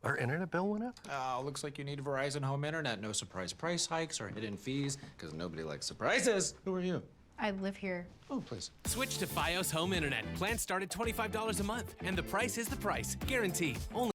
Our internet bill went up? Looks like you need Verizon Home Internet. No surprise price hikes or hidden fees, because nobody likes surprises. Who are you? I live here. Oh, please. Switch to Fios Home Internet. Plans start at $25 a month, and the price is the price. Guaranteed. Only.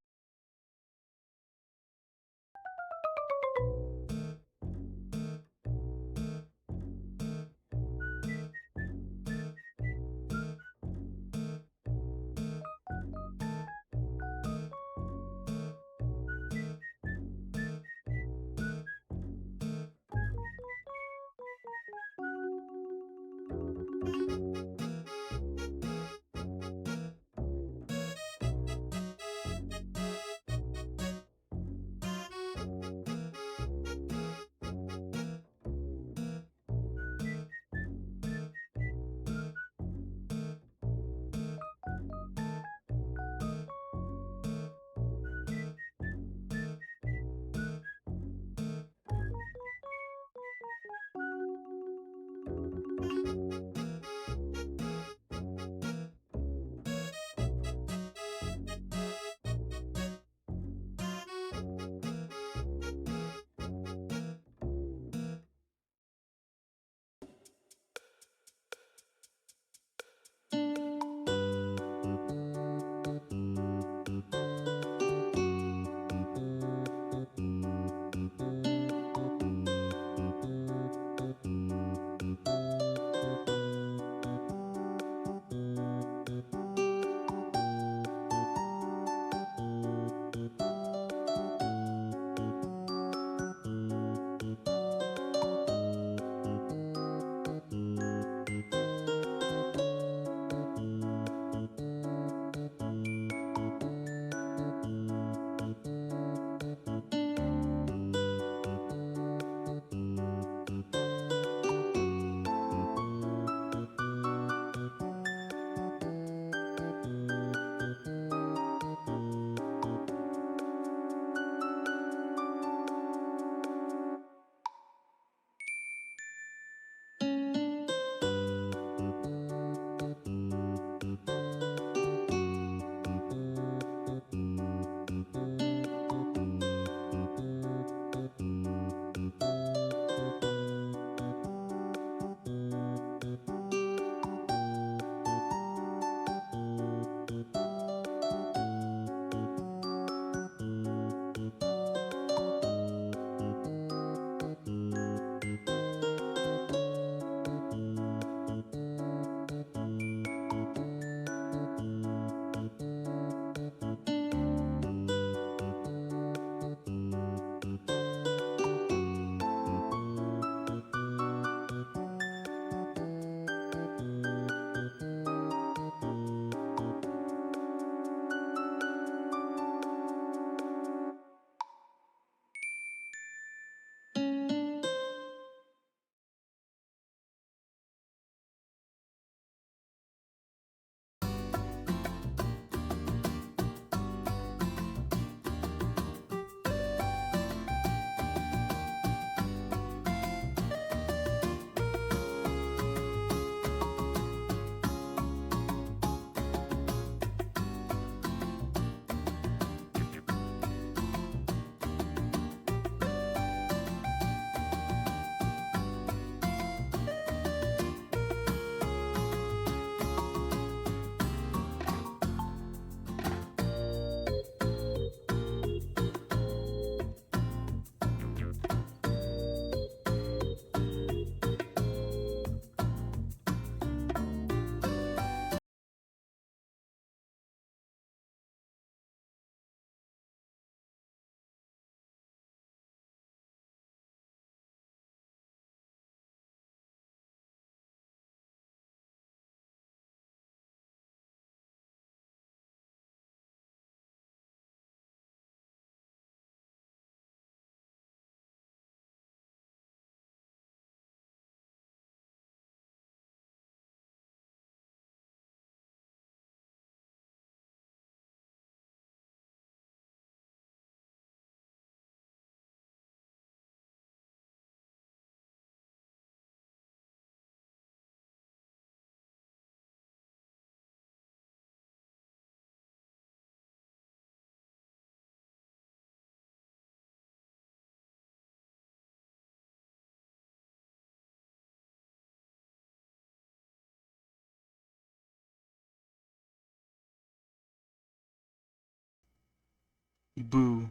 Boo.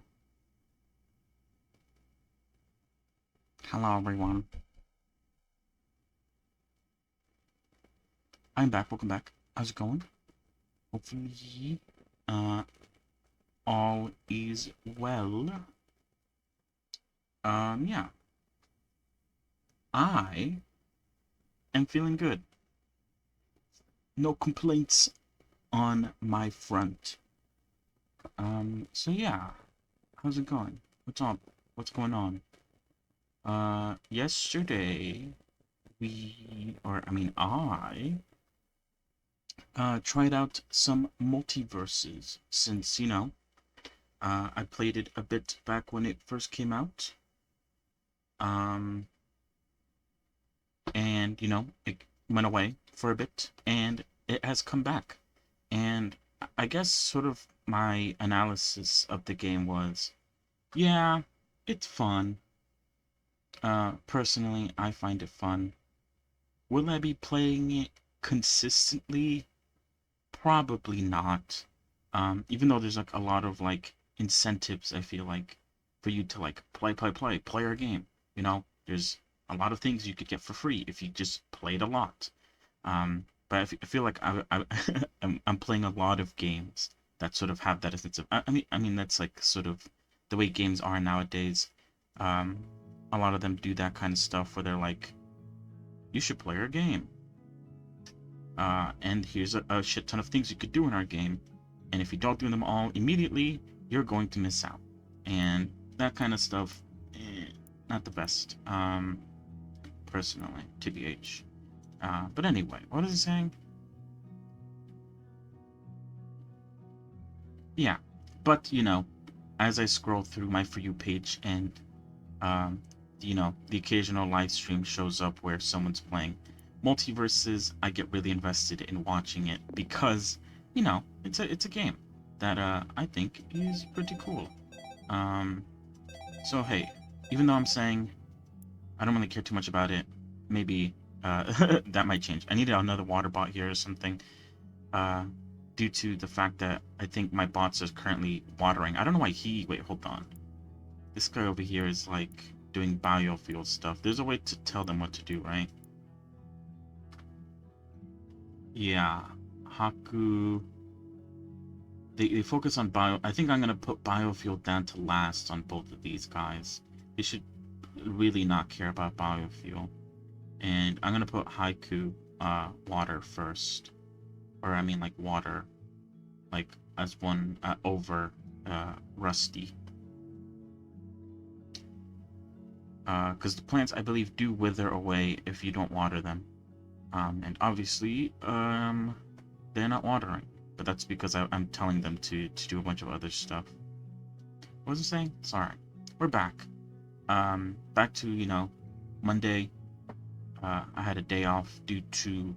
Hello, everyone. I'm back. Welcome back. How's it going? Hopefully, all is well. Yeah. I am feeling good. No complaints on my front. So yeah. How's it going? What's up? What's going on? Yesterday, I tried out some multiverses since, I played it a bit back when it first came out. And, it went away for a bit, and it has come back. And I guess sort of my analysis of the game was, yeah, it's fun. Personally, I find it fun. Will I be playing it consistently? Probably not. Even though there's like a lot of like incentives, I feel like, for you to like play our game. There's a lot of things you could get for free if you just played a lot. But I feel like I'm playing a lot of games that sort of have that incentive. I mean that's like sort of the way games are nowadays. A lot of them do that kind of stuff where they're like, you should play our game. And here's a shit ton of things you could do in our game, and if you don't do them all immediately, you're going to miss out. And that kind of stuff, not the best, personally, TBH. But anyway, what is it saying? Yeah, but, as I scroll through my For You page and, the occasional live stream shows up where someone's playing multiverses, I get really invested in watching it because, it's a game that I think is pretty cool. So hey, even though I'm saying I don't really care too much about it, maybe that might change. I need another water bot here or something, due to the fact that I think my bots is currently watering. I don't know why wait, hold on. This guy over here is like doing biofuel stuff. There's a way to tell them what to do, right? Yeah, Haku. They focus on bio. I think I'm gonna put biofuel down to last on both of these guys. They should really not care about biofuel. And I'm gonna put Haiku water first. Or I mean like water. Like as one over Rusty. Because the plants I believe do wither away if you don't water them. And obviously, they're not watering. But that's because I'm telling them to do a bunch of other stuff. What was I saying? Sorry. We're back. Back to, Monday. I had a day off due to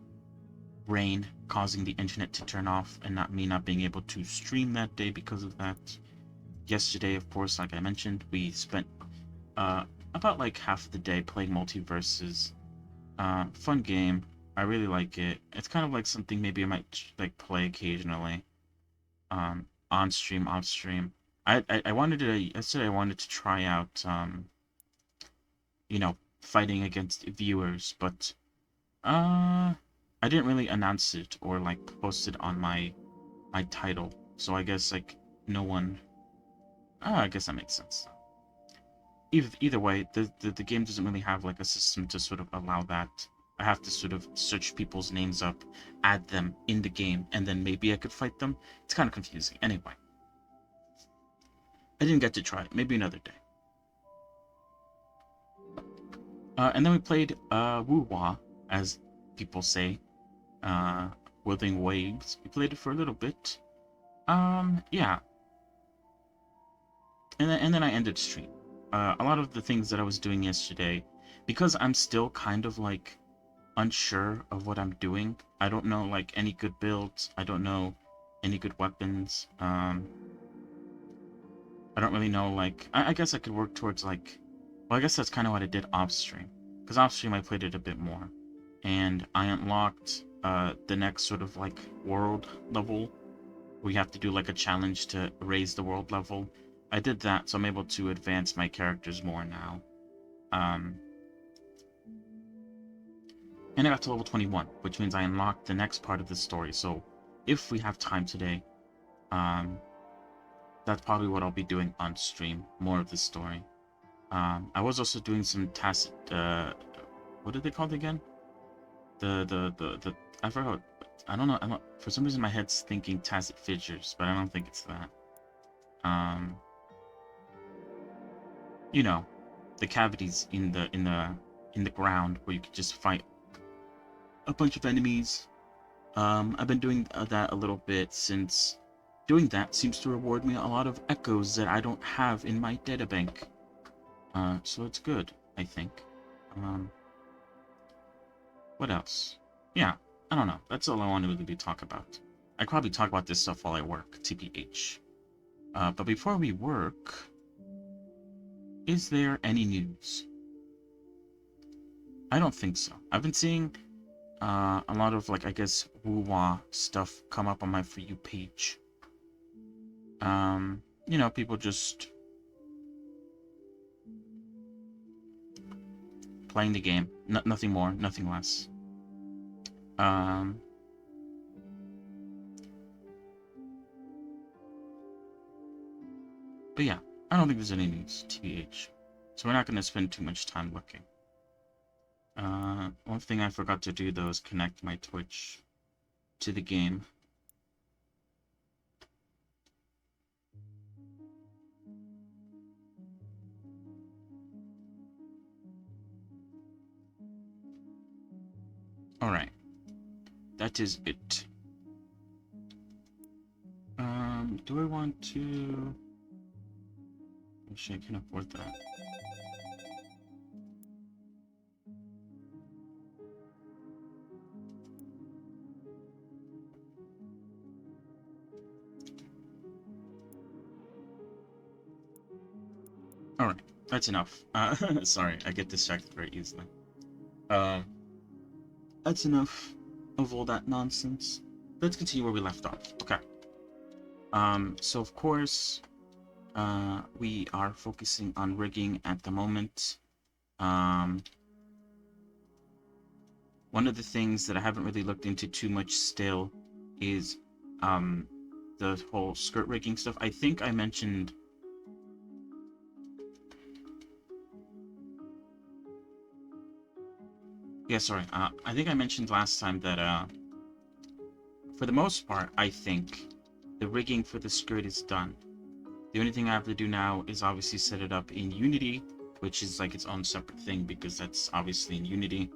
rain causing the internet to turn off and not being able to stream that day because of that. Yesterday, of course, like I mentioned, we spent about like half of the day playing multiverses. Fun game. I really like it. It's kind of like something maybe I might like play occasionally. On stream, off stream. I wanted to yesterday. I wanted to try out fighting against viewers, but I didn't really announce it or like post it on my title. So I guess like no one. I guess that makes sense. Either way, the game doesn't really have like a system to sort of allow that. I have to sort of search people's names up, add them in the game, and then maybe I could fight them. It's kind of confusing. Anyway, I didn't get to try it. Maybe another day. And then we played wuwa, as people say, Withering Waves. We played it for a little bit. Yeah. And then I ended stream. A lot of the things that I was doing yesterday, because I'm still kind of like unsure of what I'm doing. I don't know like any good builds. I don't know any good weapons. I don't really know like I guess I could work towards like, well, I guess that's kind of what I did off stream, because off stream I played it a bit more, and I unlocked the next sort of like world level. We have to do like a challenge to raise the world level. I did that, so I'm able to advance my characters more now. And I got to level 21, which means I unlocked the next part of the story. So if we have time today, that's probably what I'll be doing on stream, more of the story. I was also doing some tacit, what are they called again? I forgot. I don't know. For some reason my head's thinking tacit fissures, but I don't think it's that. You know, the cavities in the ground where you could just fight a bunch of enemies. I've been doing that a little bit, since doing that seems to reward me a lot of echoes that I don't have in my databank. So it's good, I think. What else? Yeah, I don't know. That's all I wanted to really talk about. I probably talk about this stuff while I work, TBH. But before we work, is there any news? I don't think so. I've been seeing a lot of, like, I guess, wuwa stuff come up on my For You page. You know, people just playing the game. Nothing more, nothing less. But yeah, I don't think there's any news, TBH. So we're not going to spend too much time looking. One thing I forgot to do, though, is connect my Twitch to the game. Alright. That is it. Do I want to... Wish I can afford that. Alright, that's enough. Sorry, I get distracted very easily. That's enough of all that nonsense. Let's continue where we left off. Okay. So of course, we are focusing on rigging at the moment. One of the things that I haven't really looked into too much still is, the whole skirt rigging stuff. I think I mentioned... Yeah, sorry. I think I mentioned last time that, for the most part, I think the rigging for the skirt is done. The only thing I have to do now is obviously set it up in Unity, which is like its own separate thing because that's obviously in Unity.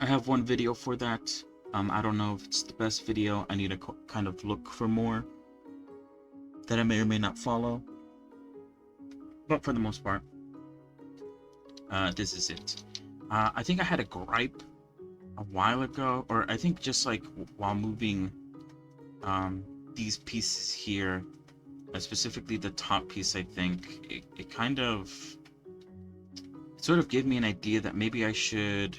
I have one video for that. I don't know if it's the best video. I need to kind of look for more that I may or may not follow. But for the most part, this is it. I think I had a gripe a while ago, or I think just like while moving these pieces here, specifically the top piece, I think it kind of sort of gave me an idea that maybe I should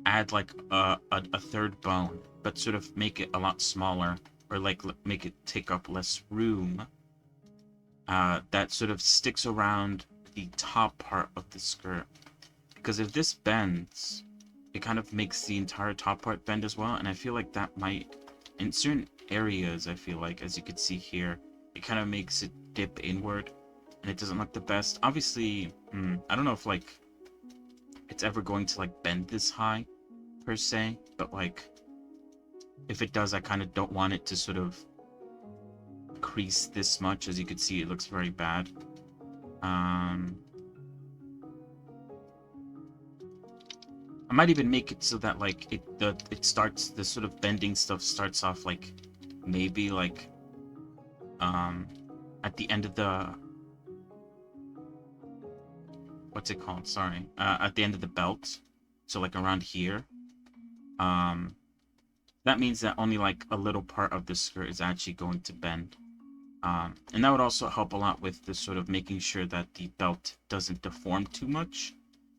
add like a third bone, but sort of make it a lot smaller, or like make it take up less room, that sort of sticks around the top part of the skirt. Because if this bends, it kind of makes the entire top part bend as well, and I feel like that might, in certain areas, I feel like, as you can see here, it kind of makes it dip inward, and it doesn't look the best. Obviously, I don't know if, like, it's ever going to, like, bend this high, per se, but, like, if it does, I kind of don't want it to sort of crease this much. As you can see, it looks very bad. I might even make it so that, like, it starts, the sort of bending stuff starts off, like, maybe, like, at the end of the... What's it called? Sorry. At the end of the belt. So, like, around here. That means that only, like, a little part of the skirt is actually going to bend. And that would also help a lot with the sort of making sure that the belt doesn't deform too much,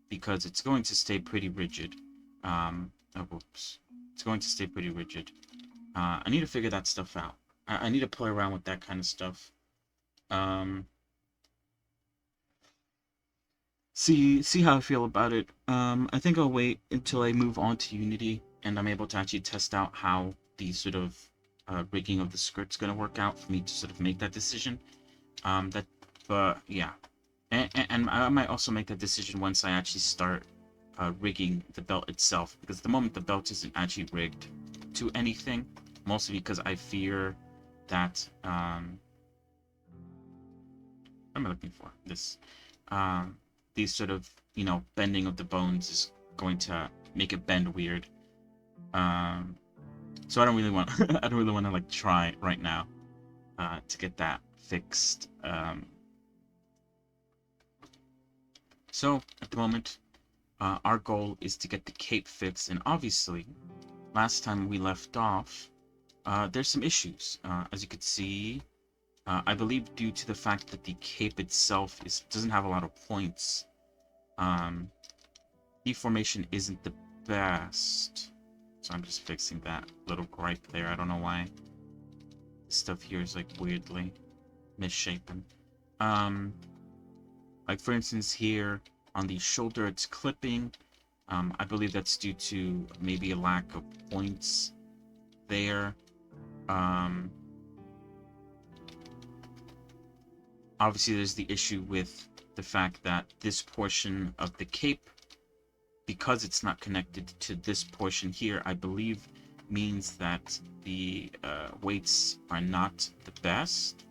because it's going to stay pretty rigid. Whoops. It's going to stay pretty rigid. I need to figure that stuff out. I need to play around with that kind of stuff. Um, see how I feel about it. I think I'll wait until I move on to Unity and I'm able to actually test out how the sort of rigging of the script's gonna work out for me to sort of make that decision. But yeah, and I might also make that decision once I actually start rigging the belt itself, because at the moment the belt isn't actually rigged to anything, mostly because I fear that what am I looking for? This these sort of, you know, bending of the bones is going to make it bend weird. So I don't really want I don't really want to like try right now to get that fixed. So at the moment, our goal is to get the cape fixed, and obviously, last time we left off, there's some issues. As you could see, I believe due to the fact that the cape itself doesn't have a lot of points, deformation isn't the best. So I'm just fixing that little gripe there. I don't know why this stuff here is like weirdly misshapen. Like for instance here on the shoulder it's clipping. I believe that's due to maybe a lack of points there. Obviously there's the issue with the fact that this portion of the cape, because it's not connected to this portion here, I believe means that the weights are not the best.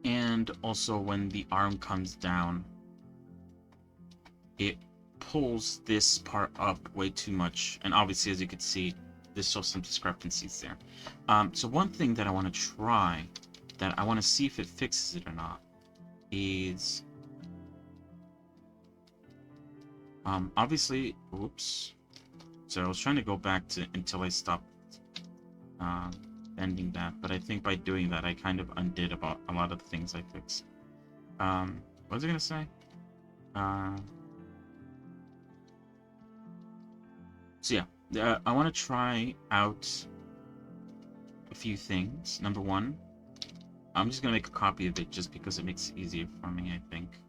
And also when the arm comes down, it pulls this part up way too much. And obviously, as you can see, there's still some discrepancies there. So one thing that I want to try, that I want to see if it fixes it or not, is obviously, oops. So I was trying to go back to until I stopped bending that, but I think by doing that I kind of undid about a lot of the things I fixed. What was I gonna say? So yeah, I want to try out a few things. Number one, I'm just gonna make a copy of it just because it makes it easier for me, I think.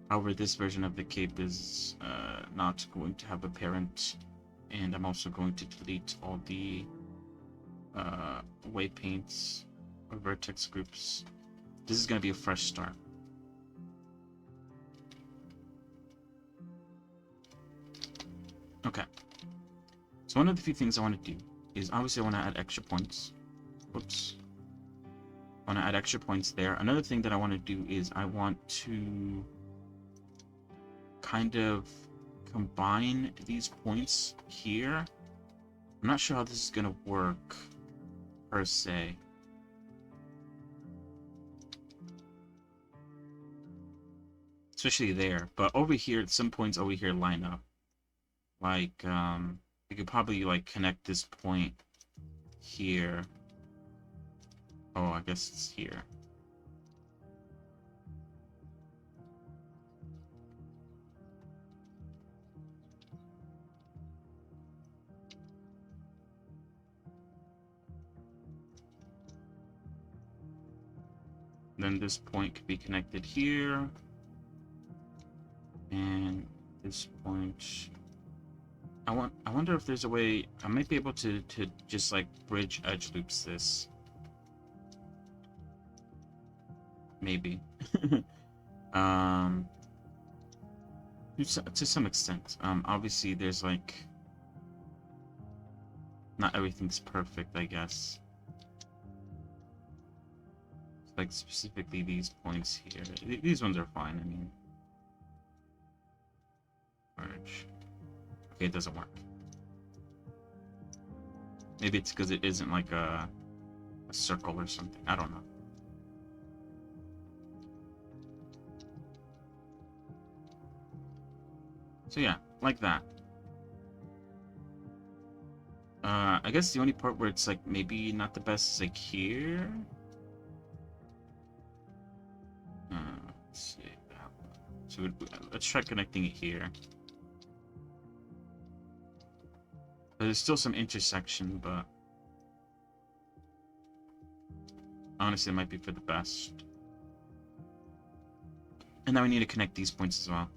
However, this version of the cape is not going to have a parent, and I'm also going to delete all the waypoints or vertex groups. This is going to be a fresh start. Okay. So one of the few things I want to do is obviously I want to add extra points. Whoops. I want to add extra points there. Another thing that I want to do is I want to kind of combine these points here. I'm not sure how this is going to work per se. Especially there, but over here, some points over here line up. Like, you could probably like connect this point here. Oh, I guess it's here. Then this point could be connected here. And this point, I wonder if there's a way I might be able to just like bridge edge loops this. Maybe. To some extent. Obviously there's like not everything's perfect, I guess. Like specifically these points here. These ones are fine, I mean. Merge. Okay, it doesn't work. Maybe it's because it isn't like a circle or something. I don't know. So yeah, like that. I guess the only part where it's like maybe not the best is like here. Let's see. So let's try connecting it here. There's still some intersection, but honestly, it might be for the best. And now we need to connect these points as well.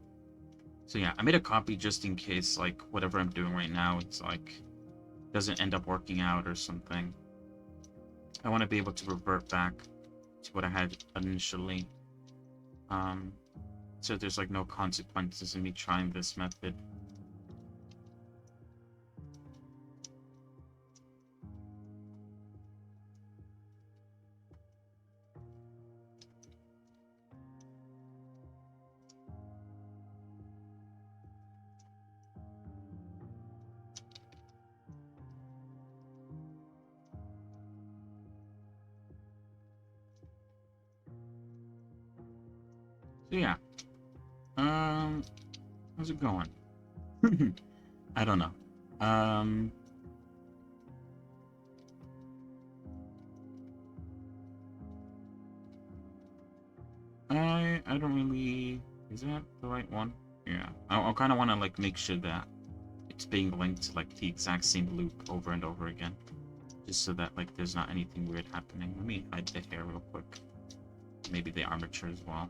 So yeah, I made a copy just in case, like, whatever I'm doing right now, it's like, doesn't end up working out or something. I want to be able to revert back to what I had initially. So there's like no consequences in me trying this method. So yeah. How's it going? I don't know. I don't really. Is that the right one? Yeah. I kind of want to like make sure that it's being linked to like the exact same loop over and over again, just so that like there's not anything weird happening. Let me hide the hair real quick. Maybe the armature as well.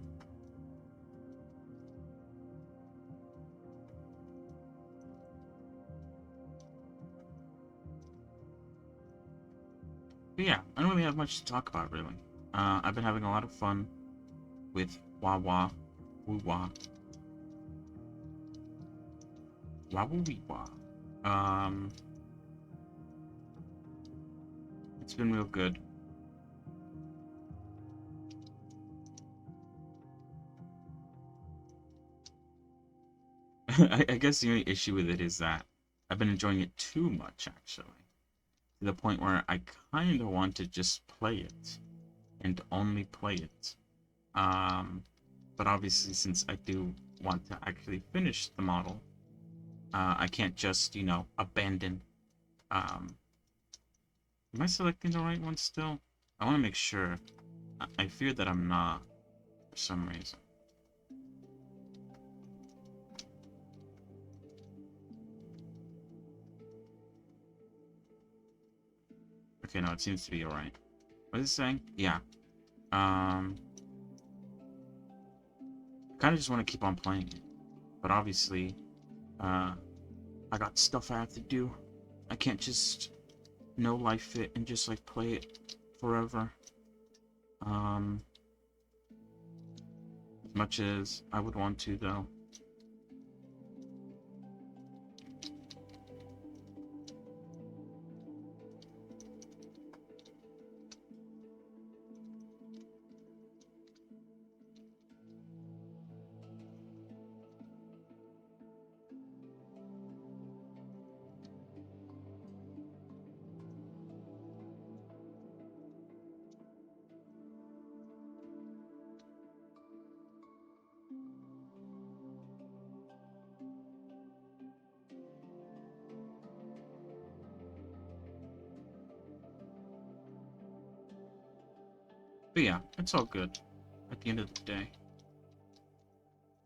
But yeah, I don't really have much to talk about really. I've been having a lot of fun with wuwa, wuwa, wawoo. It's been real good. I guess the only issue with it is that I've been enjoying it too much, actually. To the point where I kind of want to just play it. And only play it. But obviously, since I do want to actually finish the model, I can't just, you know, abandon. Am I selecting the right one still? I want to make sure. I fear that I'm not, for some reason. Okay, no, it seems to be alright. What is it saying? Yeah. I kind of just want to keep on playing it. But obviously, I got stuff I have to do. I can't just no life it and just like play it forever. As much as I would want to though. But yeah, it's all good at the end of the day.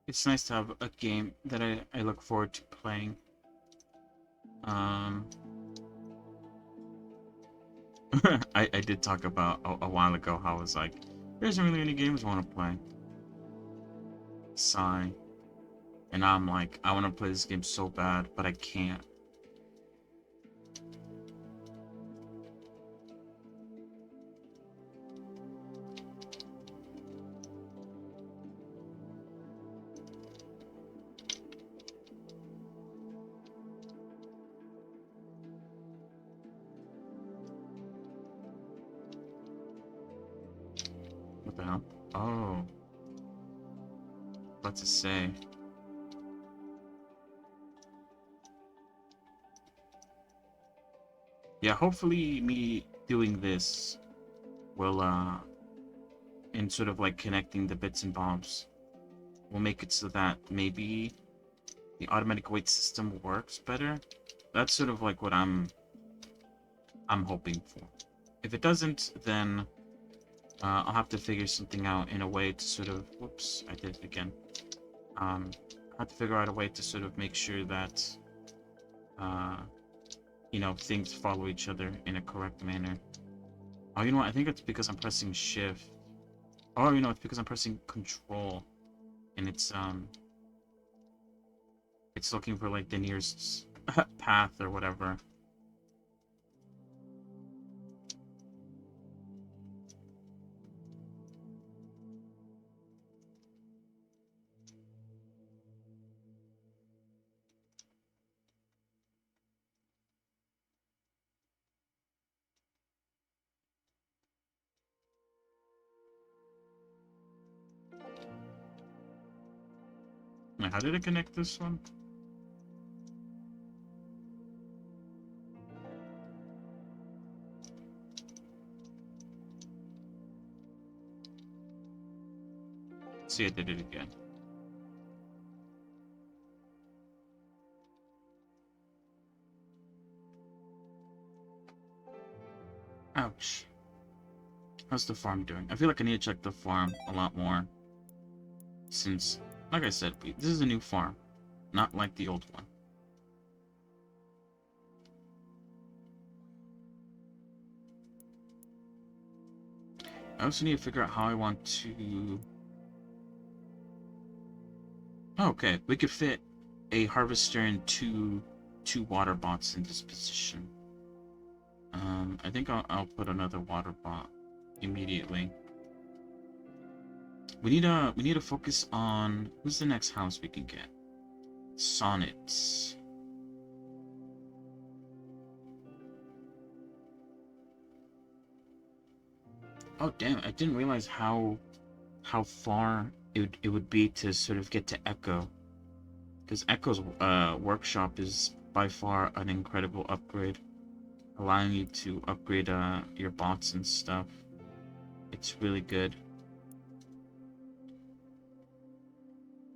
It's nice to have a game that I look forward to playing. I did talk about a while ago how I was like, there isn't really any games I want to play. Sigh. And now I'm like, I want to play this game so bad, but I can't. What the hell? Oh. What to say? Yeah, hopefully me doing this will, in sort of like connecting the bits and bobs, will make it so that maybe the automatic weight system works better. That's sort of like what I'm hoping for. If it doesn't, then I'll have to figure something out in a way to sort of, whoops, I did it again. I have to figure out a way to sort of make sure that, uh, you know, things follow each other in a correct manner. Oh, you know what? I think it's because I'm pressing shift. Oh, you know, it's because I'm pressing control, and it's looking for like the nearest path or whatever. Wait, how did it connect this one? See, I did it again. Ouch. How's the farm doing? I feel like I need to check the farm a lot more. Since, like I said, this is a new farm. Not like the old one. I also need to figure out how I want to... Oh, okay, we could fit a harvester and two water bots in this position. I think I'll put another water bot immediately. We need to focus on who's the next house we can get. Sonnets. Oh damn! I didn't realize how far it would be to sort of get to Echo, because Echo's workshop is by far an incredible upgrade, allowing you to upgrade your bots and stuff. It's really good.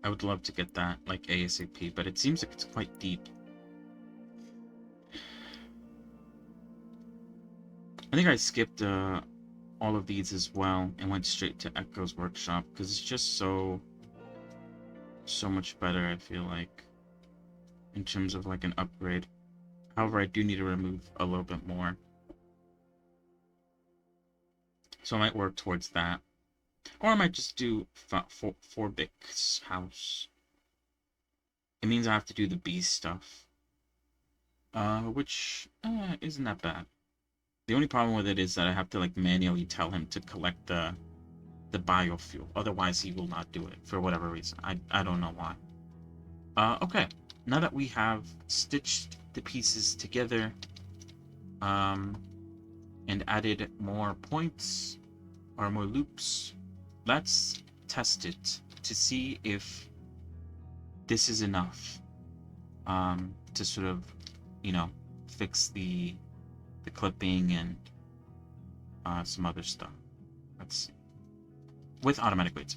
I would love to get that like ASAP, but it seems like it's quite deep. I think I skipped all of these as well and went straight to Echo's workshop because it's just so much better, I feel like, in terms of like an upgrade. However, I do need to remove a little bit more, so I might work towards that, or I might just do Forbic's house. It means I have to do the bee stuff, which isn't that bad. The only problem with it is that I have to like manually tell him to collect the biofuel. Otherwise, he will not do it for whatever reason. I don't know why. Okay. Now that we have stitched the pieces together, and added more points or more loops, let's test it to see if this is enough, to sort of, you know, fix the clipping and some other stuff. Let's see. With automatic weights.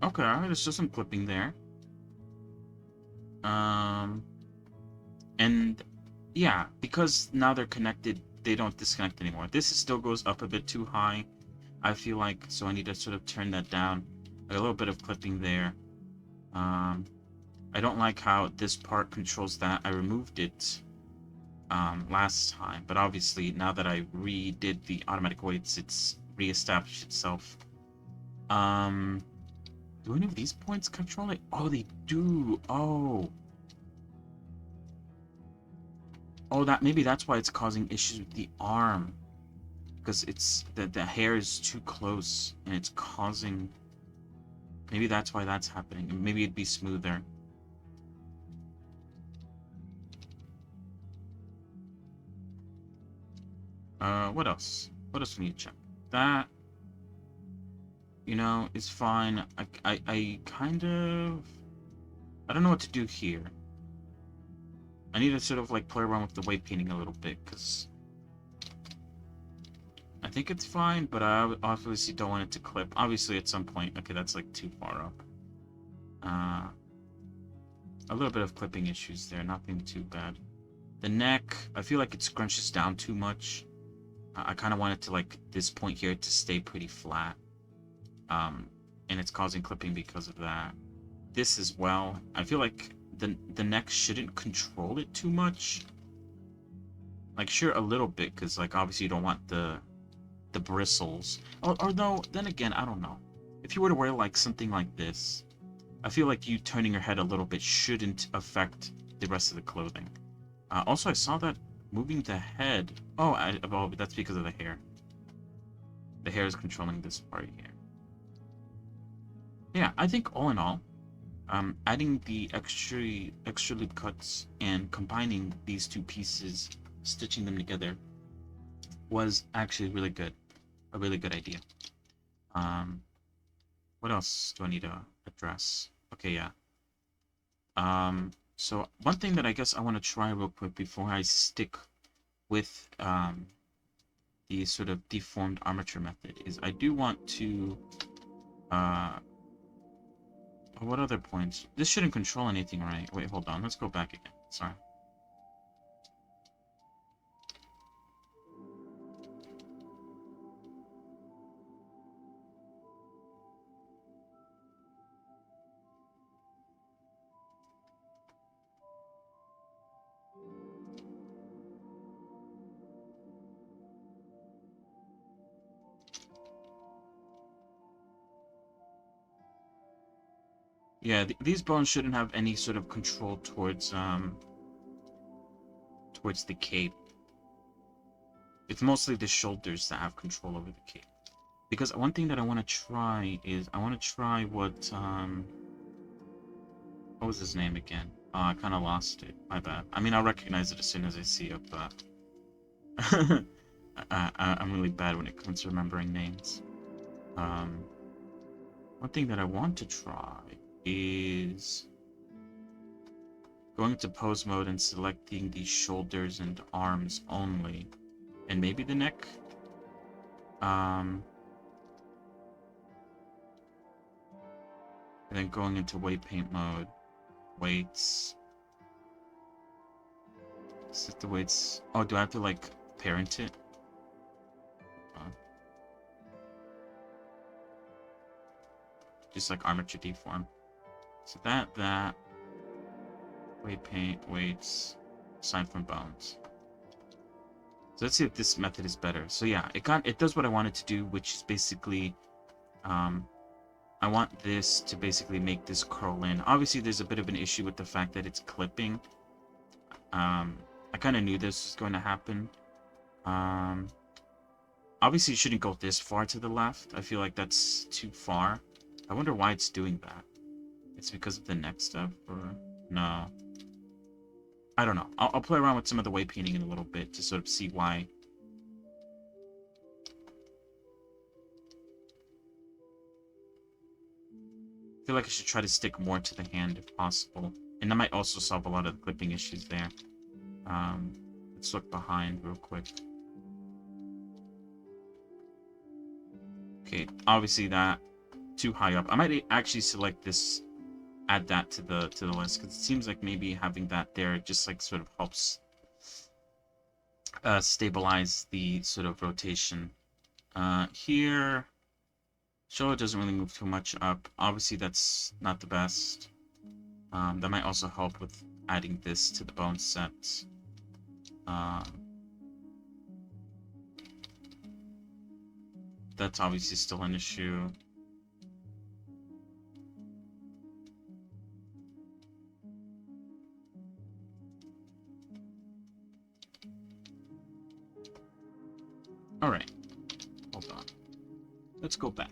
Okay, there's just some clipping there. And yeah, because now they're connected, they don't disconnect anymore. This still goes up a bit too high, I feel like, so I need to sort of turn that down. A little bit of clipping there. I don't like how this part controls that. I removed it last time, but obviously now that I redid the automatic weights, it's reestablished itself. Do any of these points control it? Oh, they do. Oh, maybe that's why it's causing issues with the arm, because it's the hair is too close and it's causing. Maybe that's why that's happening. Maybe it'd be smoother. What else? What else do we need to check? That, you know, is fine. I kind of... I don't know what to do here. I need to sort of, like, play around with the weight painting a little bit, because... I think it's fine, but I obviously don't want it to clip. Obviously, at some point... Okay, that's, like, too far up. A little bit of clipping issues there, nothing too bad. The neck, I feel like it scrunches down too much. I kind of want it to, like, this point here to stay pretty flat. And it's causing clipping because of that. This as well. I feel like the neck shouldn't control it too much. Like, sure, a little bit, because, like, obviously you don't want the bristles. Or though, then again, I don't know. If you were to wear, like, something like this, I feel like you turning your head a little bit shouldn't affect the rest of the clothing. Also, I saw that moving the head... Oh, well, that's because of the hair. The hair is controlling this part here. Yeah, I think all in all, adding the extra loop cuts and combining these two pieces, stitching them together, was actually really good. A really good idea. What else do I need to address? Okay, yeah. So one thing that I guess I want to try real quick before I stick with the sort of deformed armature method is I do want to what other points? This shouldn't control anything, right? Wait, hold on. Let's go back again. Sorry. Yeah, these bones shouldn't have any sort of control towards the cape. It's mostly the shoulders that have control over the cape. Because one thing that I want to try is I want to try what was his name again? Oh, I kind of lost it. My bad. I mean, I'll recognize it as soon as I see it, but I'm really bad when it comes to remembering names. One thing that I want to try is going to pose mode and selecting the shoulders and arms only, and maybe the neck. And then going into weight paint mode, weights, set the weights. Oh, do I have to like parent it? Just like armature deform. So that weight paint, weights, aside from bones. So let's see if this method is better. So yeah, it does what I want it to do, which is basically I want this to basically make this curl in. Obviously there's a bit of an issue with the fact that it's clipping. I kind of knew this was going to happen. Obviously it shouldn't go this far to the left. I feel like that's too far. I wonder why it's doing that. It's because of the next step, or no? I don't know. I'll play around with some of the weight painting in a little bit to sort of see why. I feel like I should try to stick more to the hand if possible. And that might also solve a lot of the clipping issues there. Let's look behind real quick. Okay, obviously that too high up. I might actually select this, add that to the list, because it seems like maybe having that there just like sort of helps stabilize the sort of rotation. Here, shoulder doesn't really move too much up. Obviously that's not the best. That might also help with adding this to the bone sets. That's obviously still an issue. Alright. Hold on. Let's go back.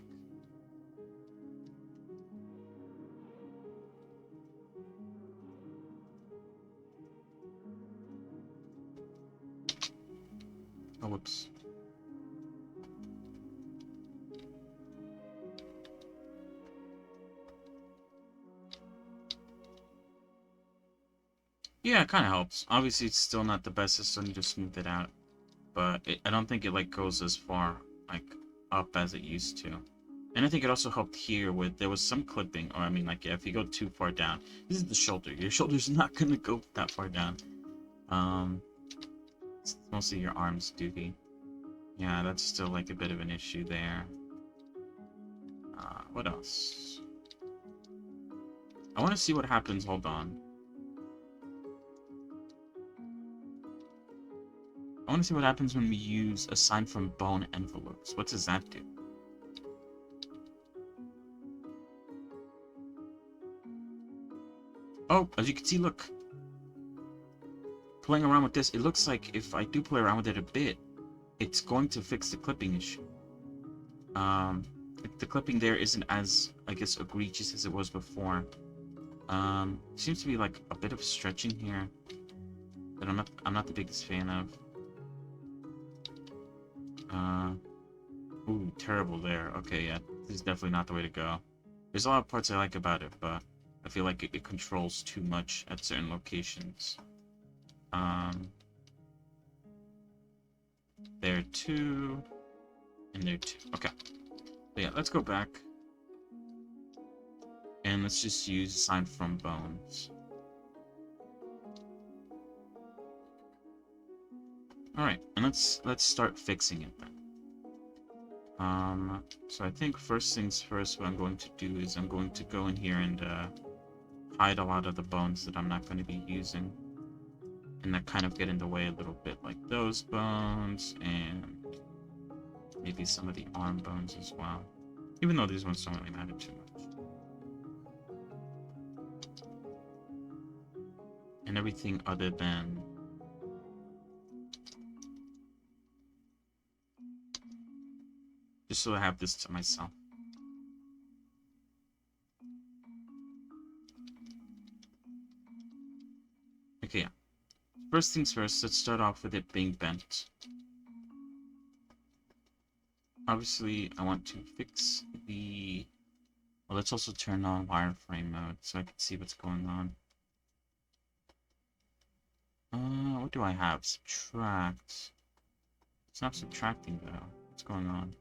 Oh, whoops. Yeah, it kind of helps. Obviously, it's still not the best, so I need to smooth it out. But I don't think it like goes as far like up as it used to. And I think it also helped here with there was some clipping, or I mean, like, yeah, if you go too far down, this is the shoulder. Your shoulder's not gonna go that far down. It's mostly your arms duty. Yeah, that's still like a bit of an issue there. What else? I want to see what happens. Hold on. I want to see what happens when we use assign from bone envelopes. What does that do? Oh, as you can see, look. Playing around with this, it looks like if I do play around with it a bit, it's going to fix the clipping issue. The clipping there isn't as, I guess, egregious as it was before. Seems to be like a bit of stretching here that I'm not the biggest fan of. Ooh, terrible there. Okay, yeah, this is definitely not the way to go. There's a lot of parts I like about it, but I feel like it controls too much at certain locations. There too, and there too. Okay, so yeah, let's go back. And let's just use sign from bones. Alright, and let's start fixing it then. So I think first things first, what I'm going to do is I'm going to go in here and hide a lot of the bones that I'm not going to be using. And that kind of get in the way a little bit, like those bones, and maybe some of the arm bones as well. Even though these ones don't really matter too much. And everything other than... just so I have this to myself. Okay, yeah. First things first, let's start off with it being bent. Obviously, I want to fix the... well, let's also turn on wireframe mode so I can see what's going on. What do I have? Subtract. It's not subtracting though. What's going on?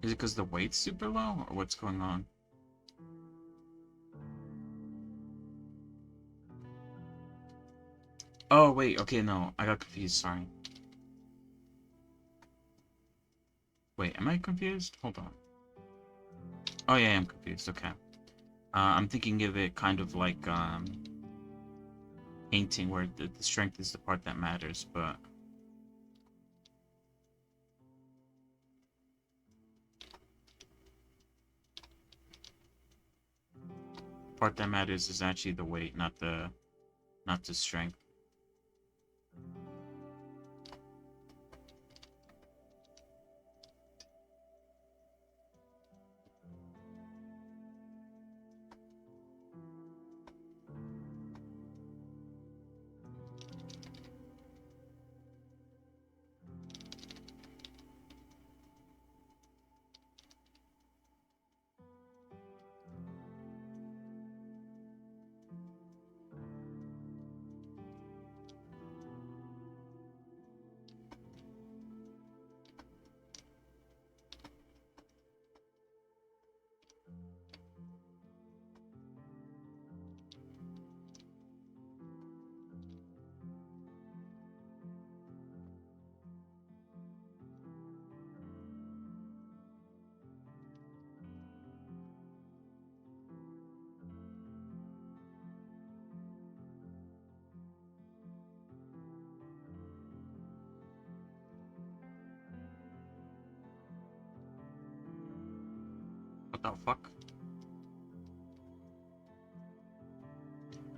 Is it because the weight's super low, or what's going on? Oh, wait, okay, no. I got confused, sorry. Wait, am I confused? Hold on. Oh, yeah, I'm confused, okay. I'm thinking of it kind of like, painting, where the strength is the part that matters, but... the part that matters is actually the weight, not the strength. What the fuck?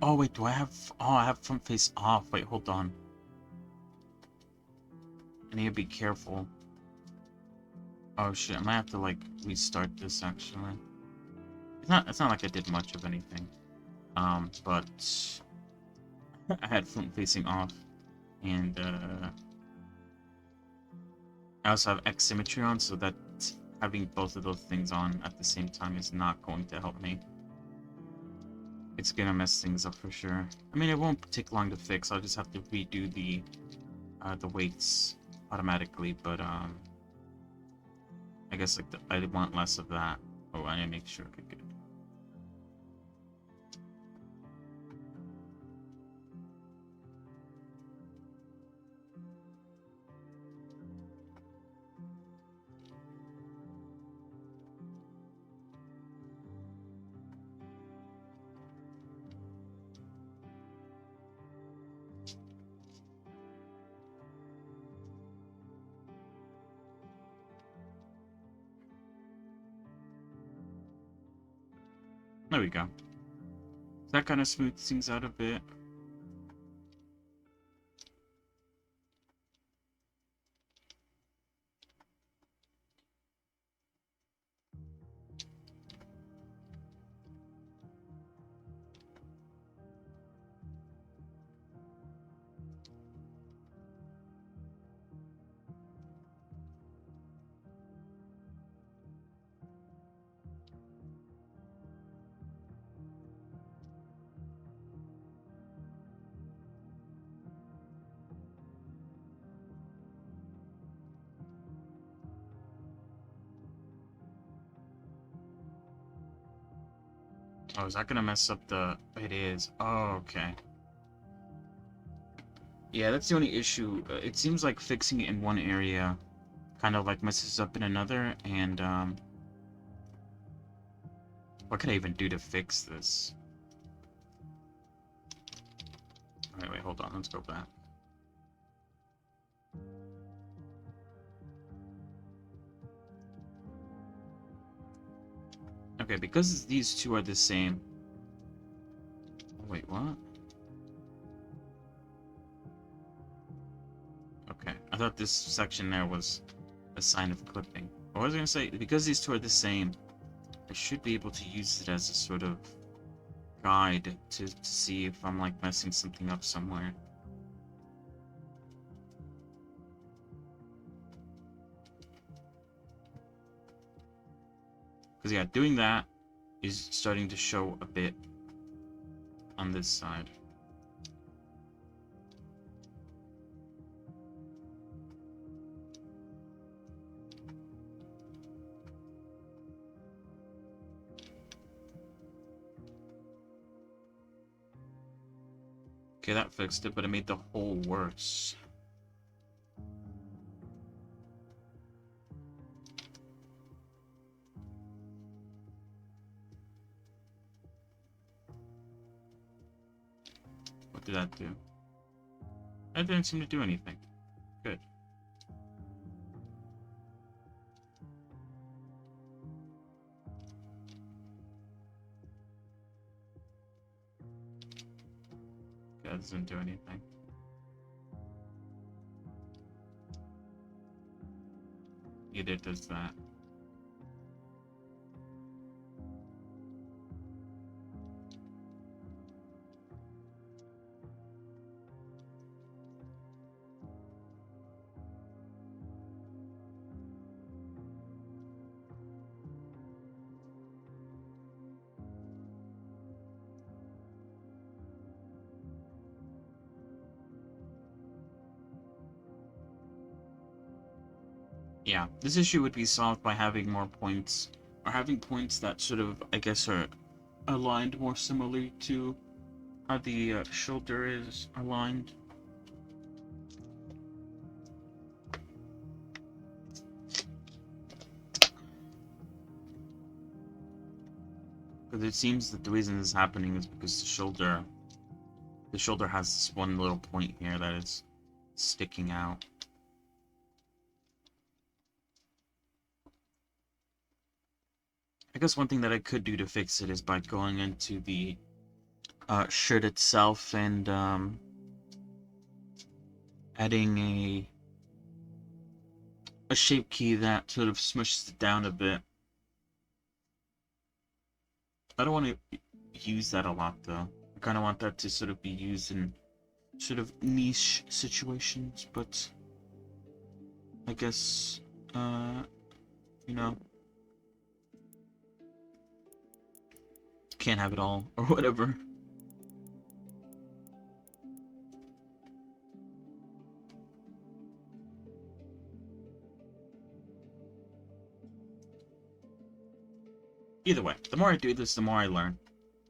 Oh, wait, do I have... oh, I have front face off. Wait, hold on. I need to be careful. Oh, shit, I might have to, like, restart this, actually. It's not like I did much of anything. But... I had front facing off. And, I also have X symmetry on, so that having both of those things on at the same time is not going to help me. It's gonna mess things up for sure. I mean, it won't take long to fix. I'll just have to redo the weights automatically, but I guess like I want less of that. Oh, I need to make sure. Okay, good. There we go. That kind of smooths things out a bit. Oh, is that gonna mess up the... It is. Oh, okay. Yeah, that's the only issue. It seems like fixing it in one area kind of like messes up in another, and what can I even do to fix this? Wait, hold on, let's go back. Okay, because these two are the same. Wait, what? Okay, I thought this section there was a sign of clipping. I was gonna say, because these two are the same, I should be able to use it as a sort of guide to see if I'm like messing something up somewhere. Because yeah, doing that is starting to show a bit on this side. Okay, that fixed it, but it made the hole worse. What did that do? That didn't seem to do anything. Good. Okay, that doesn't do anything. Neither does that. Yeah, this issue would be solved by having more points, or having points that sort of, I guess, are aligned more similarly to how the shoulder is aligned. Because it seems that the reason this is happening is because the shoulder has this one little point here that is sticking out. I guess one thing that I could do to fix it is by going into the shirt itself and adding a shape key that sort of smushes it down a bit. I don't want to use that a lot though. I kind of want that to sort of be used in sort of niche situations, but I guess you know, can't have it all or whatever. Either way, the more I do this, the more I learn.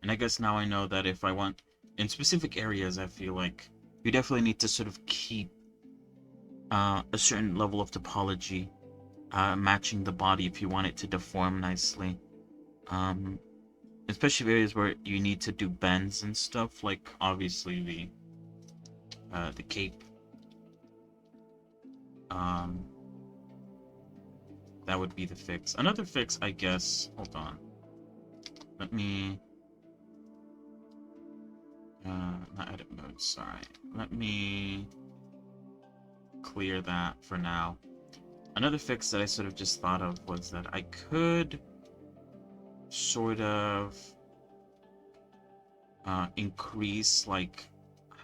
And I guess now I know that if I want, in specific areas, I feel like you definitely need to sort of keep a certain level of topology matching the body if you want it to deform nicely. Especially areas where you need to do bends and stuff, like obviously the cape. That would be the fix. Another fix, I guess. Hold on. Let me Not edit mode, sorry. Let me clear that for now. Another fix that I sort of just thought of was that I could sort of increase like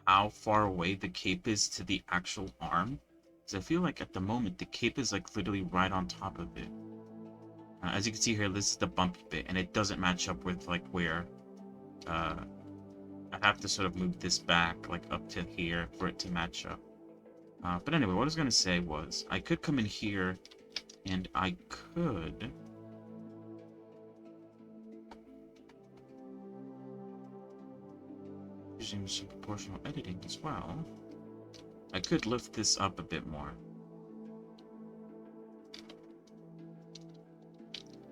how far away the cape is to the actual arm. Because I feel like at the moment the cape is like literally right on top of it. As you can see here, this is the bumpy bit, and it doesn't match up with like where I have to sort of move this back like up to here for it to match up. But anyway, what I was gonna say was I could come in here and I could using some proportional editing as well. I could lift this up a bit more.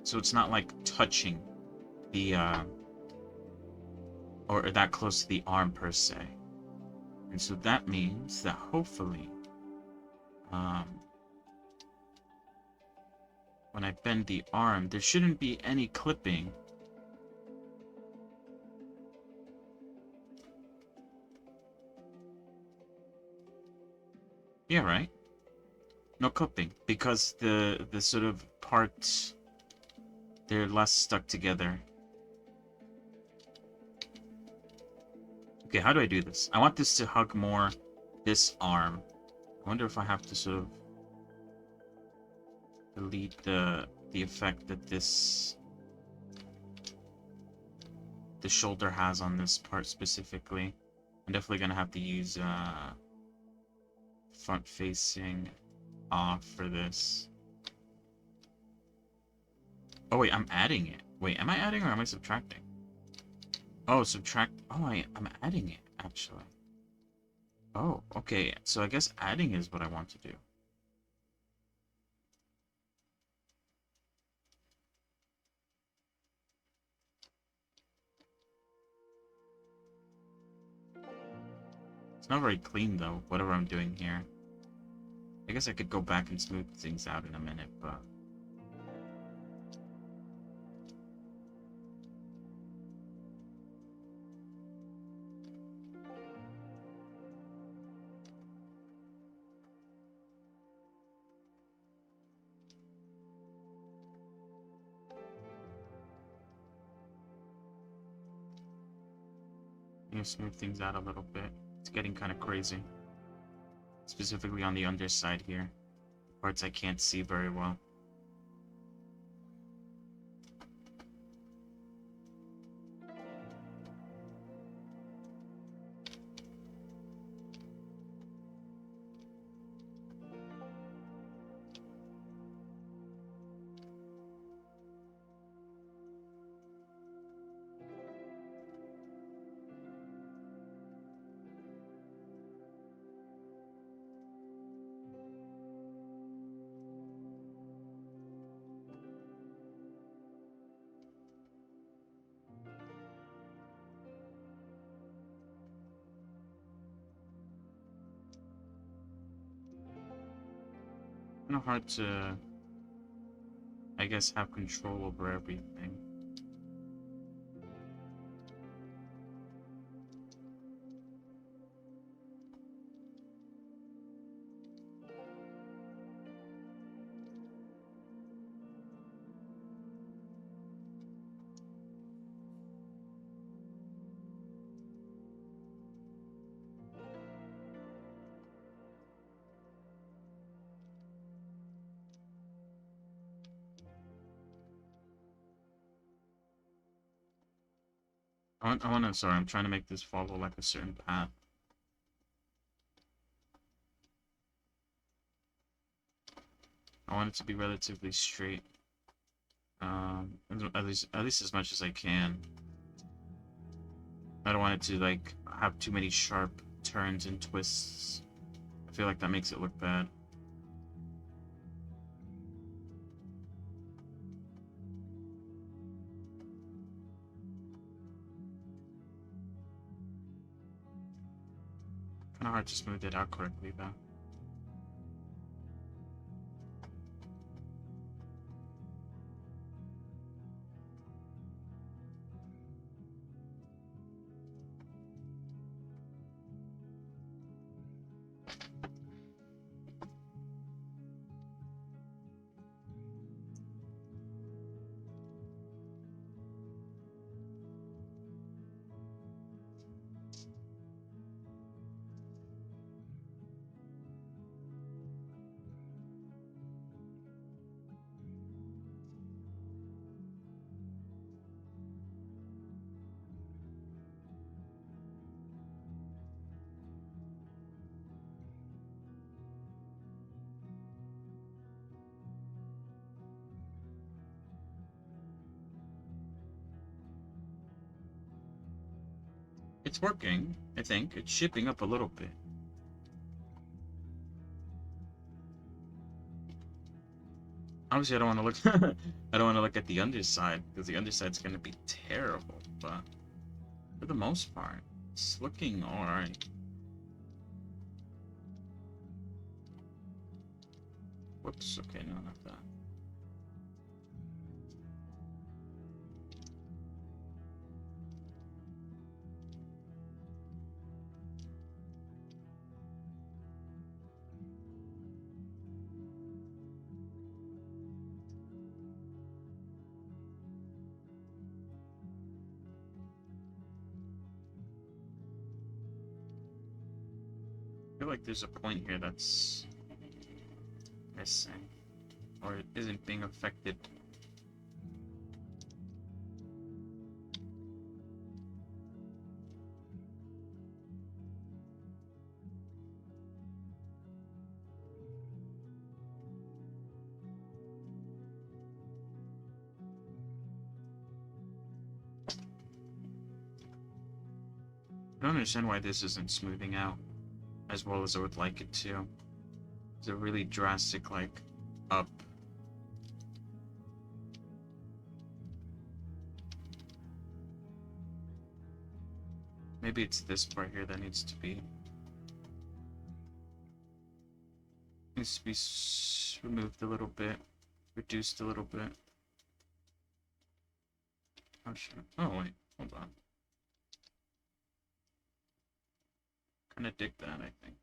So it's not like touching the or that close to the arm per se. And so that means that hopefully when I bend the arm, there shouldn't be any clipping. Yeah, right? No clipping, because the sort of parts, they're less stuck together. Okay, how do I do this? I want this to hug more this arm. I wonder if I have to sort of delete the effect that the shoulder has on this part specifically. I'm definitely gonna have to use front facing off for this. Oh wait, I'm adding it. Wait, am I adding or am I subtracting? Oh, subtract. Oh, I'm adding it actually. Oh, okay. So I guess adding is what I want to do. It's not very clean though, whatever I'm doing here. I guess I could go back and smooth things out in a minute, but I'm gonna smooth things out a little bit. It's getting kind of crazy. Specifically on the underside here. Parts I can't see very well. Kind of hard to, I guess, have control over everything. I want to, sorry, I'm trying to make this follow like a certain path. I want it to be relatively straight. At least as much as I can. I don't want it to like have too many sharp turns and twists. I feel like that makes it look bad. Kind of hard to smooth it out correctly though. It's working, I think. It's shipping up a little bit. Obviously, I don't want to look. I don't want to look at the underside because the underside's going to be terrible. But for the most part, it's looking all right. Whoops. Okay, no, not that. I feel like there's a point here that's missing, or it isn't being affected. I don't understand why this isn't smoothing out as well as I would like it to. It's a really drastic, like, up. Maybe it's this part here that needs to be removed a little bit, reduced a little bit. Oh shit. Oh wait, hold on. Kinda dig that, I think.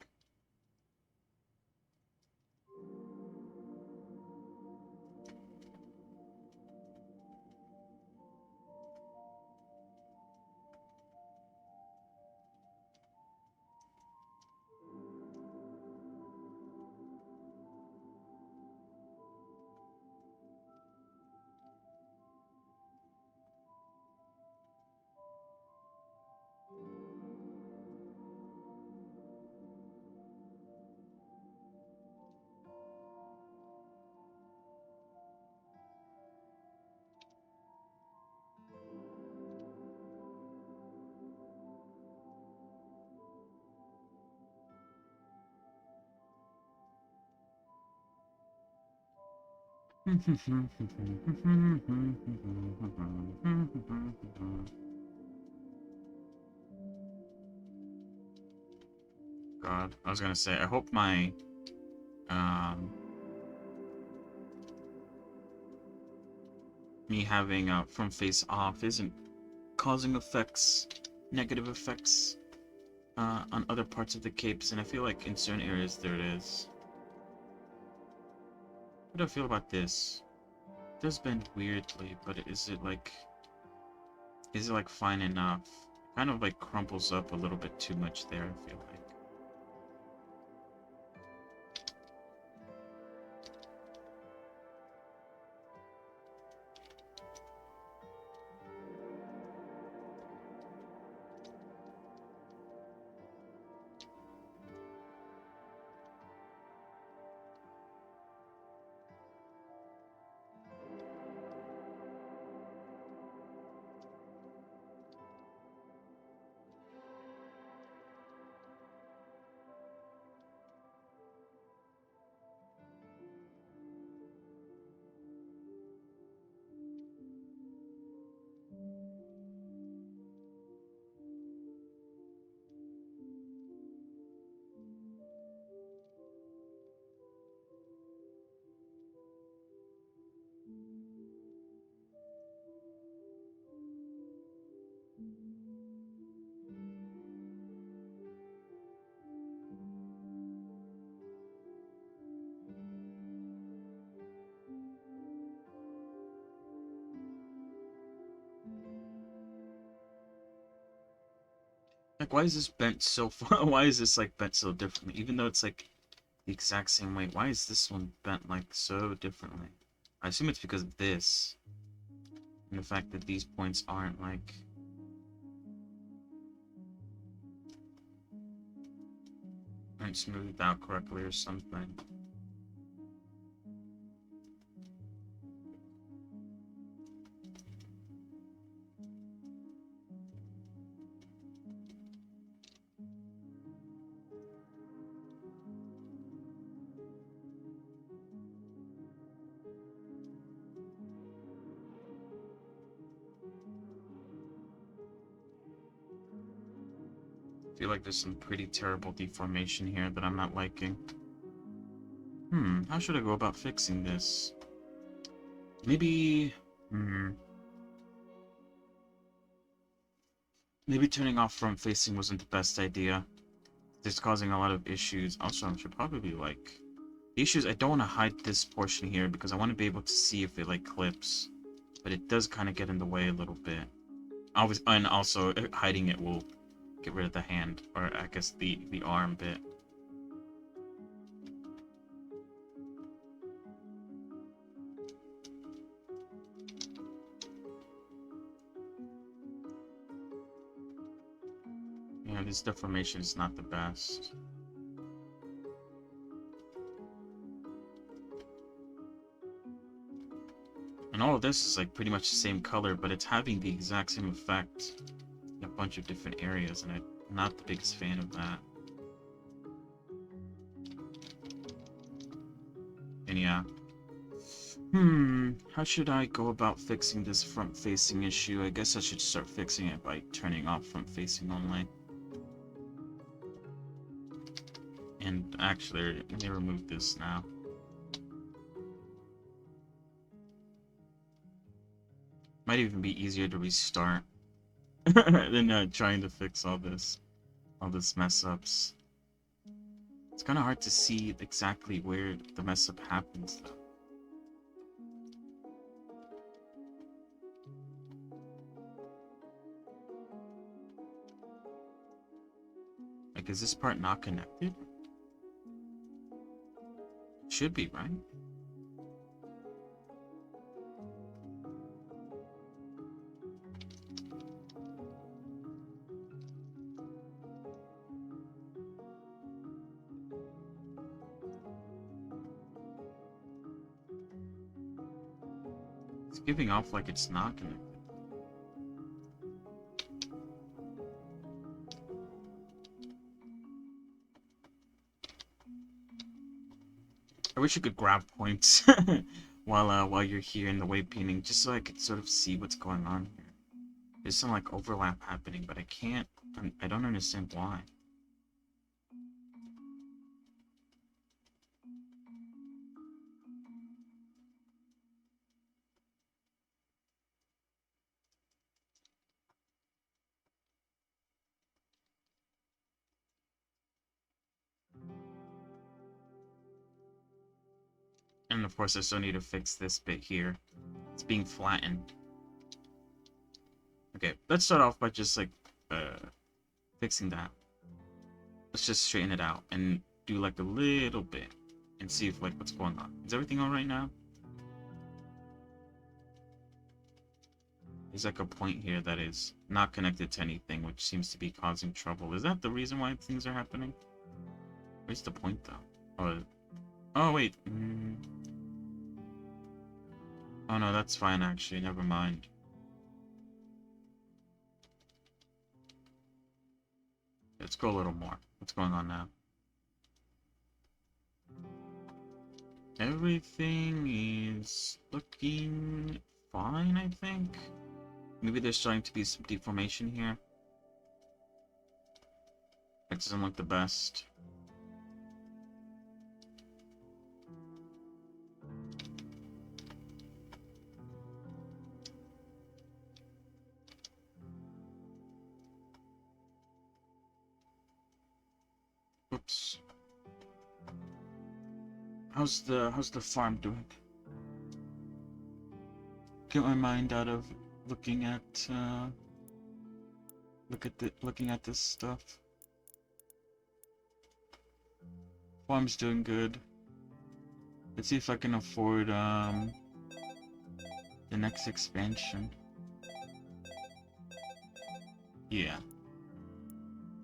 God, I was gonna say, I hope my, me having from face off isn't causing effects, negative effects, on other parts of the capes, and I feel like in certain areas there it is. How do I feel about this? It does bend weirdly, but is it like fine enough? Kind of like crumples up a little bit too much there, I feel like. Like, why is this bent so far? Why is this, like, bent so differently? Even though it's, like, the exact same weight. Why is this one bent, like, so differently? I assume it's because of this. And the fact that these points aren't, like... aren't smoothed out correctly or something. I feel like there's some pretty terrible deformation here that I'm not liking. How should I go about fixing this? Maybe... Maybe turning off front facing wasn't the best idea. It's causing a lot of issues. Also, I should probably, like... The issue is I don't want to hide this portion here because I want to be able to see if it, like, clips. But it does kind of get in the way a little bit. And also, hiding it will get rid of the hand, or I guess the arm bit. Yeah, this deformation is not the best. And all of this is like pretty much the same color, but it's having the exact same effect in a bunch of different areas, and I'm not the biggest fan of that. And yeah. How should I go about fixing this front-facing issue? I guess I should start fixing it by turning off front-facing only. And actually, let me remove this now. Might even be easier to restart than trying to fix all this mess-ups. It's kind of hard to see exactly where the mess-up happens, though. Like, is this part not connected? Should be, right? It's giving off like it's not connected. I wish you could grab points while you're here in the wave painting, just so I could sort of see what's going on here. There's some like overlap happening, but I can't. I don't understand why. And of course, I still need to fix this bit here. It's being flattened. Okay, let's start off by just like fixing that. Let's just straighten it out and do like a little bit and see if like what's going on. Is everything all right now? There's like a point here that is not connected to anything, which seems to be causing trouble. Is that the reason why things are happening? Where's the point though? Oh wait. Oh no, that's fine actually. Never mind. Let's go a little more. What's going on now? Everything is looking fine, I think. Maybe there's starting to be some deformation here. It doesn't look the best. Oops. How's the farm doing? Get my mind out of looking at looking at this stuff. Farm's doing good. Let's see if I can afford the next expansion. Yeah.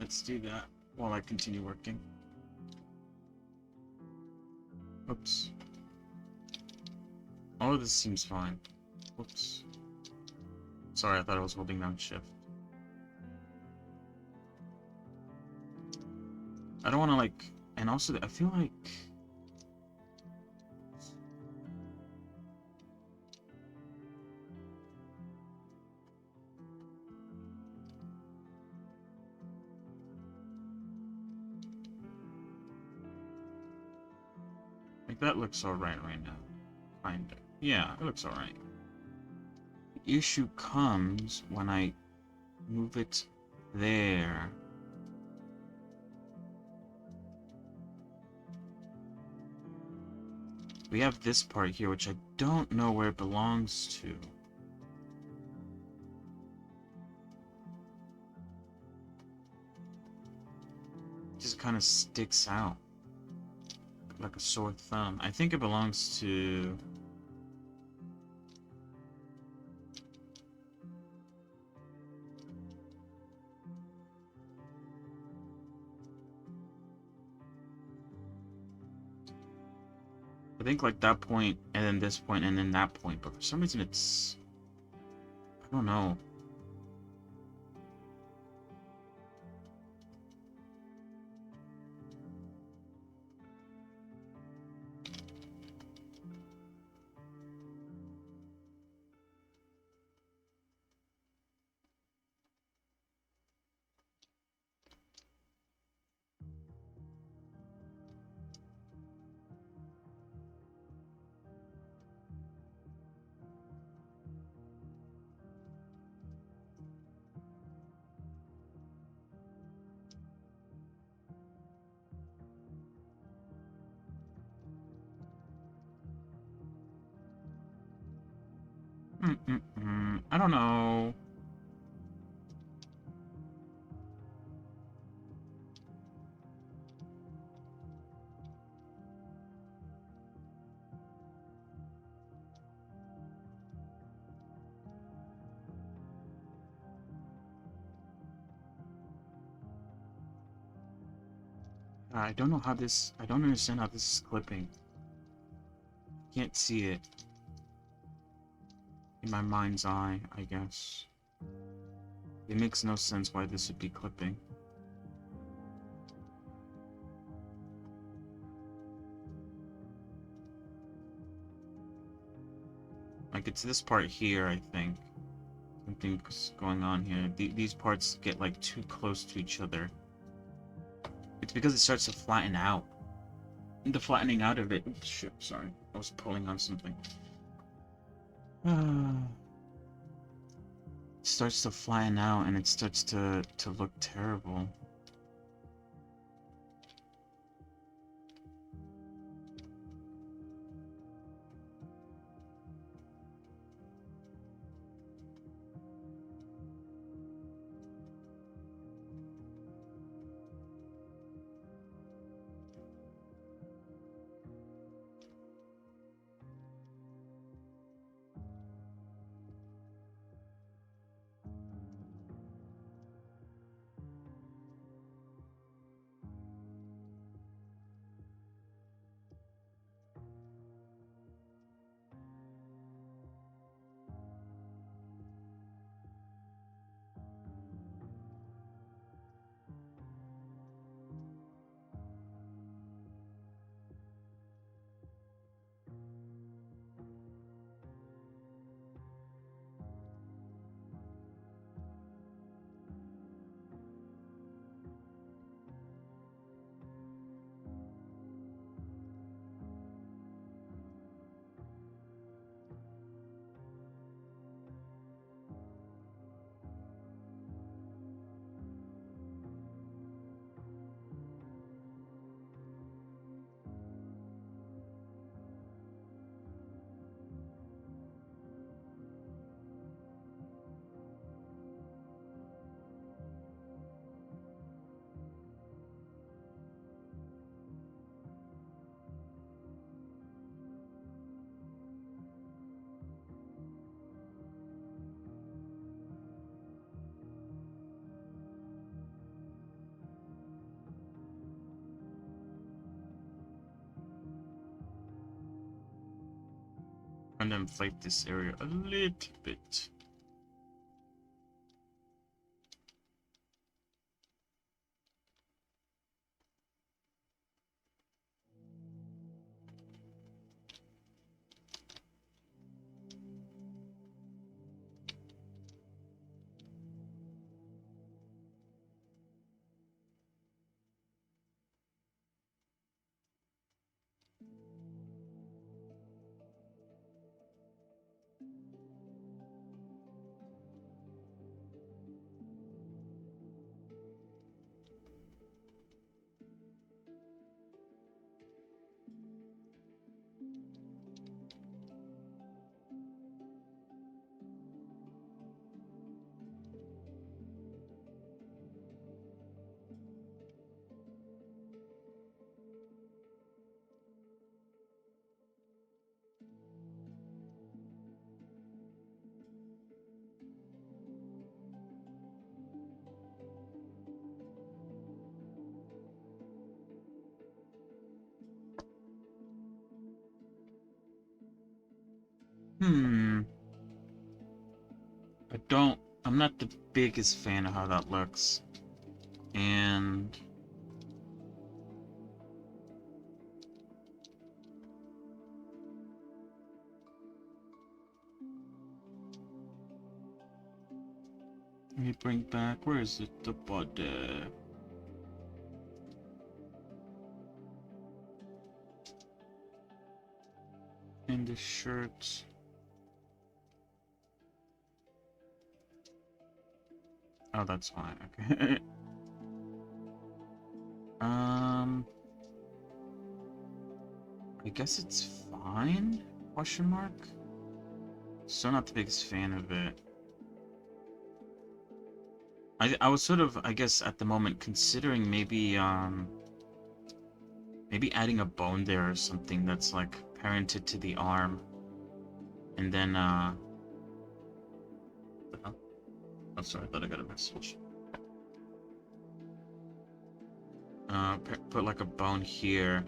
Let's do that while I continue working. Oops. All of this seems fine. Whoops. Sorry, I thought I was holding down shift. I don't want to like, and also I feel like that looks alright right now. Kinda. Yeah, it looks alright. The issue comes when I move it there. We have this part here, which I don't know where it belongs to. It just kind of sticks out like a sore thumb. I think it belongs to... I think like that point, and then this point, and then that point, but for some reason it's... I don't know. I don't know. I don't know how this... I don't understand how this is clipping. Can't see it. In my mind's eye, I guess. It makes no sense why this would be clipping. Like, it's this part here, I think. Something's going on here. These parts get, like, too close to each other. It's because it starts to flatten out. The flattening out of it... Oops, shit, sorry. I was pulling on something. It starts to flatten out, and it starts to look terrible. Trying to inflate this area a little bit. Hmm. I don't. I'm not the biggest fan of how that looks. And let me bring back. Where is it? The body. And the shirt. Oh, that's fine. Okay. um. I guess it's fine? Question mark. Still not the biggest fan of it. I was sort of, I guess, at the moment considering maybe adding a bone there or something that's like parented to the arm. And then what the hell? Oh, sorry, I thought I got a message. Put like a bone here.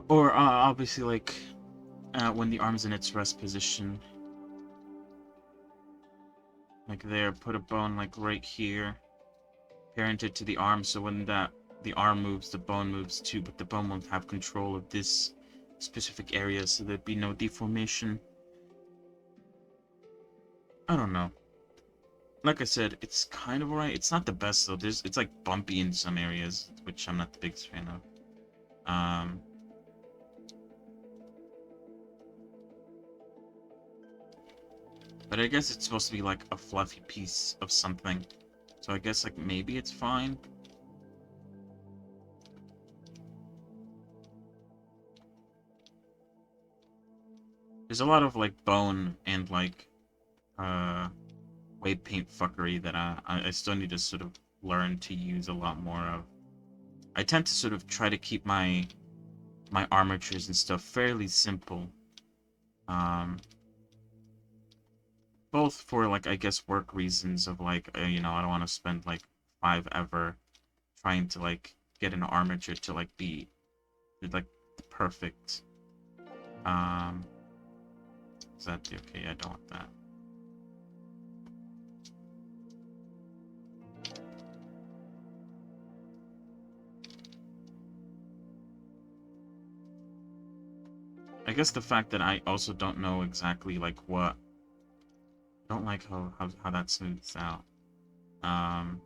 Or obviously like when the arm's in its rest position. Like there, put a bone like right here. Parent it to the arm, so when the arm moves, the bone moves too, but the bone won't have control of this specific area, so there'd be no deformation. I don't know. Like I said, it's kind of alright. It's not the best though. It's like bumpy in some areas, which I'm not the biggest fan of. But I guess it's supposed to be like a fluffy piece of something. So I guess like maybe it's fine. There's a lot of like bone and like weight paint fuckery that I still need to sort of learn to use a lot more of. I tend to sort of try to keep my armatures and stuff fairly simple. Um, Both for like I guess work reasons of like you know, I don't want to spend like 5 ever trying to like get an armature to like be like perfect. Um, is that okay? I don't want that. I guess the fact that I also don't know exactly like what. I don't like how that smooths out. Um,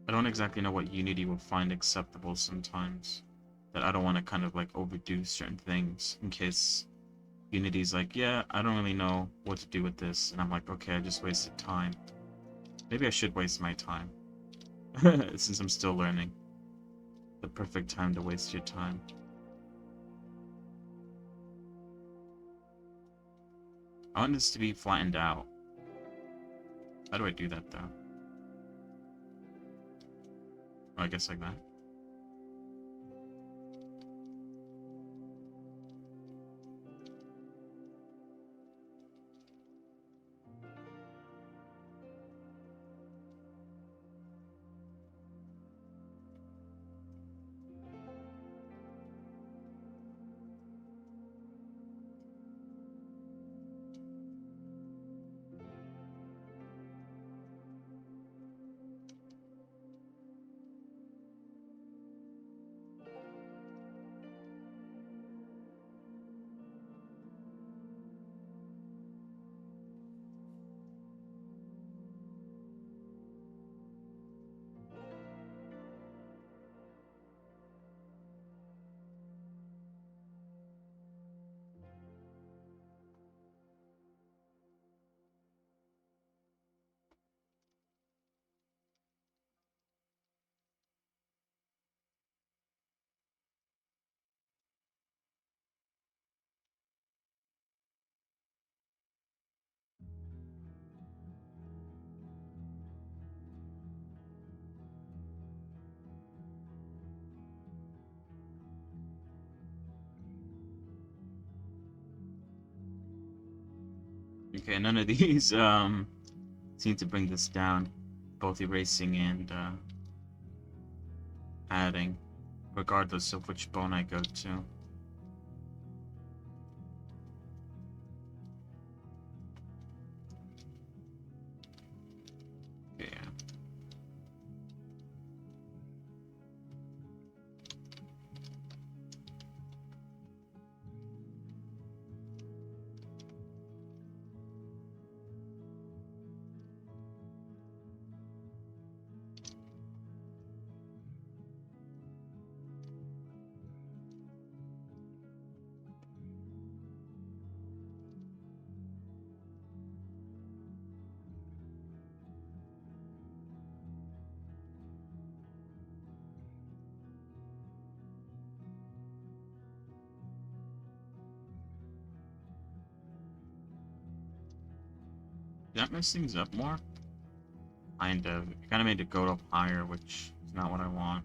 I don't exactly know what Unity will find acceptable sometimes. That I don't want to kind of like overdo certain things in case Unity's like, yeah, I don't really know what to do with this. And I'm like, okay, I just wasted time. Maybe I should waste my time. Since I'm still learning. The perfect time to waste your time. I want this to be flattened out. How do I do that though? Oh, I guess like that. Okay, none of these seem to bring this down. both erasing and adding, regardless of which bone I go to. Yeah. Did that mess things up more? Kind of. It kind of made it go up higher, which is not what I want.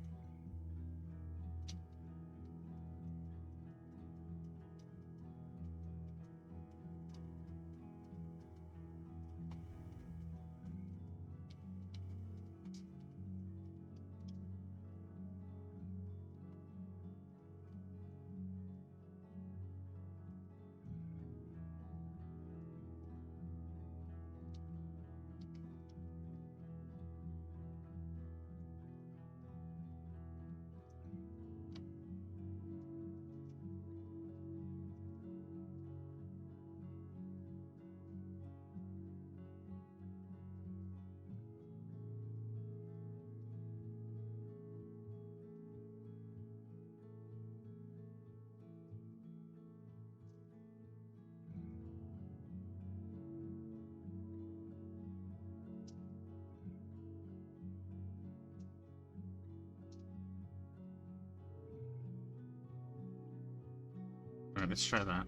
Alright, let's try that.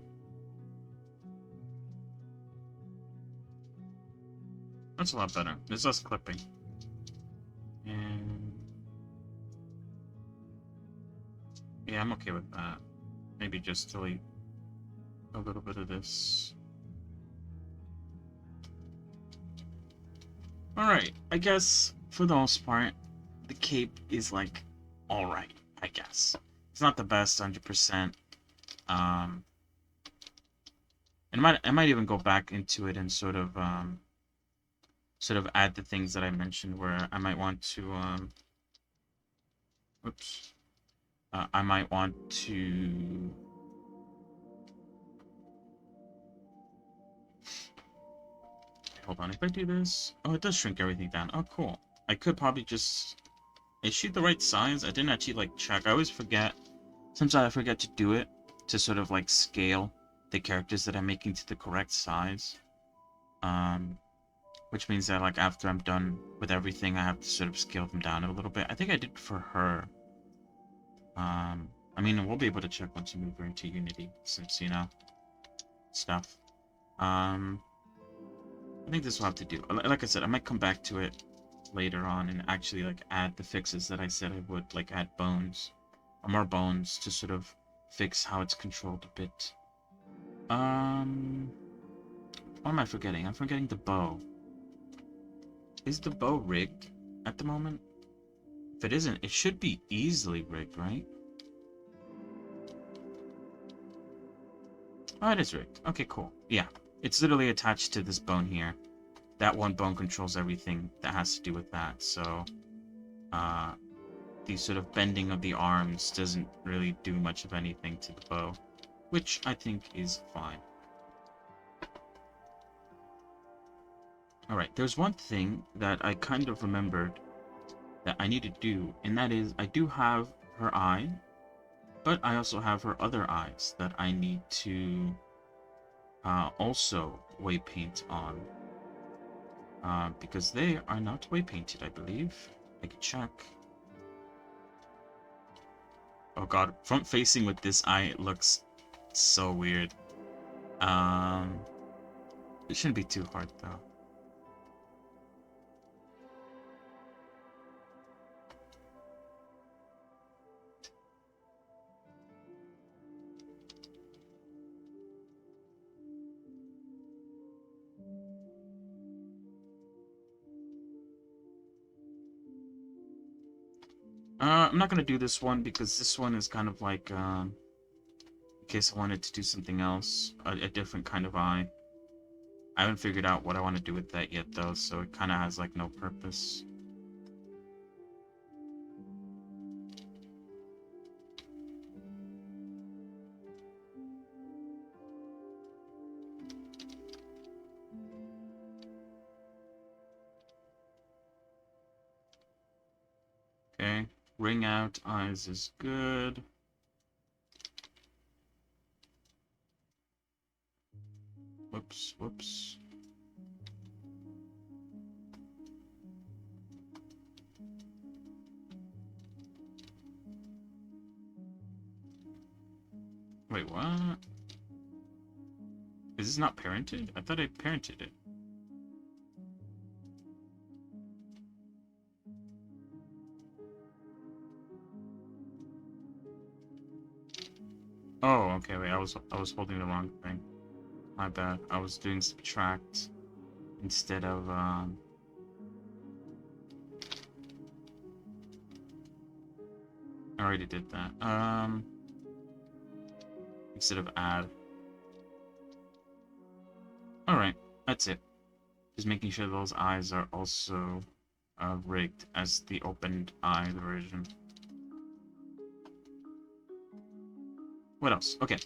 That's a lot better. There's less clipping. And yeah, I'm okay with that. Maybe just delete a little bit of this. Alright, I guess for the most part, the cape is like alright, I guess. It's not the best 100%. And I might even go back into it and sort of add the things that I mentioned where I might want to oops. I might want to hold on, if I do this, oh, it does shrink everything down. Oh, cool. I could probably just, is she the right size? I didn't actually like check. I always forget. Sometimes I forget to do it to sort of like scale the characters that I'm making to the correct size. Which means that like after I'm done with everything, I have to sort of scale them down a little bit. I think I did for her. I mean, we'll be able to check once you move her into Unity, since, you know, stuff. I think this will have to do. Like I said, I might come back to it later on and actually like add the fixes that I said I would, like add bones, or more bones to sort of fix how it's controlled a bit. What am I forgetting? I'm forgetting the bow. Is the bow rigged at the moment? If it isn't, it should be easily rigged, right? Oh, it is rigged. Okay, cool. Yeah. It's literally attached to this bone here. That one bone controls everything that has to do with that, so the sort of bending of the arms doesn't really do much of anything to the bow, which I think is fine. Alright, there's one thing that I kind of remembered that I need to do, and that is I do have her eye, but I also have her other eyes that I need to also weight paint on. Because they are not weight painted, I believe. I can check. Oh god, front facing with this eye, it looks so weird. It shouldn't be too hard though. I'm not gonna do this one because this one is kind of like, in case I wanted to do something else, a different kind of eye. I haven't figured out what I want to do with that yet, though, so it kind of has, like, no purpose. Okay, ring out eyes is good. Whoops, whoops. Wait, what? Is this not parented? I thought I parented it. Oh, okay, wait, I was holding the wrong thing. My bad. I was doing subtract instead of I already did that. Instead of add. Alright, that's it. Just making sure those eyes are also rigged as the opened eye version. What else? Okay.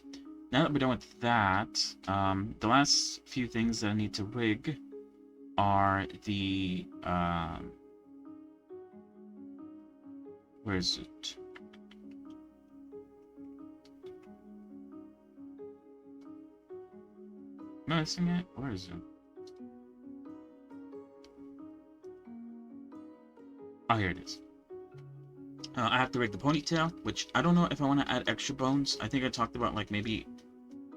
Now that we're done with that, the last few things that I need to rig are the where is it? Am I missing it? Where is it? Oh, here it is. I have to rig the ponytail, which I don't know if I want to add extra bones. I think I talked about like maybe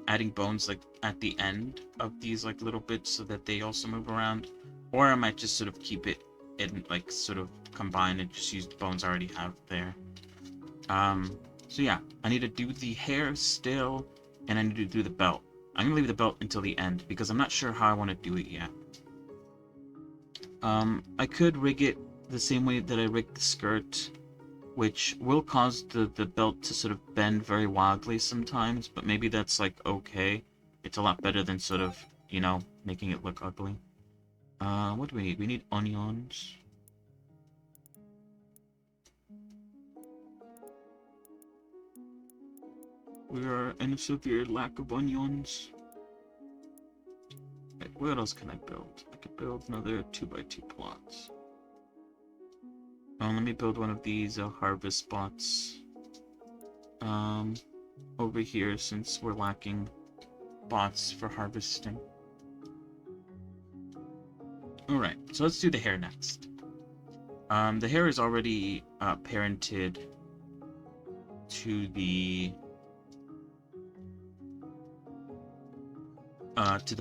adding bones like at the end of these like little bits so that they also move around, or I might just sort of keep it in like sort of combine and just use the bones I already have there. So yeah, I need to do the hair still, and I need to do the belt. I'm gonna leave the belt until the end because I'm not sure how I want to do it yet. I could rig it the same way that I rigged the skirt, which will cause the belt to sort of bend very wildly sometimes, but maybe that's like okay. It's a lot better than sort of, you know, making it look ugly. What do we need? We need onions. We are in a severe lack of onions. Okay, what else can I build? I could build another 2x2 plots. Let me build one of these harvest spots. Over here since we're lacking bots for harvesting. Alright, so let's do the hair next. The hair is already parented to the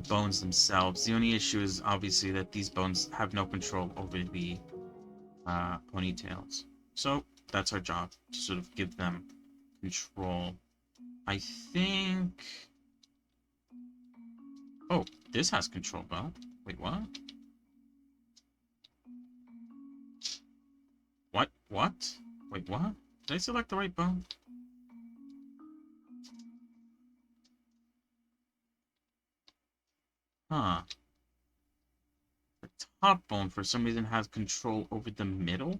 bones themselves. The only issue is obviously that these bones have no control over the ponytails. So that's our job, to sort of give them control. I think... Oh, this has control, though. Wait, what? What? Wait, what? Did I select the right bone? Huh. The top bone, for some reason, has control over the middle?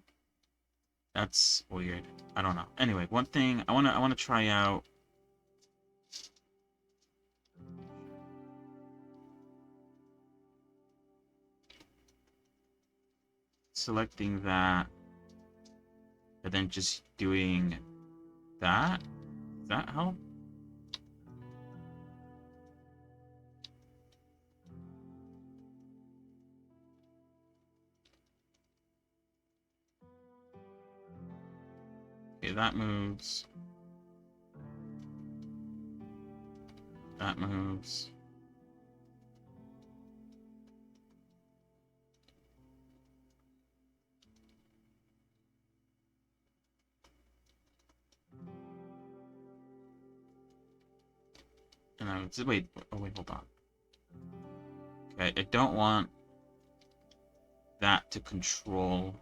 That's weird. I don't know. Anyway, one thing I wanna try out. Selecting that, and then just doing that. Does that help? Okay, that moves. That moves. And I would wait. Oh wait, hold on. Okay, I don't want that to control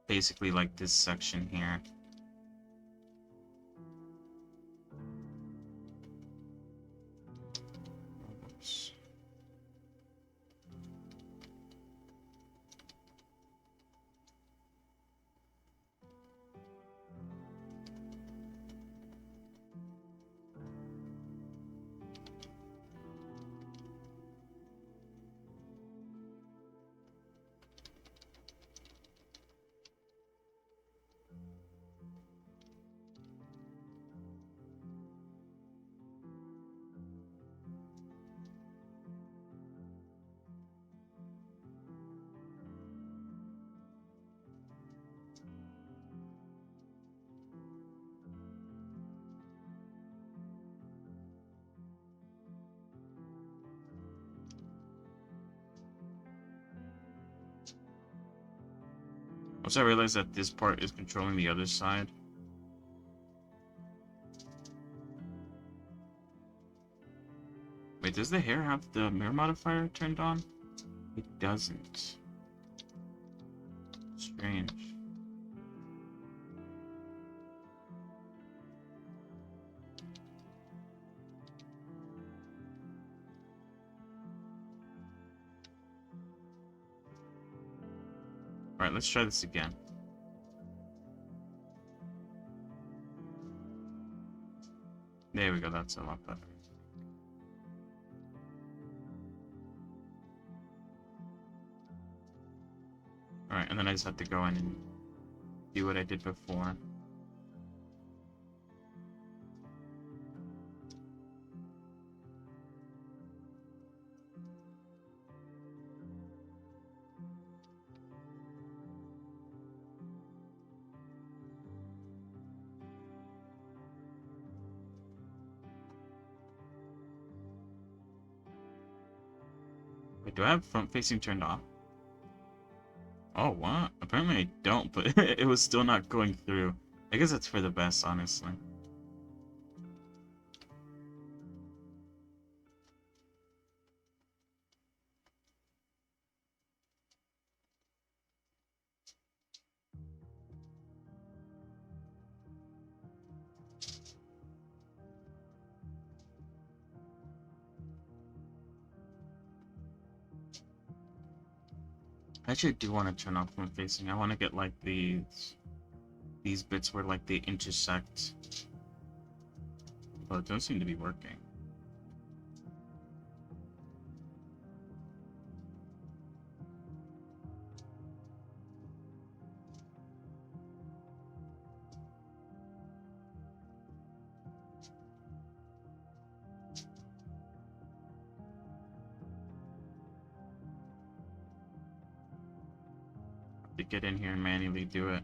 basically like this section here. Oops. Once I realized that this part is controlling the other side. Wait, does the hair have the mirror modifier turned on? It doesn't. Strange. Alright, let's try this again. There we go, that's a lot better. Alright, and then I just have to go in and do what I did before. Wait, do I have front facing turned off? Oh, what? Apparently I don't, but it was still not going through. I guess that's for the best, honestly. I actually do want to turn off front facing. I want to get like these bits where like they intersect. But it doesn't seem to be working. To get in here and manually do it.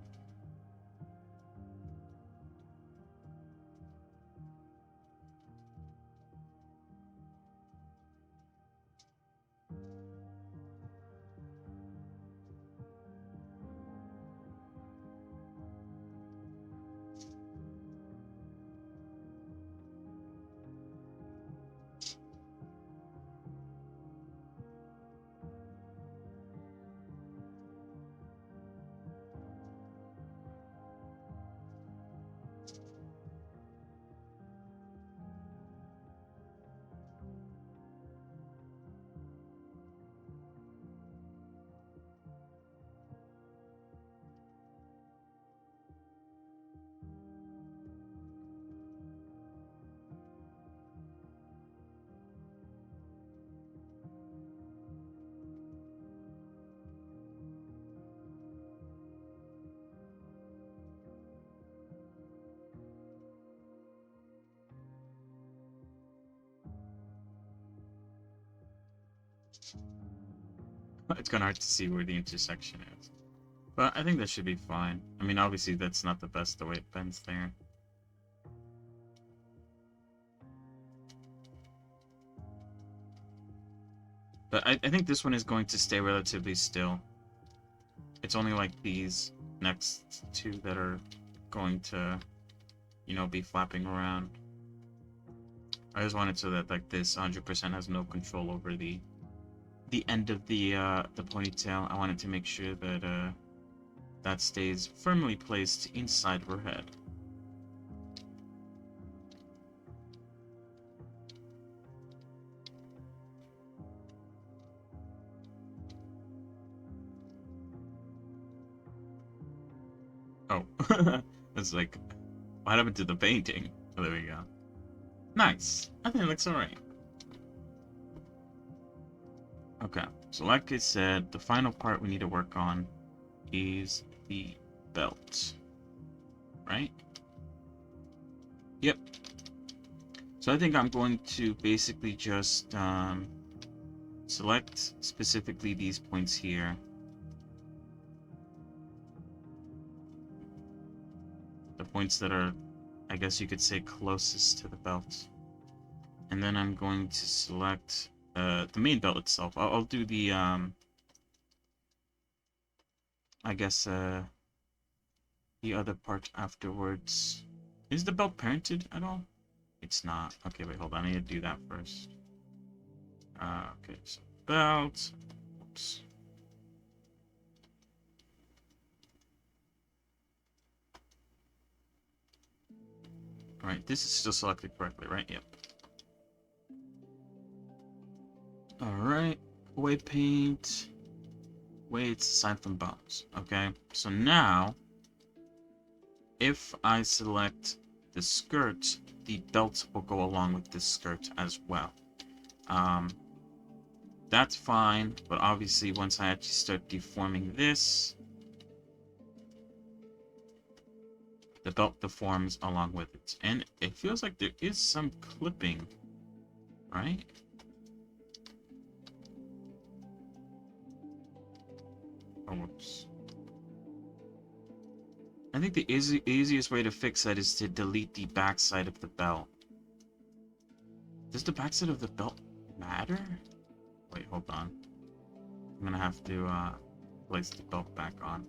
It's kind of hard to see where the intersection is. But I think that should be fine. I mean, obviously that's not the best the way it bends there. But I think this one is going to stay relatively still. It's only like these next two that are going to, you know, be flapping around. I just want it so that like this 100% has no control over the end of the ponytail. I wanted to make sure that that stays firmly placed inside of her head. Oh, it's like, what happened to the painting? Oh, there we go. Nice. I think it looks alright. Okay, so like I said, the final part we need to work on is the belt. Right? Yep. So I think I'm going to basically just select specifically these points here. The points that are, I guess you could say, closest to the belt. And then I'm going to select the main belt itself. I'll do the, I guess, the other part afterwards. Is the belt parented at all? It's not. Okay, wait, hold on. I need to do that first. Okay, so belt. Oops. Alright, this is still selected correctly, right? Yep. Alright, weight paint. Weights aside from bones. Okay, so now, if I select the skirt, the belt will go along with this skirt as well. That's fine, but obviously once I actually start deforming this, the belt deforms along with it. And it feels like there is some clipping, right? Oh, whoops. I think the easiest way to fix that is to delete the backside of the belt. Does the backside of the belt matter? Wait, hold on. I'm gonna have to place the belt back on.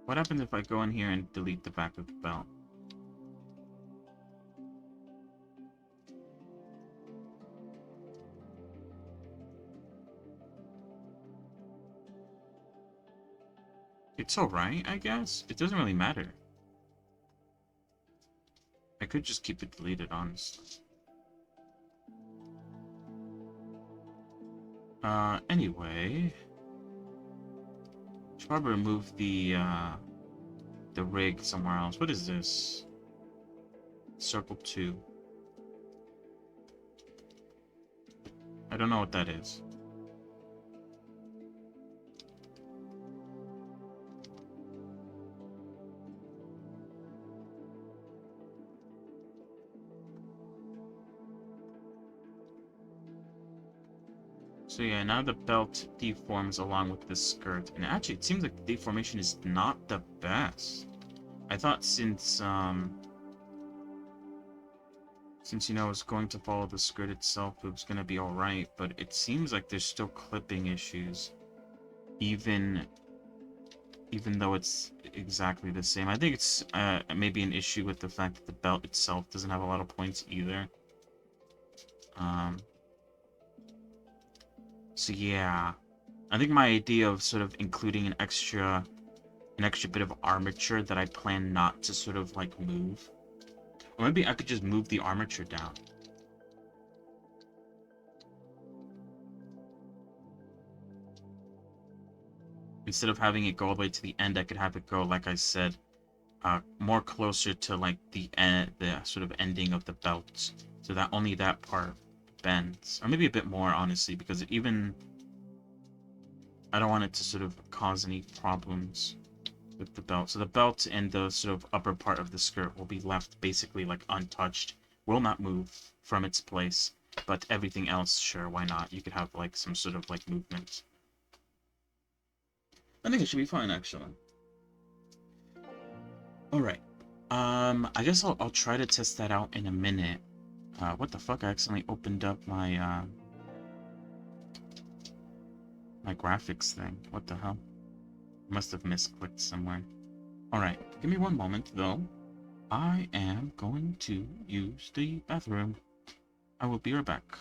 What happens if I go in here and delete the back of the belt? It's alright, I guess. It doesn't really matter. I could just keep it deleted, honestly. Anyway. Should probably remove the rig somewhere else. What is this? Circle 2. I don't know what that is. So yeah, now the belt deforms along with the skirt. And actually, it seems like the deformation is not the best. I thought since you know, it's going to follow the skirt itself, it was going to be alright. But it seems like there's still clipping issues. Even though it's exactly the same. I think it's maybe an issue with the fact that the belt itself doesn't have a lot of points either. So yeah, I think my idea of sort of including an extra bit of armature that I plan not to sort of like move, or maybe I could just move the armature down. Instead of having it go all the way to the end, I could have it go, like I said, more closer to like the sort of ending of the belt, so that only that part bends, or maybe a bit more, honestly, because even I don't want it to sort of cause any problems with the belt. So the belt and the sort of upper part of the skirt will be left basically like untouched, will not move from its place, but everything else, sure, why not? You could have like some sort of like movement. I think it should be fine, actually. Alright. I guess I'll try to test that out in a minute. What the fuck? I accidentally opened up my, my graphics thing. What the hell? Must have misclicked somewhere. Alright, give me one moment, though. I am going to use the bathroom. I will be right back.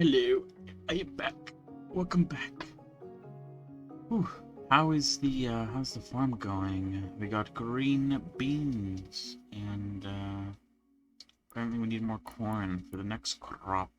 Hello, are you back? Welcome back. Whew. How's the farm going? We got green beans, and apparently we need more corn for the next crop.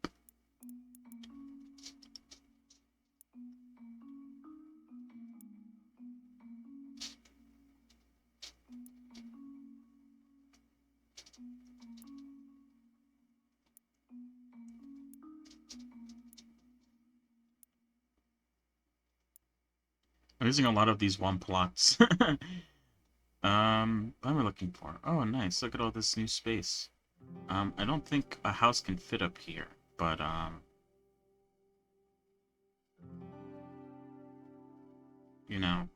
I'm using a lot of these one plots. What am I looking for? Oh, nice. Look at all this new space. I don't think a house can fit up here, but, you know.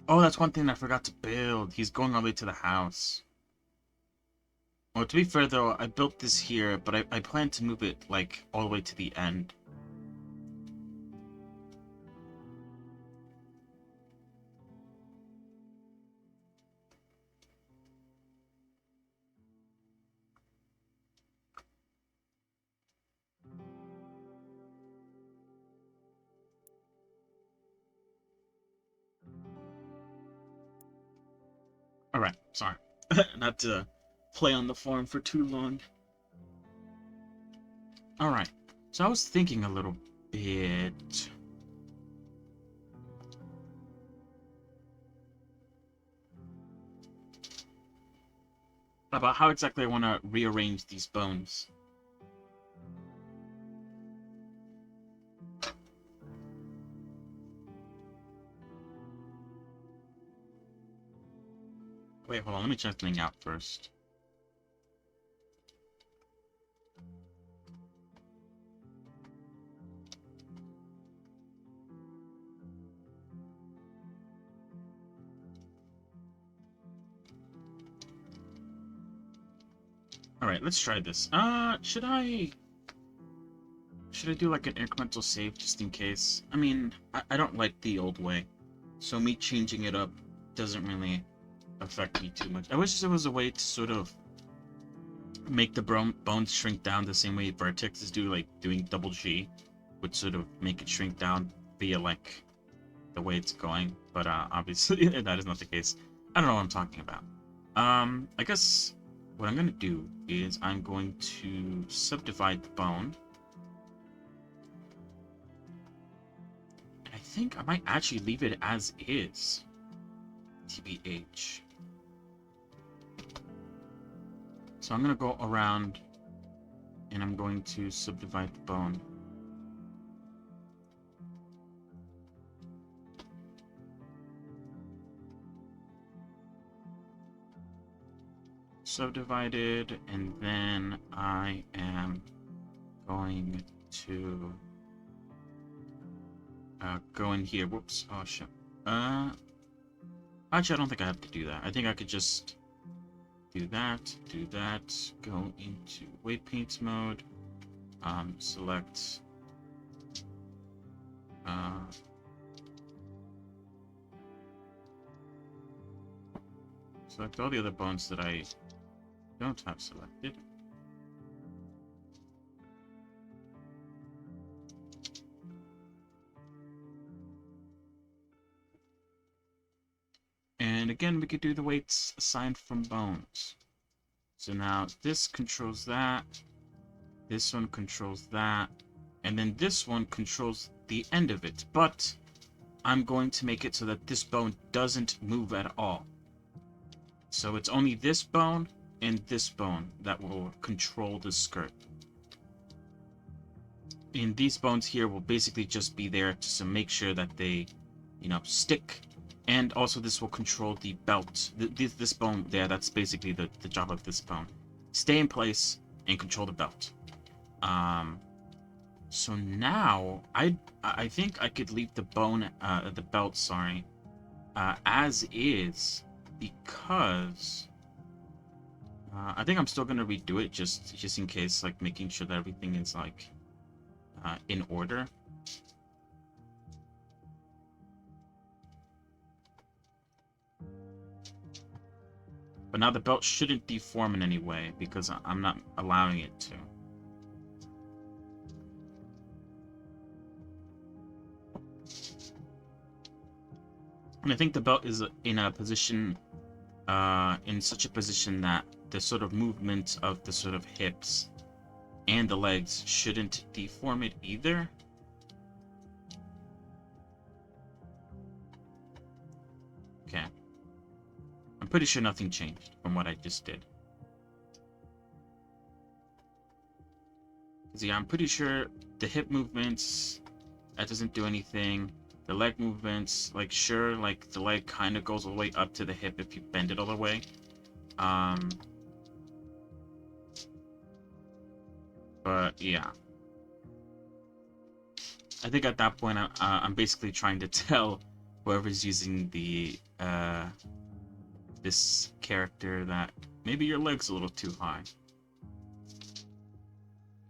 Oh, that's one thing I forgot to build. He's going all the way to the house. Well, to be fair, though, I built this here, but I plan to move it, like, all the way to the end. Alright, sorry. Not to play on the farm for too long. Alright, so I was thinking a little bit. About how exactly I want to rearrange these bones. Wait, hold on, let me check something out first. Alright, let's try this. Should I do like an incremental save just in case? I mean, I don't like the old way, so me changing it up doesn't really affect me too much. I wish there was a way to sort of make the bones shrink down the same way vertexes do, like doing double G would sort of make it shrink down via like the way it's going, but obviously that is not the case. I don't know what I'm talking about. I guess what I'm gonna do is I'm going to subdivide the bone. And I think I might actually leave it as is. TBH. So I'm gonna go around and I'm going to subdivide the bone. Subdivided, and then I am going to go in here. Whoops. Oh shit. Actually, I don't think I have to do that. I think I could just do that, go into weight paints mode, select select all the other bones that I don't have selected. And again, we could do the weights assigned from bones. So now this controls that, this one controls that, and then this one controls the end of it. But I'm going to make it so that this bone doesn't move at all. So it's only this bone and this bone that will control the skirt. And these bones here will basically just be there to make sure that they, you know, stick. And also this will control the belt. This bone there, that's basically the job of this bone. Stay in place and control the belt. So now, I think I could leave the bone, the belt, sorry, as is, because I think I'm still gonna redo it just in case, like making sure that everything is like in order. But now the belt shouldn't deform in any way because I'm not allowing it to. And I think the belt is in a position, in such a position that the sort of movement of the sort of hips and the legs shouldn't deform it either. Okay. I'm pretty sure nothing changed from what I just did. Yeah, I'm pretty sure the hip movements, that doesn't do anything. The leg movements, like, sure, like, the leg kind of goes all the way up to the hip if you bend it all the way. But, yeah. I think at that point, I'm basically trying to tell whoever's using the, this character that maybe your leg's a little too high.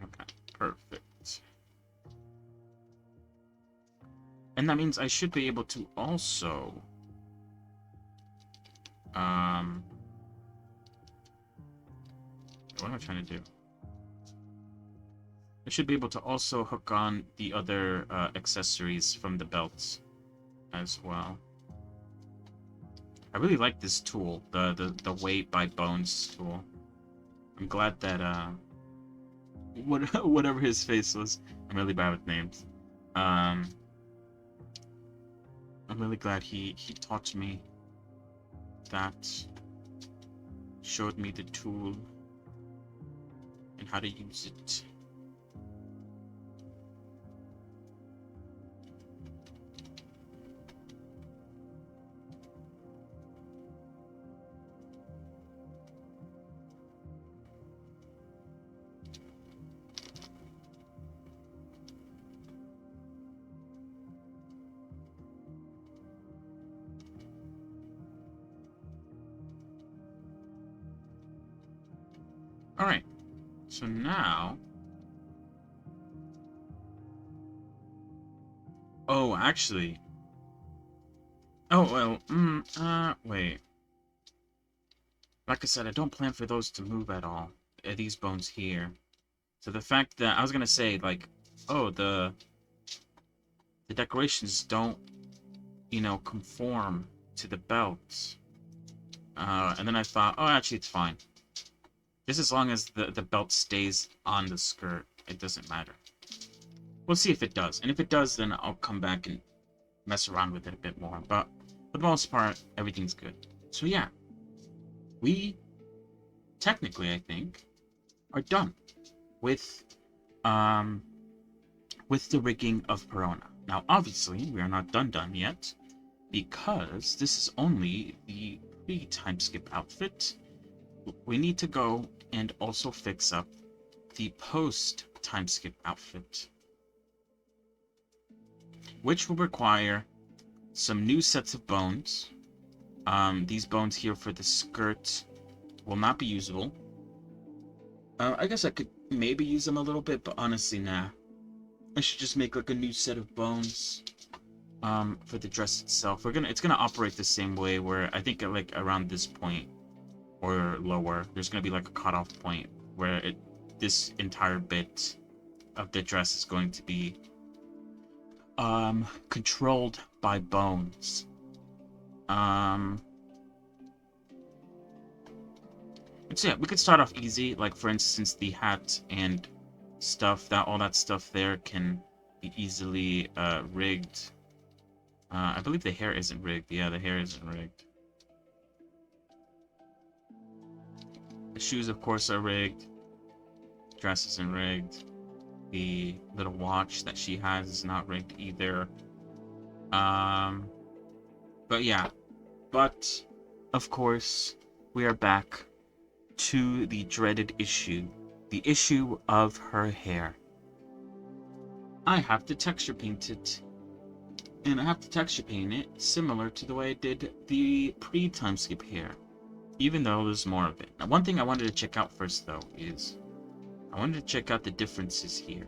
Okay, perfect. And that means I should be able to also... what am I trying to do? I should be able to also hook on the other accessories from the belts as well. I really like this tool, the weight by bones tool. I'm glad that whatever his face was, I'm really bad with names. I'm really glad he taught me that, showed me the tool and how to use it. Alright, so now... Oh, actually... Oh, well, wait. Like I said, I don't plan for those to move at all. These bones here. So the fact that... I was gonna say, like, oh, the decorations don't, you know, conform to the belts. And then I thought, oh, actually, it's fine. Just as long as the belt stays on the skirt, it doesn't matter. We'll see if it does. And if it does, then I'll come back and mess around with it a bit more. But for the most part, everything's good. So yeah, we technically, I think, are done with the rigging of Perona. Now, obviously, we are not done yet, because this is only the pre-time skip outfit. We need to go and also fix up the post-time skip outfit, which will require some new sets of bones. These bones here for the skirt will not be usable. I guess I could maybe use them a little bit, but honestly, nah. I should just make like a new set of bones for the dress itself. It's gonna operate the same way, where I think at like around this point or lower, there's gonna be like a cutoff point where this entire bit of the dress is going to be controlled by bones. And so yeah, we could start off easy, like for instance the hat and stuff, all that stuff there can be easily rigged. I believe the hair isn't rigged. Yeah, the hair isn't rigged. The shoes, of course, are rigged. Dress isn't rigged. The little watch that she has is not rigged either. But yeah. But, of course, we are back to the dreaded issue. The issue of her hair. I have to texture paint it. And I have to texture paint it similar to the way I did the pre-time skip hair. Even though there's more of it. Now, one thing I wanted to check out first, though, is I wanted to check out the differences here.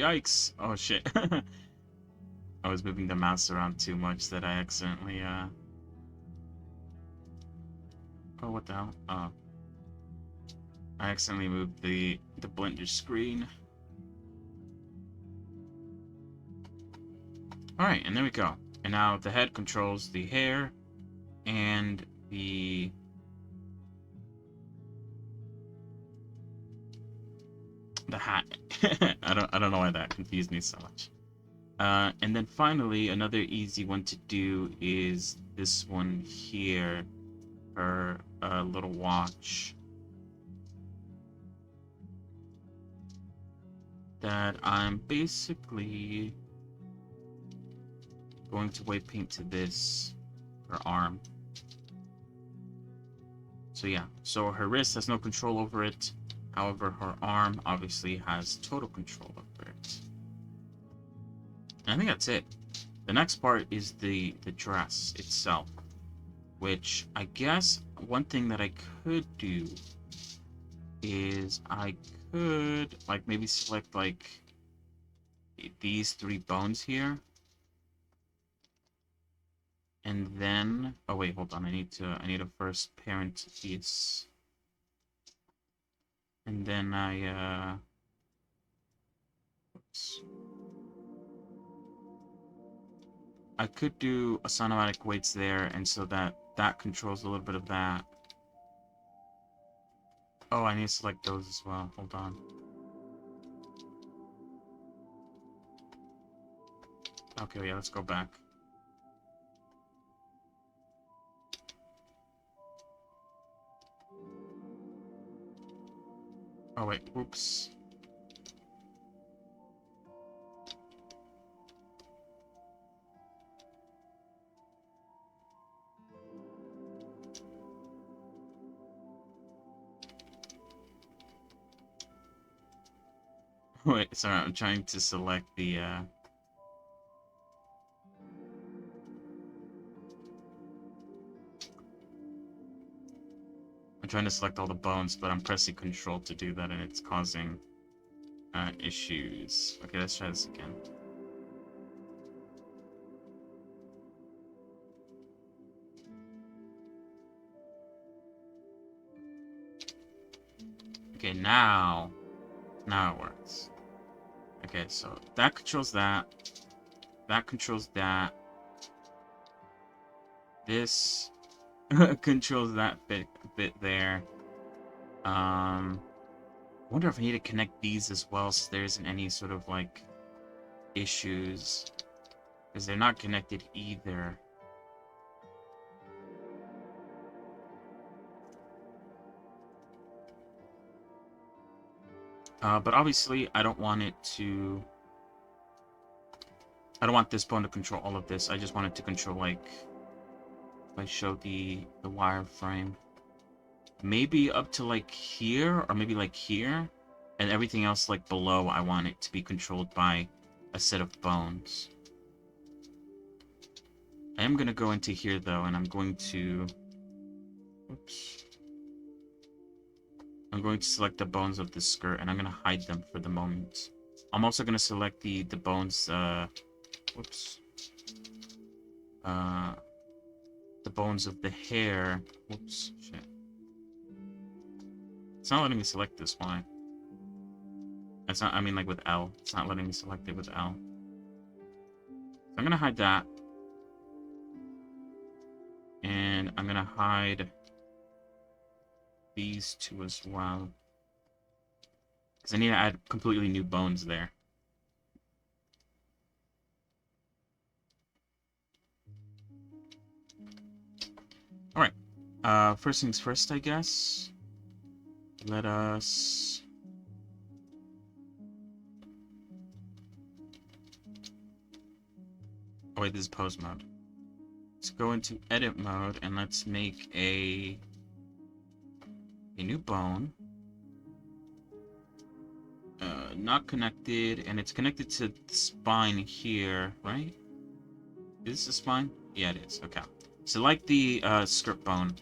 Yikes! Oh shit. I was moving the mouse around too much that I accidentally, Oh, what the hell? Oh. I accidentally moved the blender screen. Alright, and there we go. And now the head controls the hair and the hat. I don't know why that confused me so much. And then finally, another easy one to do is this one here, her little watch that I'm basically going to white paint to this, her arm. So yeah, so her wrist has no control over it. However, her arm obviously has total control over it. And I think that's it. The next part is the dress itself, which I guess one thing that I could do is I could like maybe select like these 3 bones here. And then, oh wait, hold on, I need to first parent these. And then oops. I could do a sonomatic weights there, and so that controls a little bit of that. Oh, I need to select those as well, hold on. Okay, yeah, let's go back. Oh wait, whoops. Wait, sorry, I'm trying to select the I'm trying to select all the bones, but I'm pressing Control to do that, and it's causing issues. Okay, let's try this again. Okay, now it works. Okay, so that controls that. That controls that. This controls that bit there. Wonder if I need to connect these as well, so there isn't any sort of like issues, because they're not connected either. But obviously, I don't want this bone to control all of this. I just want it to control, like, if I show the wireframe, maybe up to like here, or maybe like here, and everything else like below, I want it to be controlled by a set of bones. I am going to go into here though, and I'm going to, oops. I'm going to select the bones of the skirt, and I'm going to hide them for the moment. I'm also going to select the bones, whoops. The bones of the hair. Whoops, shit. It's not letting me select this, why? It's not, I mean like with L. It's not letting me select it with L. So I'm going to hide that. And I'm going to hide these 2 as well. Because I need to add completely new bones there. Alright. First things first, I guess. Let us... Oh wait, this is pose mode. Let's go into edit mode, and let's make a new bone. Not connected, and it's connected to the spine here, right? Is this the spine? Yeah, it is. Okay. So like the skirt bone,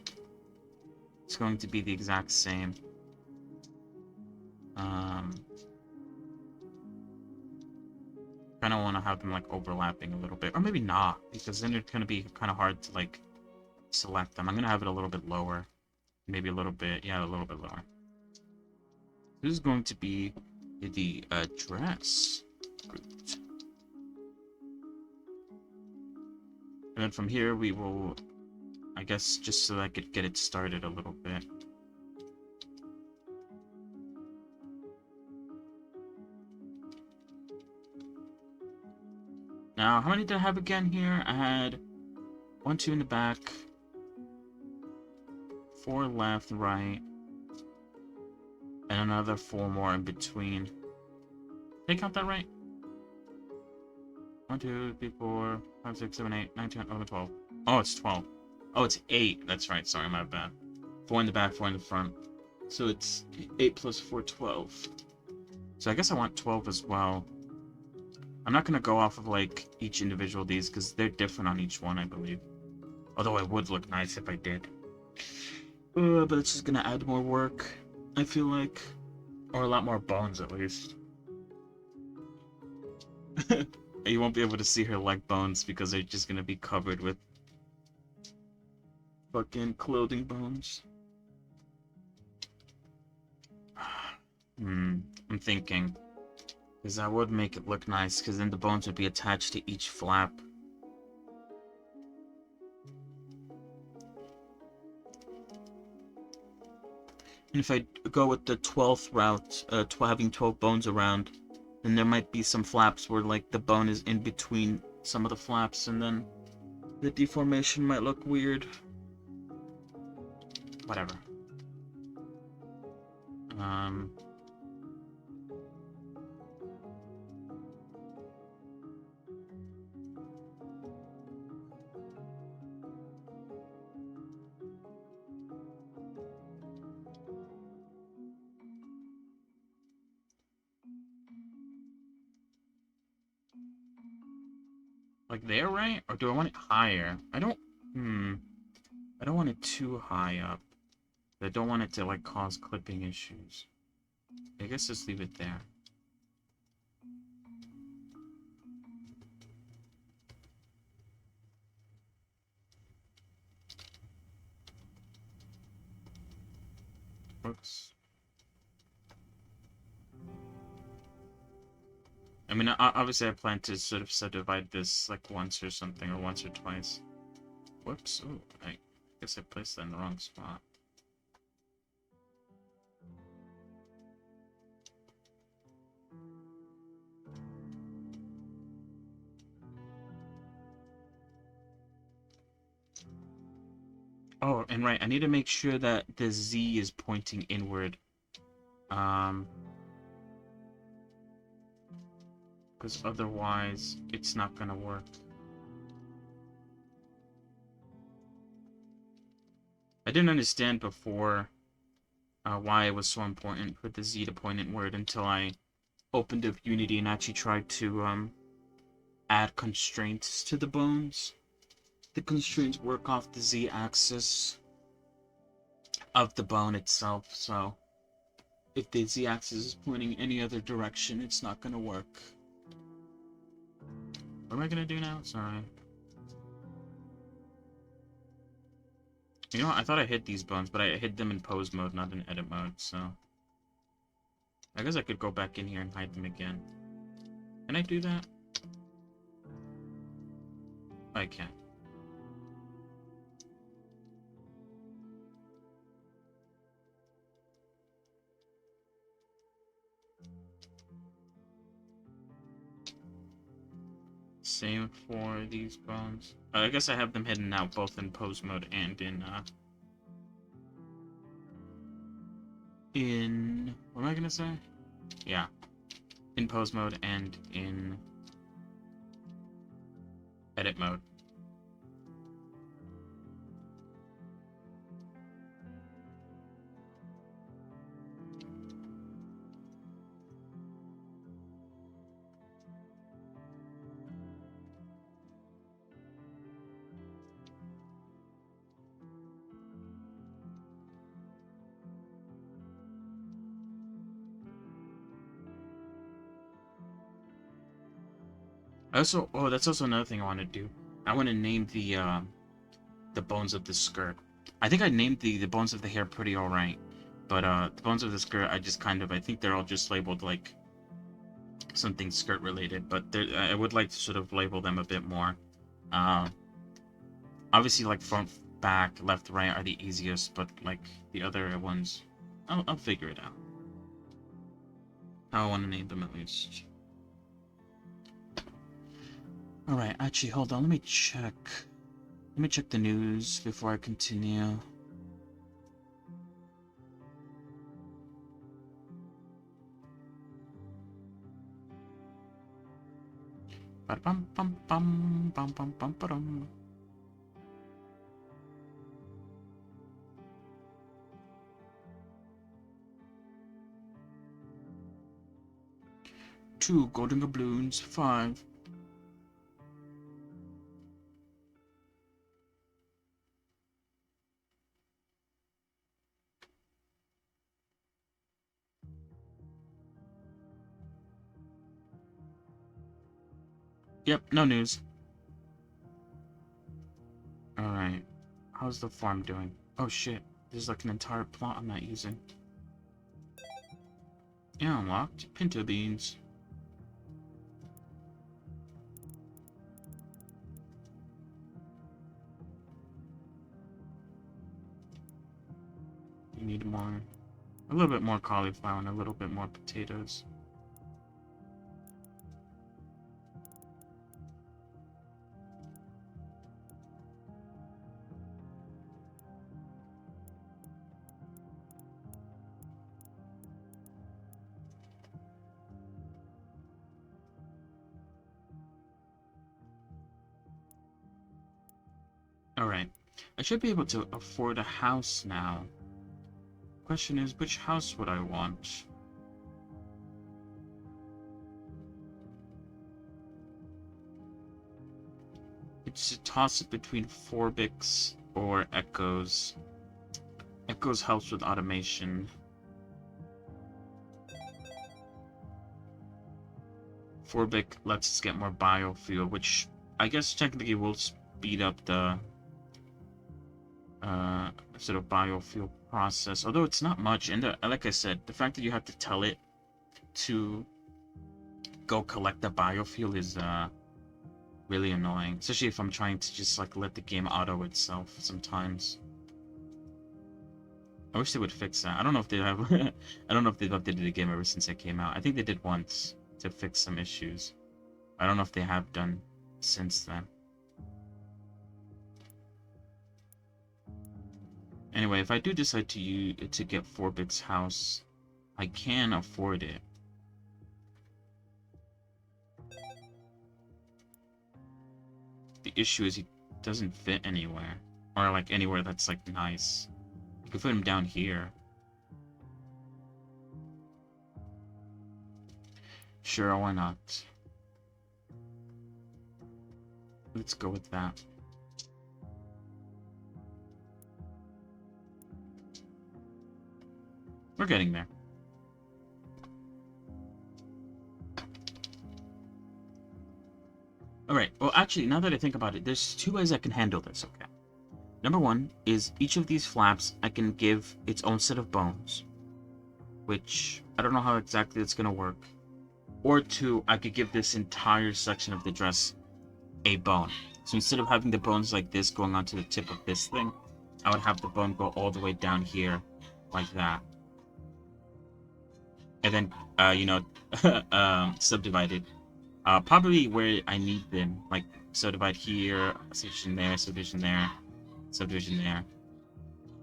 it's going to be the exact same. kind of want to have them like overlapping a little bit, or maybe not, because then it's gonna be kind of hard to like select them. I'm gonna have it a little bit lower, maybe a little bit, yeah, a little bit lower. This is going to be the address route, and then from here we will, I guess, just so I could get it started a little bit. Now, how many did I have again here? I had 1, 2 in the back, 4 left, right, and another 4 more in between. Did I count that right? 1, 2, 3, 4, 5, 6, 7, 8, 9, 10, 11, 12. Oh, it's 12. Oh, it's 8. That's right. Sorry, my bad. 4 in the back, 4 in the front. So it's 8 plus 4, 12. So I guess I want 12 as well. I'm not going to go off of, like, each individual of these, because they're different on each one, I believe. Although it would look nice if I did. But it's just going to add more work, I feel like. Or a lot more bones, at least. You won't be able to see her leg bones, because they're just going to be covered with fucking clothing bones. I'm thinking. Because that would make it look nice, because then the bones would be attached to each flap. And if I go with the 12th route, having 12 bones around, then there might be some flaps where, like, the bone is in between some of the flaps, and then the deformation might look weird. Whatever. Like there, right? Or do I want it higher? I don't want it too high up. I don't want it to, like, cause clipping issues. I guess just leave it there. Whoops. I mean, obviously I plan to sort of subdivide this, like, once or something, or once or twice. Whoops. Ooh, I guess I placed that in the wrong spot. Oh, and right, I need to make sure that the Z is pointing inward. Because otherwise, it's not gonna work. I didn't understand before why it was so important for the Z to point inward until I opened up Unity and actually tried to add constraints to the bones. The constraints work off the Z-axis of the bone itself, so if the Z-axis is pointing any other direction, it's not gonna work. What am I gonna do now? Sorry. You know what? I thought I hid these bones, but I hid them in pose mode, not in edit mode, so I guess I could go back in here and hide them again. Can I do that? I can. Same for these bones. I guess I have them hidden now, both in pose mode and in what am I gonna say? Yeah, in pose mode and in edit mode. Oh, that's also another thing I want to do. I want to name the bones of the skirt. I think I named the bones of the hair pretty alright. But the bones of the skirt, I think they're all just labeled like something skirt related, but I would like to sort of label them a bit more. Uh, Obviously, like front, back, left, right are the easiest, but like the other ones, I'll figure it out. How I want to name them at least. Alright, actually, hold on, let me check. Let me check the news before I continue. Ba-dum, bum, bum, bum, bum, bum, ba-dum. Two golden doubloons, 5. Yep, no news. Alright. How's the farm doing? Oh shit, there's like an entire plot I'm not using. Yeah, unlocked. Pinto beans. You need more. A little bit more cauliflower and a little bit more potatoes. Alright. I should be able to afford a house now. Question is, which house would I want? It's a toss-up between Forbix or Echoes. Echoes helps with automation. Forbic lets us get more biofuel, which I guess technically will speed up the sort of biofuel process. Although it's not much, and like I said, the fact that you have to tell it to go collect the biofuel is really annoying, especially if I'm trying to just like let the game auto itself sometimes. I wish they would fix that. I don't know if they have. I don't know if they've updated the game ever since it came out. I think they did once to fix some issues. I don't know if they have done since then. Anyway, if I do decide to get Forbit's house, I can afford it. The issue is he doesn't fit anywhere, or like anywhere that's like nice. You could put him down here. Sure, why not? Let's go with that. We're getting there. Alright, well actually, now that I think about it, there's 2 ways I can handle this, okay? Number 1 is each of these flaps I can give its own set of bones, which I don't know how exactly it's gonna work. Or 2, I could give this entire section of the dress a bone. So instead of having the bones like this going onto the tip of this thing, I would have the bone go all the way down here, like that. And then, subdivided. Probably where I need them, like subdivide here, subdivision there, subdivision there, subdivision there.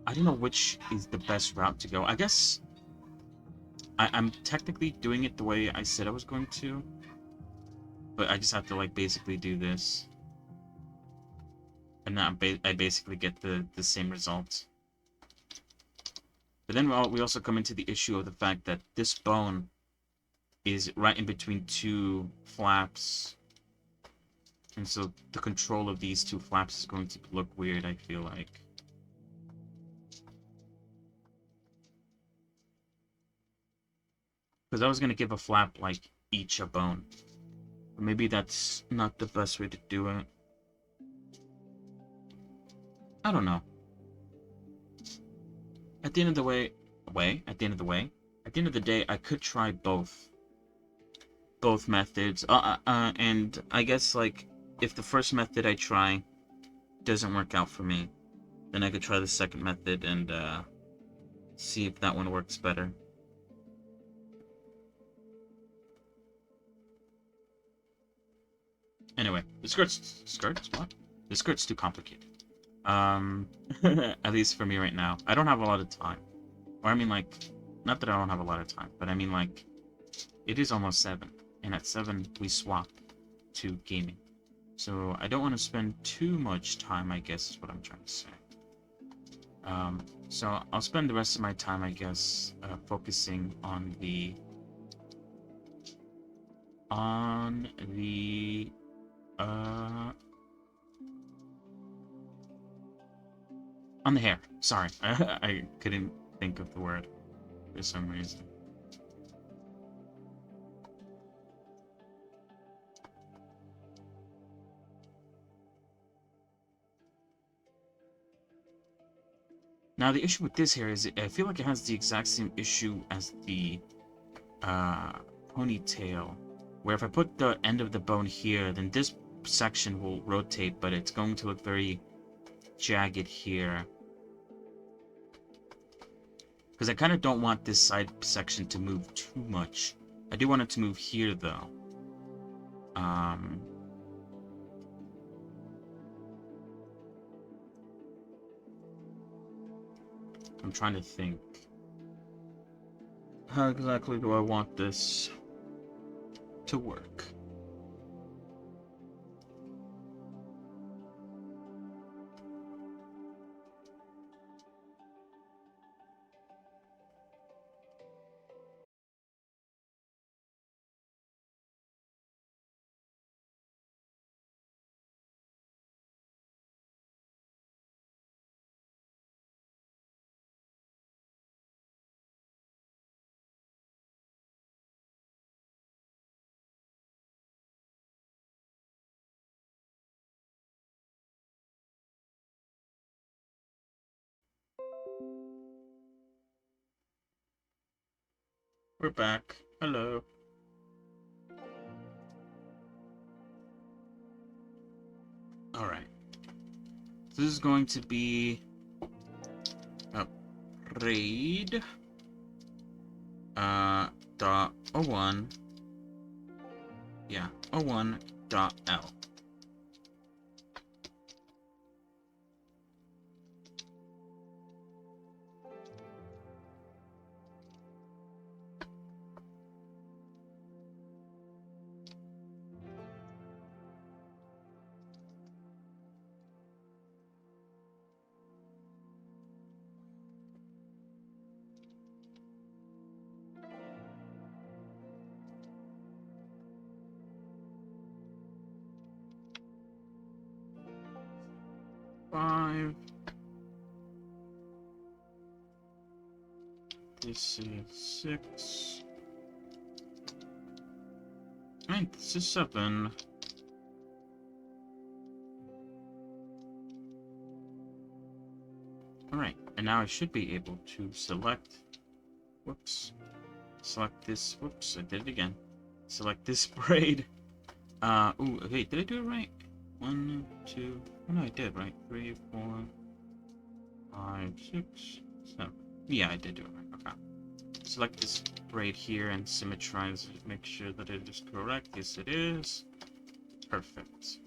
I don't know which is the best route to go. I guess I'm technically doing it the way I said I was going to, but I just have to like basically do this, and then I basically get the same result. But then we also come into the issue of the fact that this bone is right in between 2 flaps. And so the control of these 2 flaps is going to look weird, I feel like. Because I was going to give a flap, like, each a bone. Maybe that's not the best way to do it. I don't know. At the end of the at the end of the day, I could try both methods. And I guess, like, if the first method I try doesn't work out for me, then I could try the second method and see if that one works better. Anyway, the skirts, what? The skirt's too complicated. At least for me right now. I don't have a lot of time. Or I mean, like, not that I don't have a lot of time, but I mean, like, it is almost 7. And at 7, we swap to gaming. So I don't want to spend too much time, I guess is what I'm trying to say. So I'll spend the rest of my time, I guess, focusing on the hair. Sorry, I couldn't think of the word for some reason. Now the issue with this hair is I feel like it has the exact same issue as the ponytail, where if I put the end of the bone here, then this section will rotate, but it's going to look very jagged here. Because I kind of don't want this side section to move too much. I do want it to move here, though. I'm trying to think. How exactly do I want this to work? We're back. Hello. Alright. So this is going to be a raid dot o1, yeah, o1 dot l. Five. This is 6. And this is 7. Alright, and now I should be able to select, select this, I did it again. Select this braid. Ooh, okay, did I do it right? 1, 2, oh no, I did, right? 3, 4, 5, 6, 7. Yeah, I did do it right, okay. Select this braid here and symmetrize it, make sure that it is correct. Yes, it is. Perfect.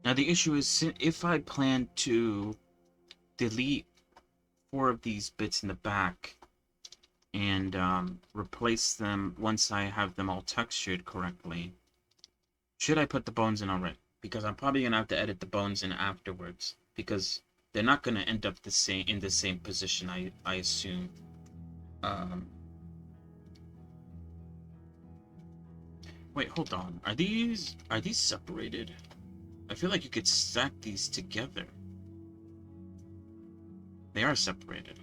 Now the issue is, if I plan to delete 4 of these bits in the back and replace them once I have them all textured correctly, should I put the bones in already? Because I'm probably gonna have to edit the bones in afterwards, because they're not gonna end up in the same position, I assume. Wait, hold on. Are these separated? I feel like you could stack these together. They are separated.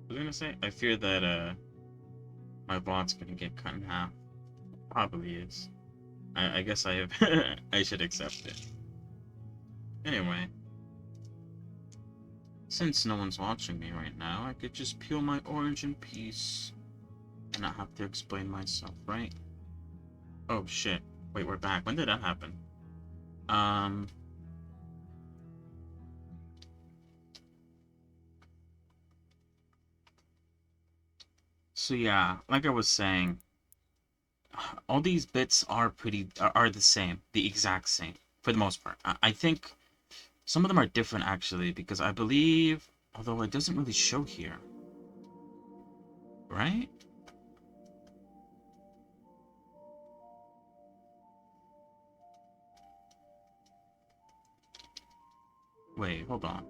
I was gonna say, I fear that my bot's gonna get cut in half. Probably is. I guess I have I should accept it. Anyway, since no one's watching me right now, I could just peel my orange in peace and not have to explain myself, right? Oh shit. Wait, we're back. When did that happen? Um so yeah, like I was saying, all these bits are the same, the exact same for the most part. I think some of them are different actually because I believe, although it doesn't really show here, right? Wait, hold on.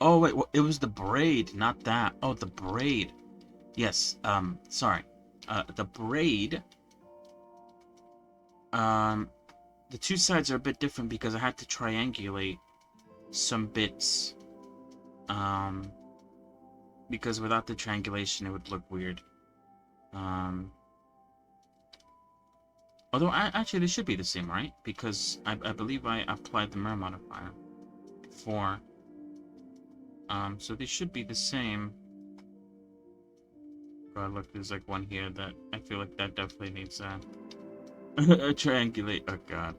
Oh wait, it was the braid, not that. Oh, the braid. Yes. Sorry. The braid. Um, the two sides are a bit different because I had to triangulate some bits. Um, because without the triangulation, it would look weird. Um, although actually they should be the same, right? Because I believe I applied the mirror modifier before. So they should be the same. But look, there's like one here that I feel like that definitely needs a triangulate. Oh god.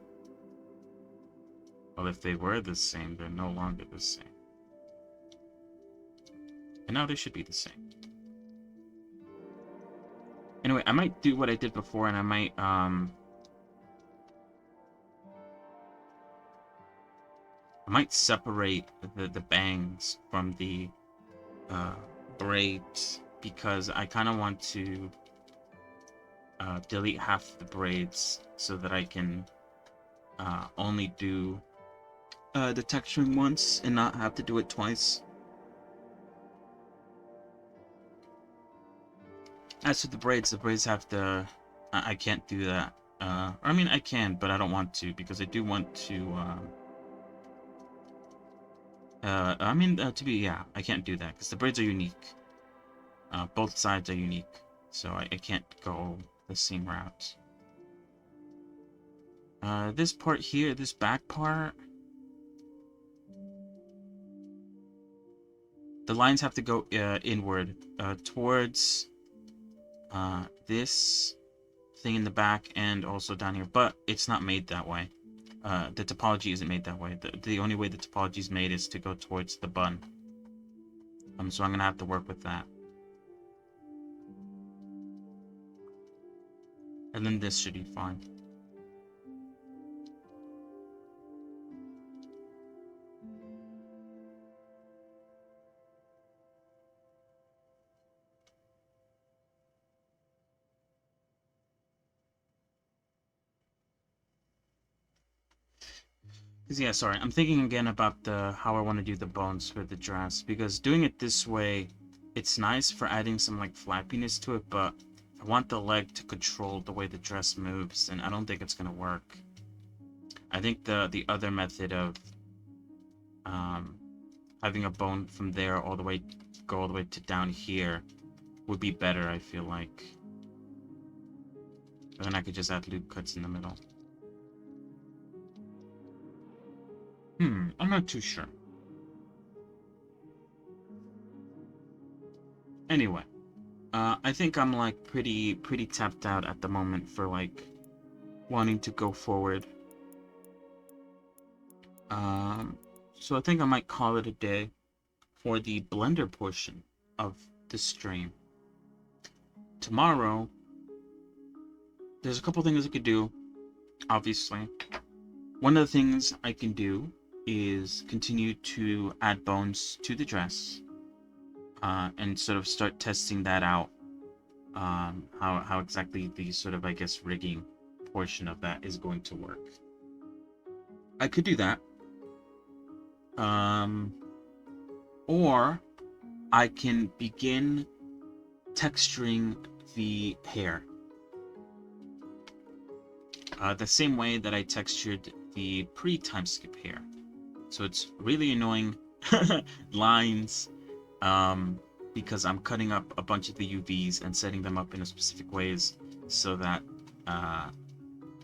Well, if they were the same, they're no longer the same. And now they should be the same. Anyway, I might do what I did before, and I might separate the bangs from the uh, braids because I kind of want to delete half the braids so that I can only do the texturing once and not have to do it twice. As for the braids have to. I can't do that. I mean, I can, but I don't want to because I do want to. To be, yeah, I can't do that because the braids are unique. Both sides are unique, so I can't go the same route. This part here, this back part, the lines have to go inward, towards this thing in the back and also down here, but it's not made that way. The topology isn't made that way. The only way the topology is made is to go towards the bun. So I'm gonna have to work with that. And then this should be fine. Because yeah, sorry, I'm thinking again about how I want to do the bones for the dress, because doing it this way, it's nice for adding some like flappiness to it, but I want the leg to control the way the dress moves, and I don't think it's gonna work. I think the other method of um, having a bone from there all the way go all the way to down here would be better, I feel like. And then I could just add loop cuts in the middle. I'm not too sure. Anyway, I think I'm like pretty tapped out at the moment for like wanting to go forward. So I think I might call it a day for the Blender portion of the stream. Tomorrow, there's a couple things I could do, obviously. One of the things I can do is continue to add bones to the dress, and sort of start testing that out, how exactly the sort of, I guess, rigging portion of that is going to work. I could do that. Or I can begin texturing the hair. The same way that I textured the pre-time skip hair. So it's really annoying lines, because I'm cutting up a bunch of the UVs and setting them up in a specific ways so that,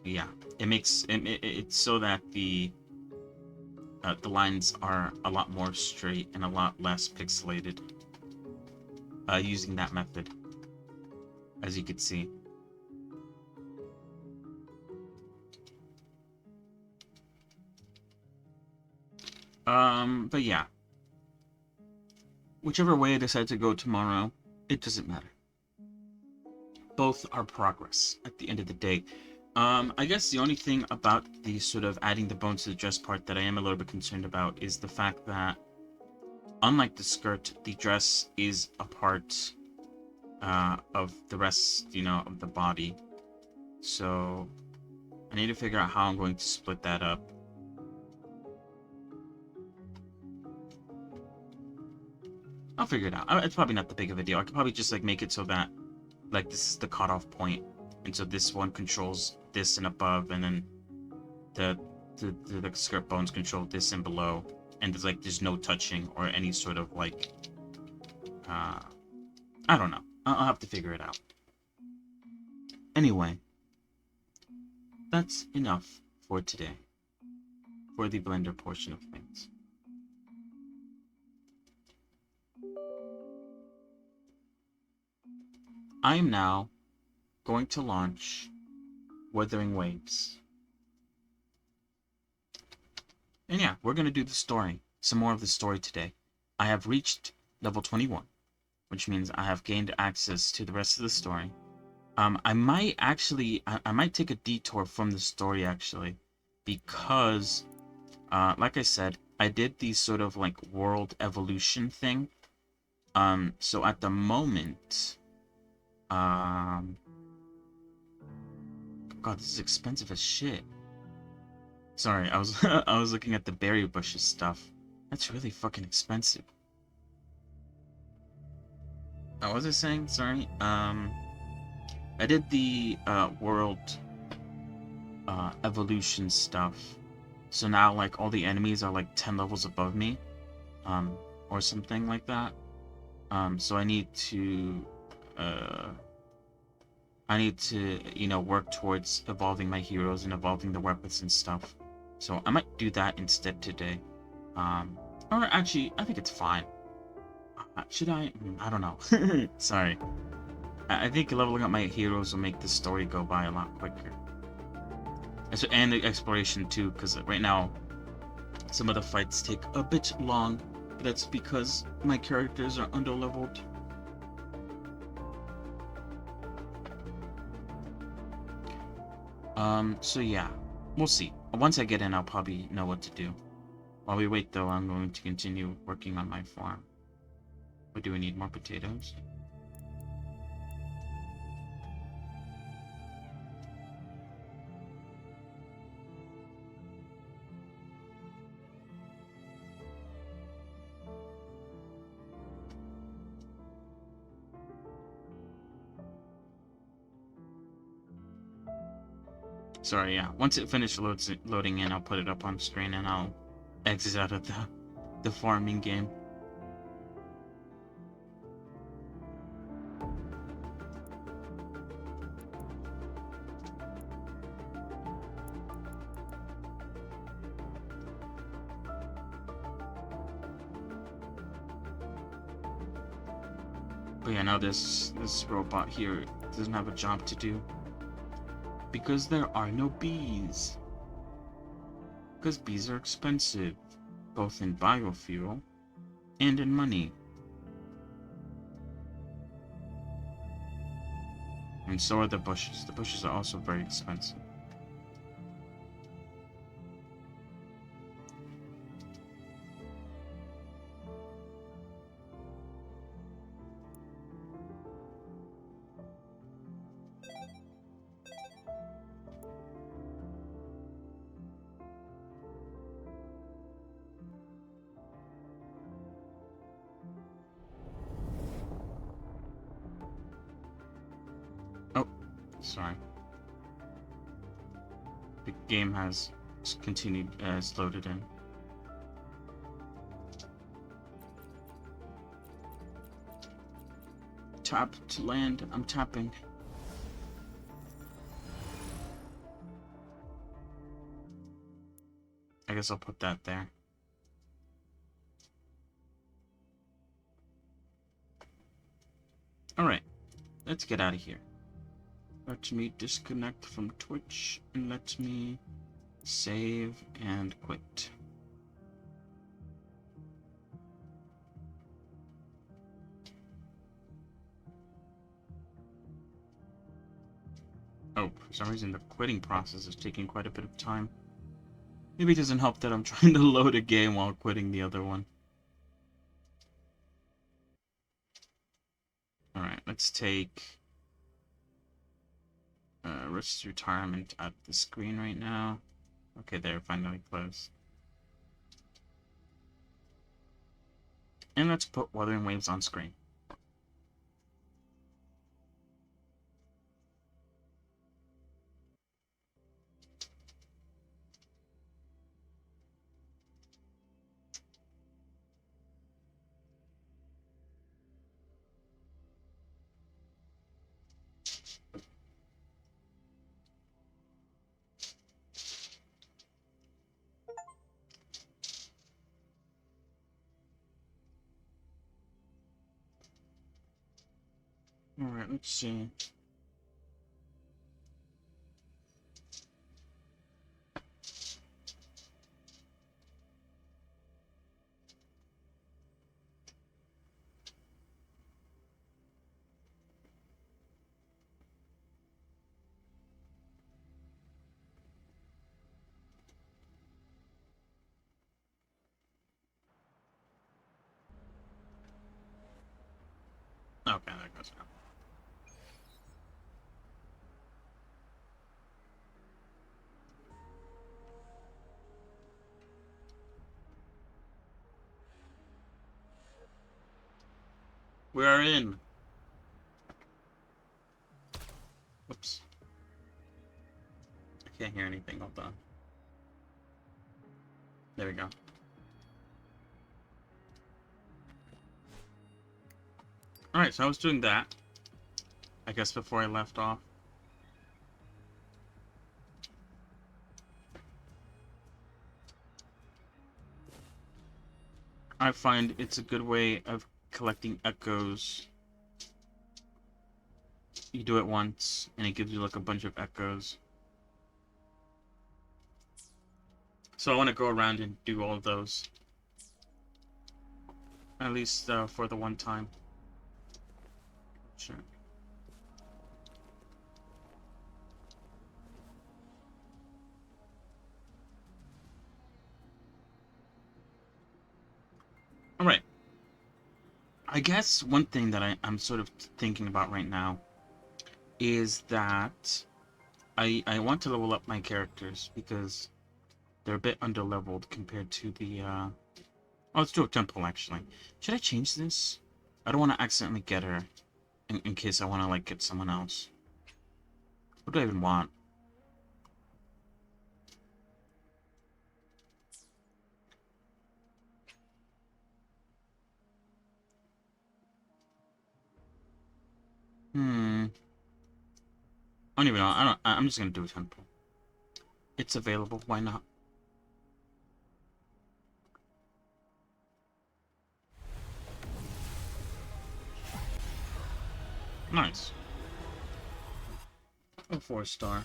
yeah, it's so that the lines are a lot more straight and a lot less pixelated, using that method, as you could see. But yeah. Whichever way I decide to go tomorrow, it doesn't matter. Both are progress at the end of the day. I guess the only thing about the sort of adding the bones to the dress part that I am a little bit concerned about is the fact that, unlike the skirt, the dress is a part of the rest, of the body. So I need to figure out how I'm going to split that up. I'll figure it out. It's probably not that big of a deal. I could probably just like make it so that like this is the cutoff point, and so this one controls this and above, and then the skirt bones control this and below, and there's no touching or any sort of like I don't know. I'll have to figure it out. Anyway, that's enough for today, for the Blender portion of things. I am now going to launch Wuthering Waves. And yeah, we're going to do the story. Some more of the story today. I have reached level 21, which means I have gained access to the rest of the story. I might take a detour from the story, actually, because, like I said, I did the sort of like world evolution thing. So at the moment, God, this is expensive as shit. Sorry, I was I was looking at the berry bushes stuff. That's really fucking expensive. What was I saying? Sorry. I did the world evolution stuff. So now like all the enemies are like 10 levels above me, or something like that. So I need to work towards evolving my heroes and evolving the weapons and stuff. So I might do that instead today. Or actually, I think it's fine. Should I? I don't know. Sorry. I think leveling up my heroes will make the story go by a lot quicker. And the exploration too, because right now, some of the fights take a bit long. That's because my characters are underleveled. So yeah, we'll see. Once I get in, I'll probably know what to do. While we wait, though, I'm going to continue working on my farm. But do we need more potatoes? Sorry, yeah. Once it finishes loading in, I'll put it up on screen and I'll exit out of the farming game. But yeah, now this robot here doesn't have a job to do. Because there are no bees. Because bees are expensive, both in biofuel and in money. And so are the bushes. The bushes are also very expensive. Oh, sorry. The game has continued loaded in. Tap to land. I'm tapping. I guess I'll put that there. Alright, let's get out of here. Let me disconnect from Twitch and let me save and quit. Oh, for some reason the quitting process is taking quite a bit of time. Maybe it doesn't help that I'm trying to load a game while quitting the other one. Alright, let's take risk retirement out of the screen right now. Okay, there, finally closed. And let's put Wuthering Waves on screen. Alright, let's see. Okay, there goes now. We are in. Oops. I can't hear anything. Hold on. There we go. Alright, so I was doing that. I guess before I left off. I find it's a good way of collecting echoes. You do it once, and it gives you like a bunch of echoes. So I want to go around and do all of those. At least for the one time. Sure. Alright. I guess one thing that I'm sort of thinking about right now is that I want to level up my characters because they're a bit underleveled compared to the oh, let's do a temple actually. Should I change this? I don't want to accidentally get her in case I want to like get someone else. What do I even want? don't even know. I don't. I'm just gonna do a temple. It's available. Why not? Nice. A 4-star.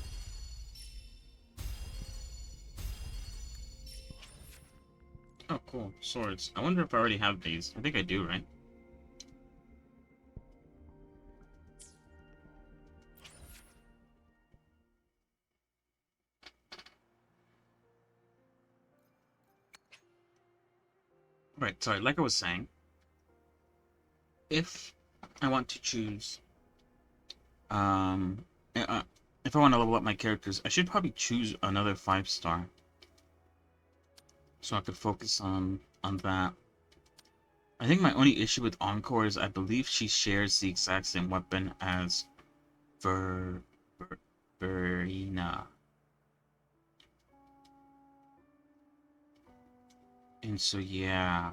Oh, cool. Swords. I wonder if I already have these. I think I do, right? Right, sorry, like I was saying, if I want to choose, um, if I want to level up my characters, I should probably choose another 5-star. So I could focus on that. I think my only issue with Encore is I believe she shares the exact same weapon as Ver... Verena. And so, yeah.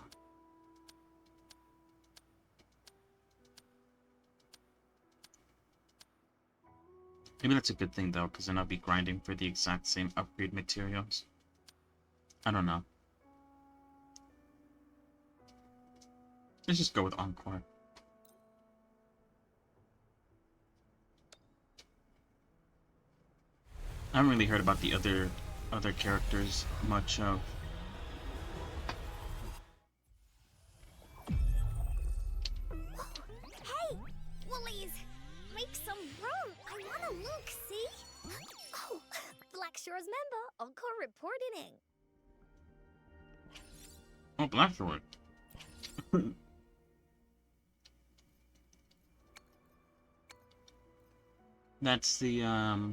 Maybe that's a good thing, though, because then I'll be grinding for the exact same upgrade materials. I don't know. Let's just go with Encore. I haven't really heard about the other characters much of. Hey, Woolies, make some room. I wanna look, see? Oh, Black Shore's member, Encore reporting in. Oh, Blackthorn. That's the I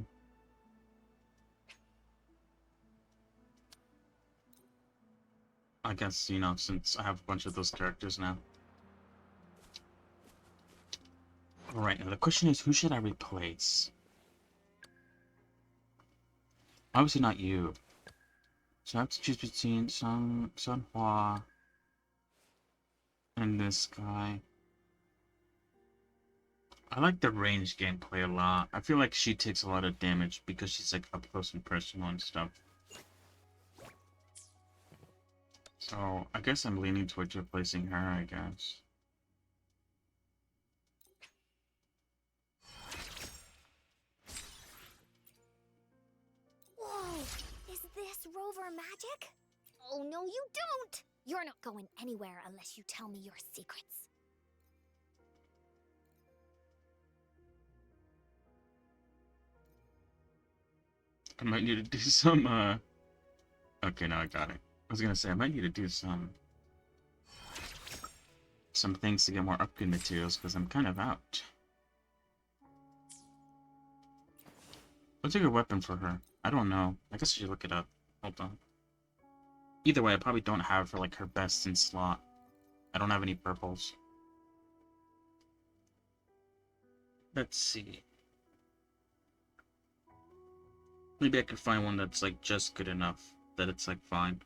guess, you know, since I have a bunch of those characters now. Alright, now the question is, who should I replace? Obviously not you. So I have to choose between Sunhua and this guy. I like the range gameplay a lot. I feel like she takes a lot of damage because she's like up close and personal and stuff. So I guess I'm leaning towards replacing her, I guess. Whoa, is this Rover magic? Oh, no, you don't. You're not going anywhere unless you tell me your secrets. I might need to do some, okay, now I got it. I was gonna say, I might need to do some things to get more upgrade materials, because I'm kind of out. What's a good weapon for her? I don't know. I guess I should look it up. Hold on. Either way, I probably don't have her, like, her best in slot. I don't have any purples. Let's see. Maybe I could find one that's, like, just good enough that it's, like, fine.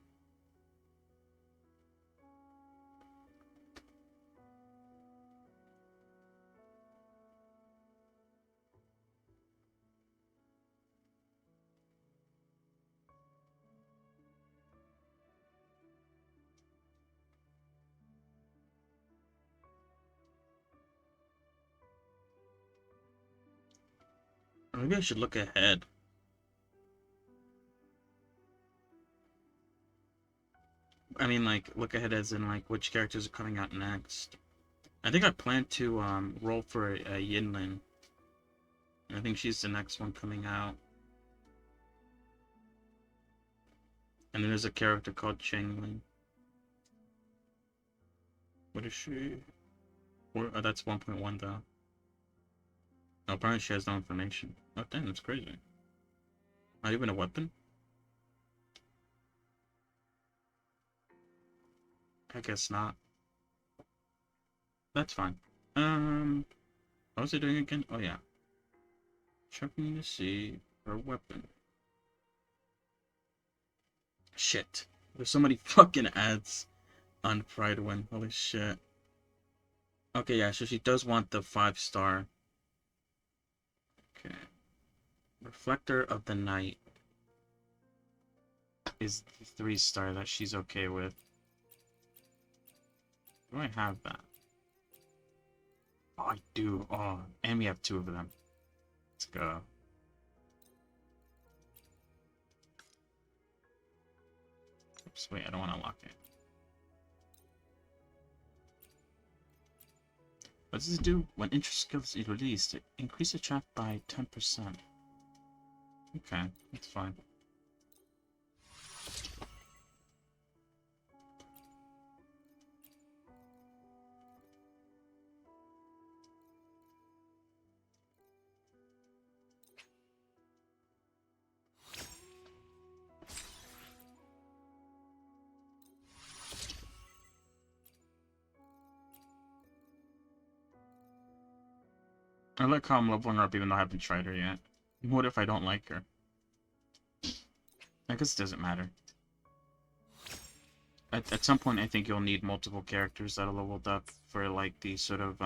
Maybe I should look ahead. I mean, like, look ahead as in, like, which characters are coming out next. I think I plan to, roll for Yinlin. I think she's the next one coming out. And then there's a character called Changlin. What is she? Oh, that's 1.1 though. Oh, apparently she has no information. Oh, damn, that's crazy. Not even a weapon? I guess not. That's fine. What was it doing again? Oh, yeah. Checking to see her weapon. Shit. There's so many fucking ads on Pride Win. Holy shit. Okay, yeah, so she does want the 5-star. Okay. Reflector of the Night is the 3-star that she's okay with. Do I have that? Oh, I do. Oh, and we have 2 of them. Let's go. Oops, wait, I don't want to lock it. What does it do when interest skills is released? Increase the trap by 10%. Okay, that's fine. I like how I'm leveling her up even though I haven't tried her yet. What if I don't like her? I guess it doesn't matter. At some point, I think you'll need multiple characters that are leveled up for, like, the sort of,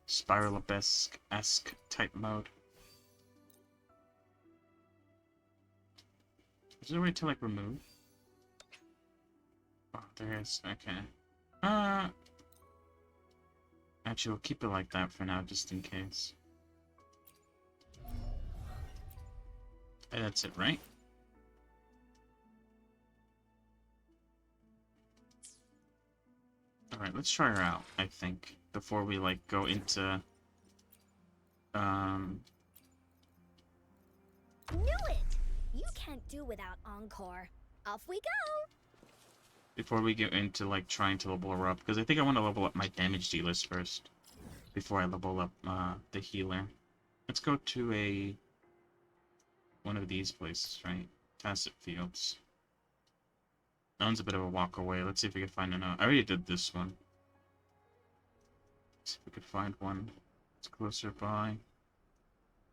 Spiral Abyss-esque type mode. Is there a way to, like, remove? Oh, there is. Okay. Actually, we'll keep it like that for now, just in case. Hey, that's it, right? Alright, let's try her out, I think, before we, like, go into, Knew it! You can't do without Encore. Off we go! before we get into, like, trying to level her up, because I think I want to level up my damage dealers first, before I level up, the healer. Let's go to one of these places, right? Tacit Fields. That one's a bit of a walk away. Let's see if we can find another. I already did this one. Let's see if we could find one that's closer by.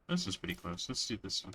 This one's pretty close. Let's do this one.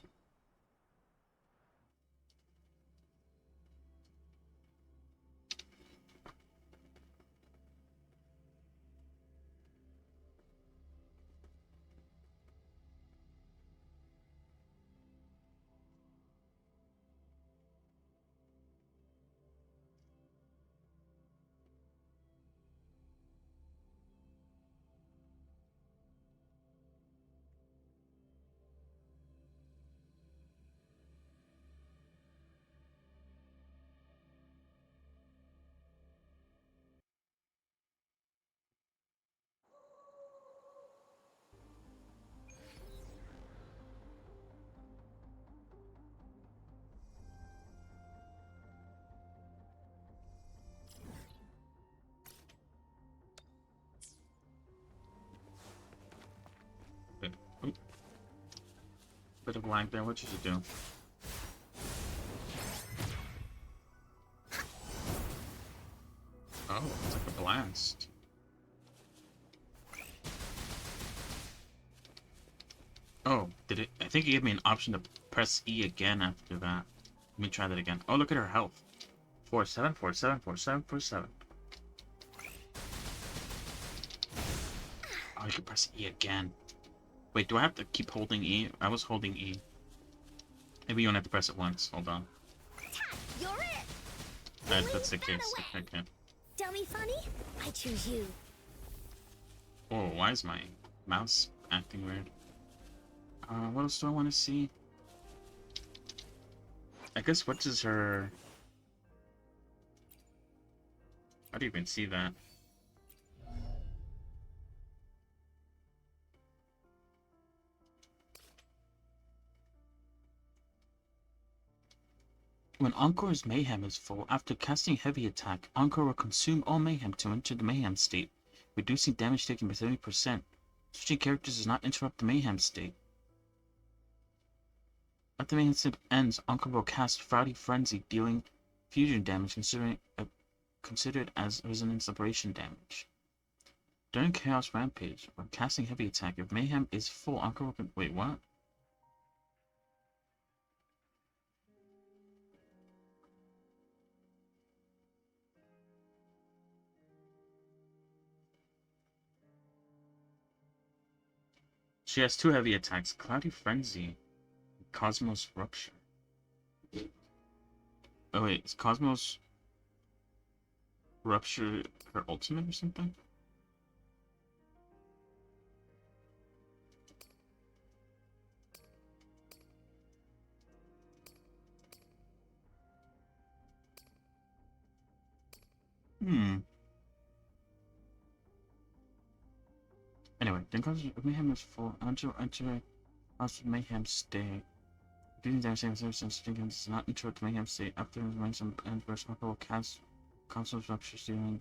Oop. Bit of lag there. What should you do? Oh, it's like a blast. Oh, did it? I think it gave me an option to press E again after that. Let me try that again. Oh, look at her health. 47, 47, 47, 47. Oh, you can press E again. Wait, do I have to keep holding E? I was holding E. Maybe you only have to press it once. Hold on. You're it! That's the case. Okay. Dummy funny? I choose you. Oh, why is my mouse acting weird? What else do I want to see? I guess what does her... How do you even see that? When Encore's Mayhem is full, after casting Heavy Attack, Encore will consume all Mayhem to enter the Mayhem state, reducing damage taken by 70%. Switching characters does not interrupt the Mayhem state. After Mayhem state ends, Encore will cast Frowdy Frenzy, dealing fusion damage considered as Resonance Separation damage. During Chaos Rampage, when casting Heavy Attack, if Mayhem is full, Encore will... Wait, what? She has 2 heavy attacks. Cloudy Frenzy. Cosmos Rupture. Oh wait, is Cosmos Rupture her ultimate or something? Anyway, then Cosmos Mayhem is full. Enter House of Mayhem state. Being there, same since Jenkins does not interrupt Mayhem state after his ransom and burst will cast Cosmos Rupture stealing.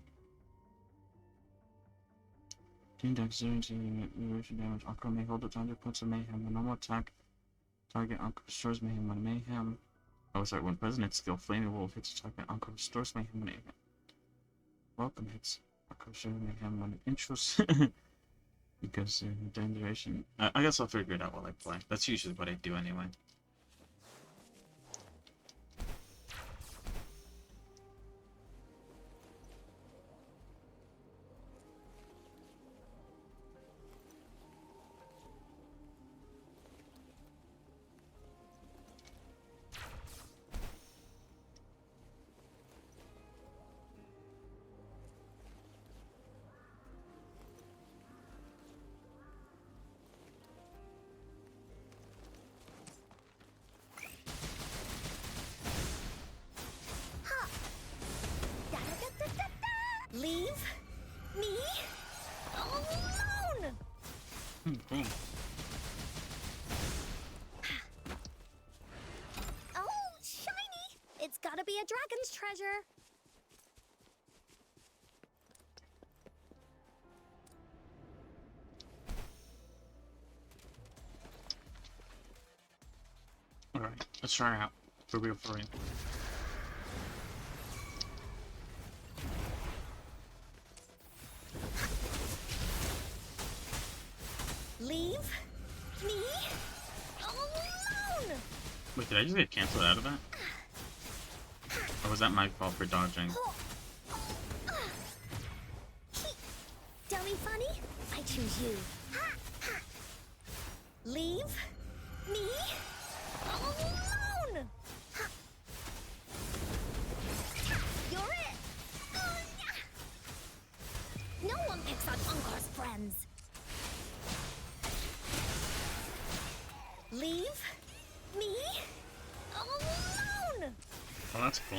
Team deck 0 to damage. Encore may hold its 100 points of Mayhem. A normal attack target Encore restores Mayhem when Mayhem. Oh, sorry, when President skill Flaming Wolf hits target Encore restores Mayhem when Mayhem. Welcome hits Encore restores Mayhem when it intros. Because the duration. I guess I'll figure it out while I play. That's usually what I do anyway. Leave me alone! Cool. Oh, shiny! It's gotta be a dragon's treasure. Alright, let's try it out. For real, for real. Leave me alone! Wait, did I just get canceled out of that? Or was that my fault for dodging? Dummy funny? I choose you. Leave me alone! You're it! No one picks on Encore's friends. Leave me alone! Oh, that's cool.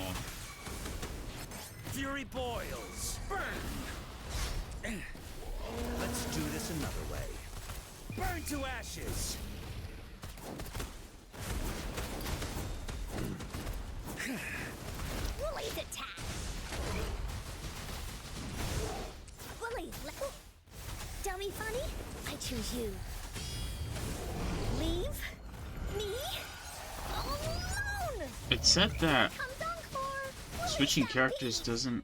Fury boils. Burn. Let's do this another way. Burn to ashes. Willie's attack! Willie, dummy funny? I choose you. Leave me alone! It said that Comes Encore! Willie's switching got characters me. doesn't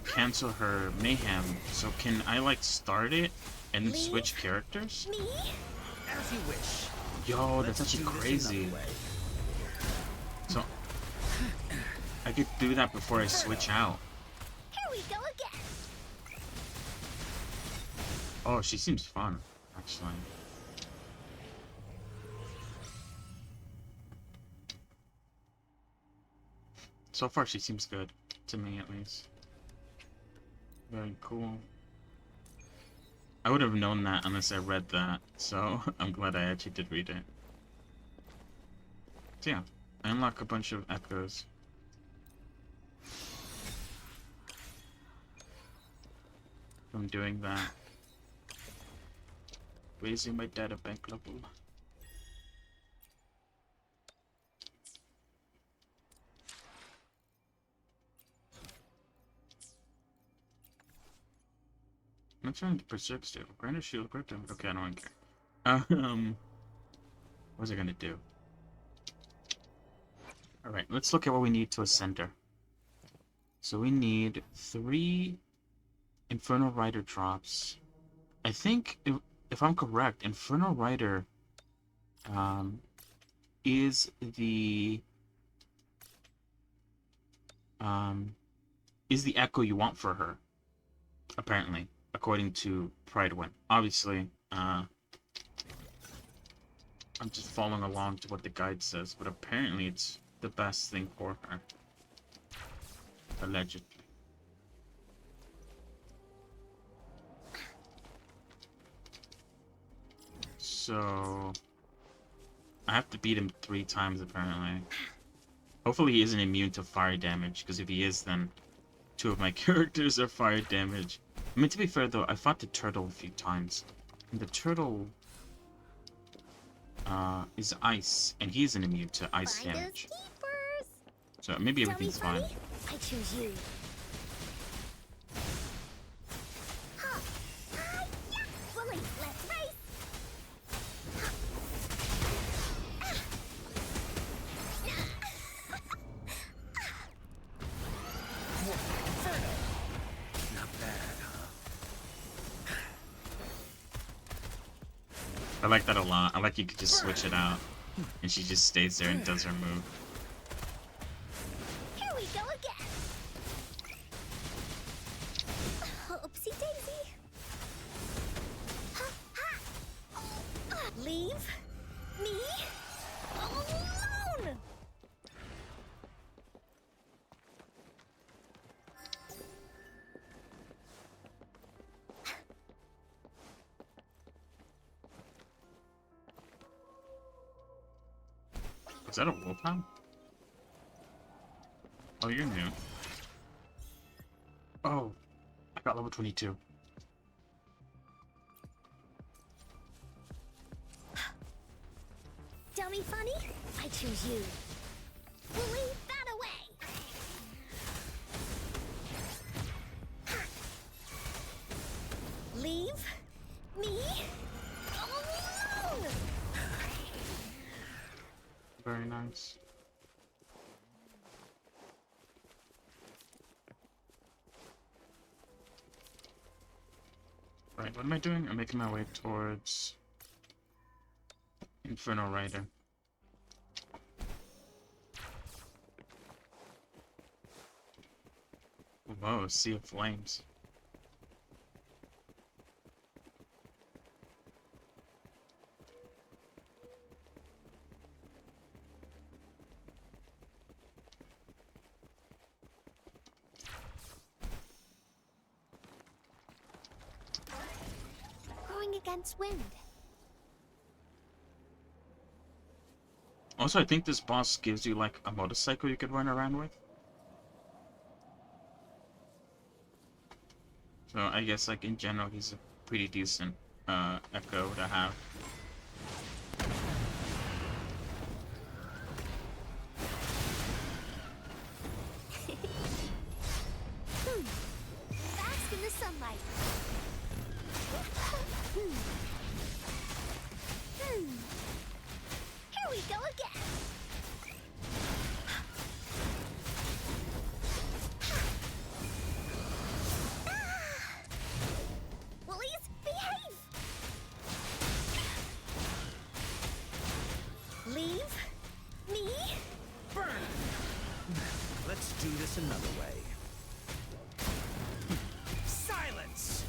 cancel her mayhem. So can I like start it and Leave switch characters? Me? As you wish. Yo, that's Let's actually do this crazy. another way. So I could do that before I switch out. Here we go again! Oh, she seems fun, actually. So far, she seems good. To me, at least. Very cool. I would have known that unless I read that, so I'm glad I actually did read it. So yeah, I unlock a bunch of echoes. From doing that. Raising my data bank level. I'm trying to Berserk stable. Grant a shield, grant damage. Okay, I don't care. What's it gonna do? Alright, let's look at what we need to ascend her. So we need 3 Infernal Rider drops. I think, if I'm correct, Infernal Rider is the echo you want for her, apparently, according to Pride Win. Obviously, I'm just following along to what the guide says, but apparently it's the best thing for her. Allegedly. So I have to beat him 3 times apparently. Hopefully he isn't immune to fire damage, because if he is, then 2 of my characters are fire damage. I mean, to be fair though, I fought the turtle a few times. And the turtle is ice, and he isn't immune to ice Finders damage. keepers. So maybe Tell me, everything's fine. funny? I choose you. Ha! Hi! Yeah! Bully, let's race! Ha! Not bad, huh? I like that a lot. I like you could just switch it out, and she just stays there and does her move. Here we go again. Oopsie daisy. Ha, ha. Leave me alone. Is that a wolfhound? Oh, you're new. Oh, I got level 22. Dummy funny? I choose you. We'll leave that away. Leave me alone. Very nice. Right, what am I doing? I'm making my way towards Inferno Rider. Whoa, Sea of Flames. Going against wind. Also, I think this boss gives you like a motorcycle you could run around with. So I guess like in general he's a pretty decent echo to have. Bask in the sunlight. Here we go again. Woolies, behave. Leave me. Burn! Let's do this another way. Silence!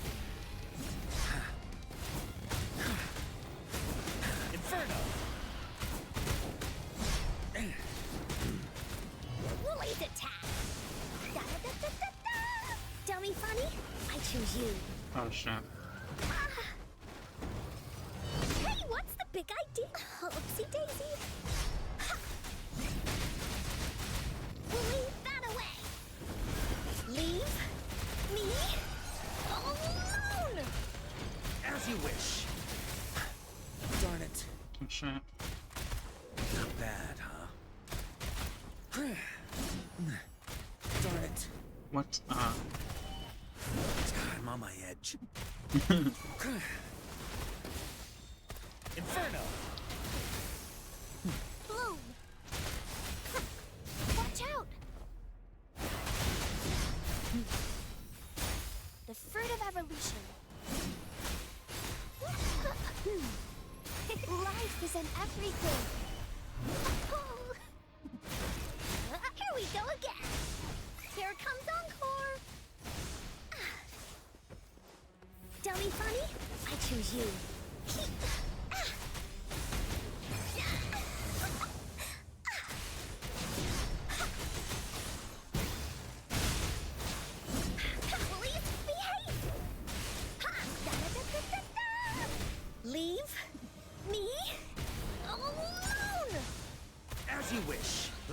Inferno! Woolies attack. Da, da, da, da, da, da. Dummy funny? I choose you. Oh shit. Hey, what's the big idea? Oopsie daisy. Ha. We'll leave that away. Leave me alone. As you wish. Darn it. Oh shit. Not bad, huh? Darn it. What? I'm on my edge. Inferno! Bloom. Ha. Watch out. The fruit of evolution. Life is in everything. Here we go again. Here comes Encore. Dummy funny? I choose you.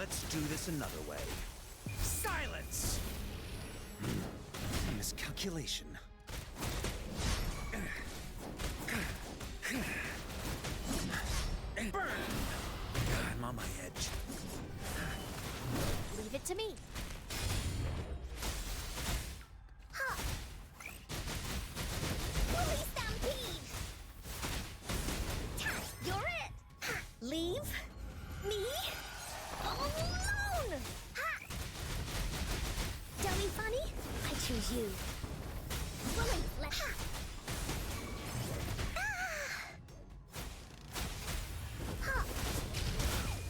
Let's do this another way. Silence! A miscalculation. Burn! I'm on my edge. Leave it to me. Ha! Woolly stampede! Ta, you're it! Ha! Leave me alone! Ha! Dummy funny? I choose you. Woolly, ha! Ha!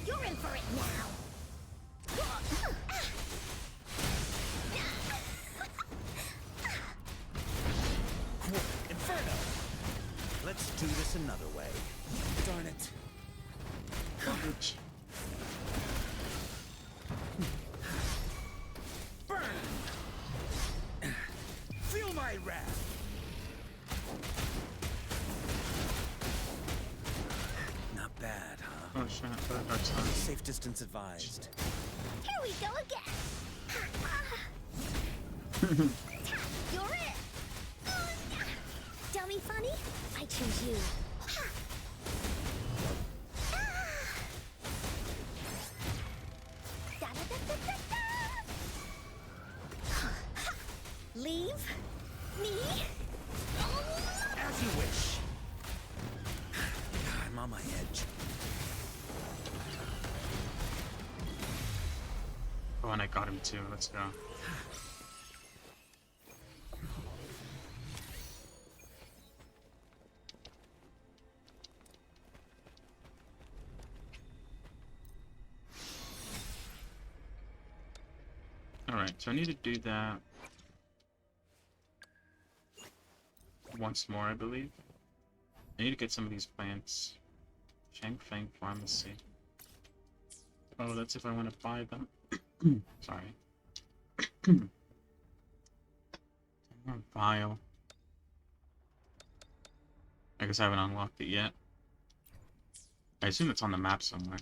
You're in for it now. Inferno! Let's do this another way. Darn it. Garbage. Burn! Feel my wrath! Not bad, huh? Oh shit, dark side. Safe distance advised. Here we go again. You're it. Dummy funny? I choose you. Leave me alone. As you wish. I'm on my edge. Oh, and I got him too. Let's go. Alright, so I need to do that once more, I believe. I need to get some of these plants. Shangfeng Pharmacy. Oh, that's if I want to buy them. Sorry. Vial. I guess I haven't unlocked it yet. I assume it's on the map somewhere.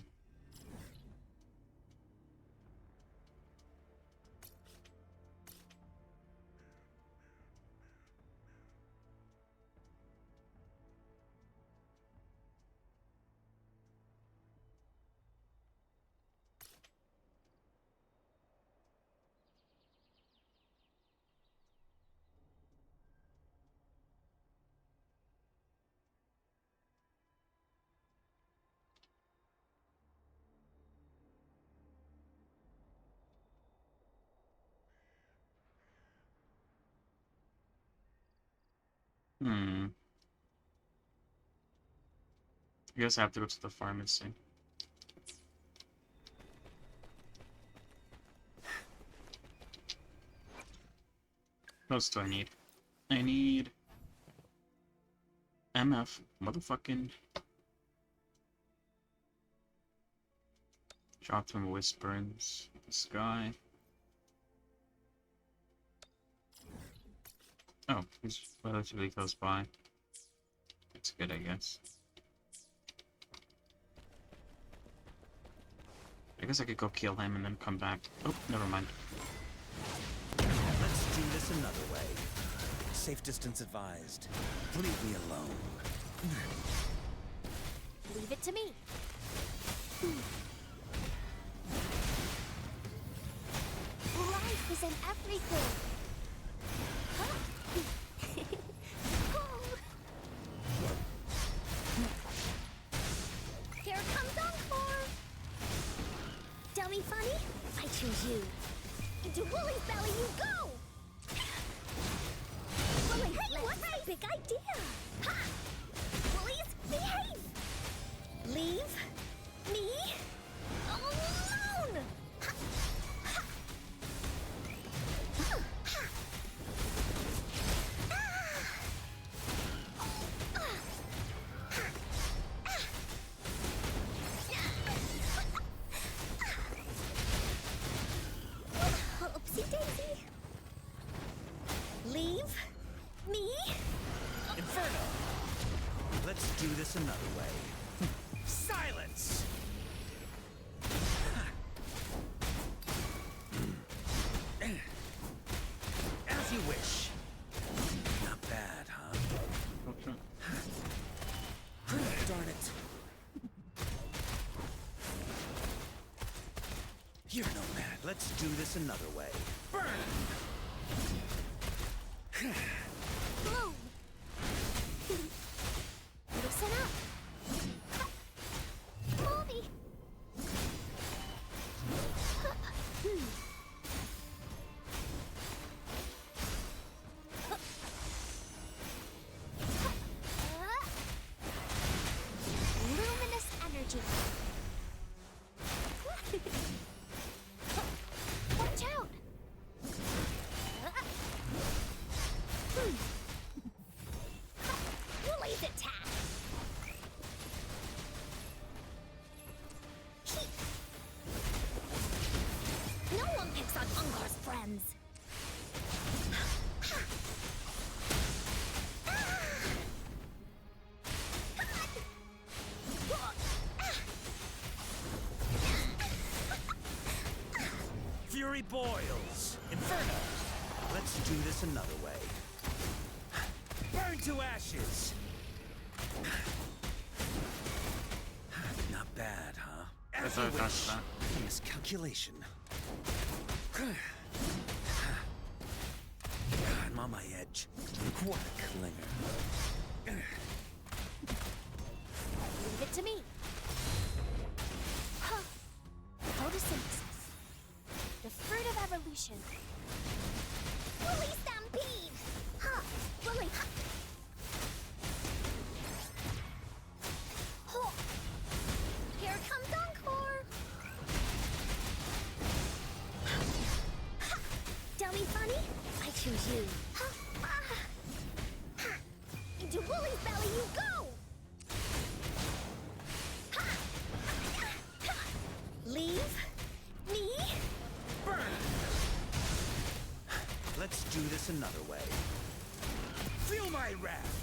I guess I have to go to the pharmacy. What else do I need? I need MF, motherfucking Jotham Whisperings, Sky. Oh, he's relatively close by. That's good, I guess. I guess I could go kill him and then come back. Oh, never mind. Let's do this another way. Safe distance advised. Leave me alone. Leave it to me. Life is in everything. Huh? Oh. Here comes Encore. Dummy funny? I choose you. Into Wooly's belly you go! Wooly, hey, what's my big idea? Ha! Woolies, behave! Leave me alone! Ha! Ha! Ha! Ha! Oopsie daisy. Leave me. Inferno! Let's do this another way. Silence! Let's do this another way. Burn! Bloom! Listen up! Mommy! Luminous energy. Watch out! Woolly's attack! No one picks on Ungar's friends. Fury boils! Inferno! Let's do this another way. Burn to ashes! Not bad, huh? I As thought I you dodged wish. that. Miscalculation. I'm on my edge. Quark linger. Leave it to me. Huh. Photosynthesis. The fruit of evolution. Woolly stampede! Huh. Woolly. Huh. Here comes Encore! Dummy funny? I choose you. Into Woolly's belly you go! Leave me? Burn! Let's do this another way. Feel my wrath!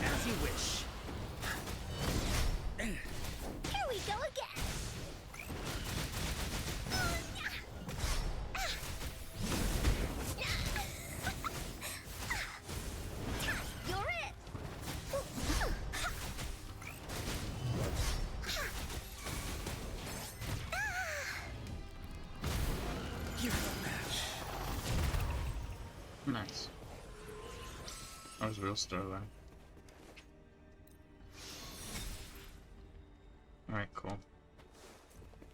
As you wish. Here we go again. You're it. You're no match. Nice. That was real slow though. Alright, cool.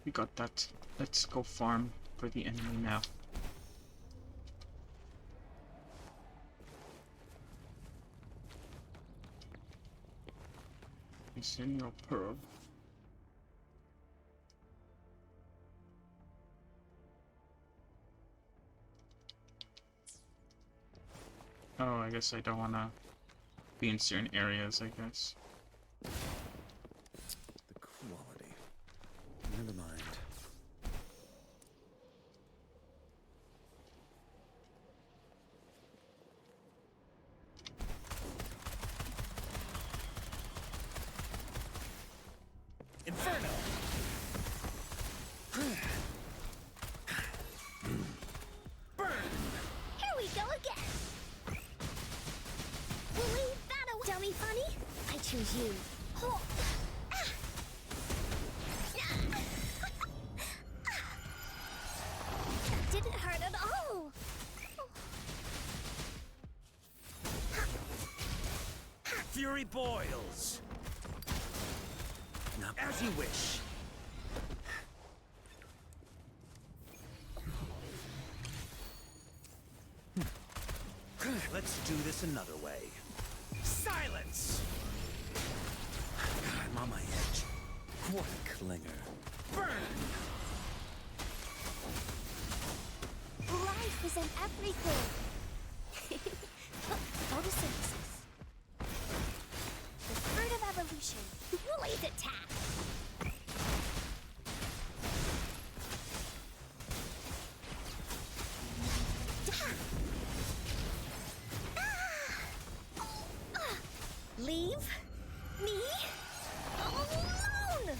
We got that. Let's go farm for the enemy now. Decennial Pearl. Oh, I guess I don't wanna be in certain areas, I guess. The quality. Never mind. Inferno! Burn! Here we go again. Woolly battle dummy funny. I choose you. Huh. That didn't hurt at all. Fury boils! Now, as you wish. Let's do this another way. Silence! I'm on my edge. Quark linger. Burn! Life is in everything. Photosynthesis. The fruit of evolution. Woolly's attack. Leave me alone!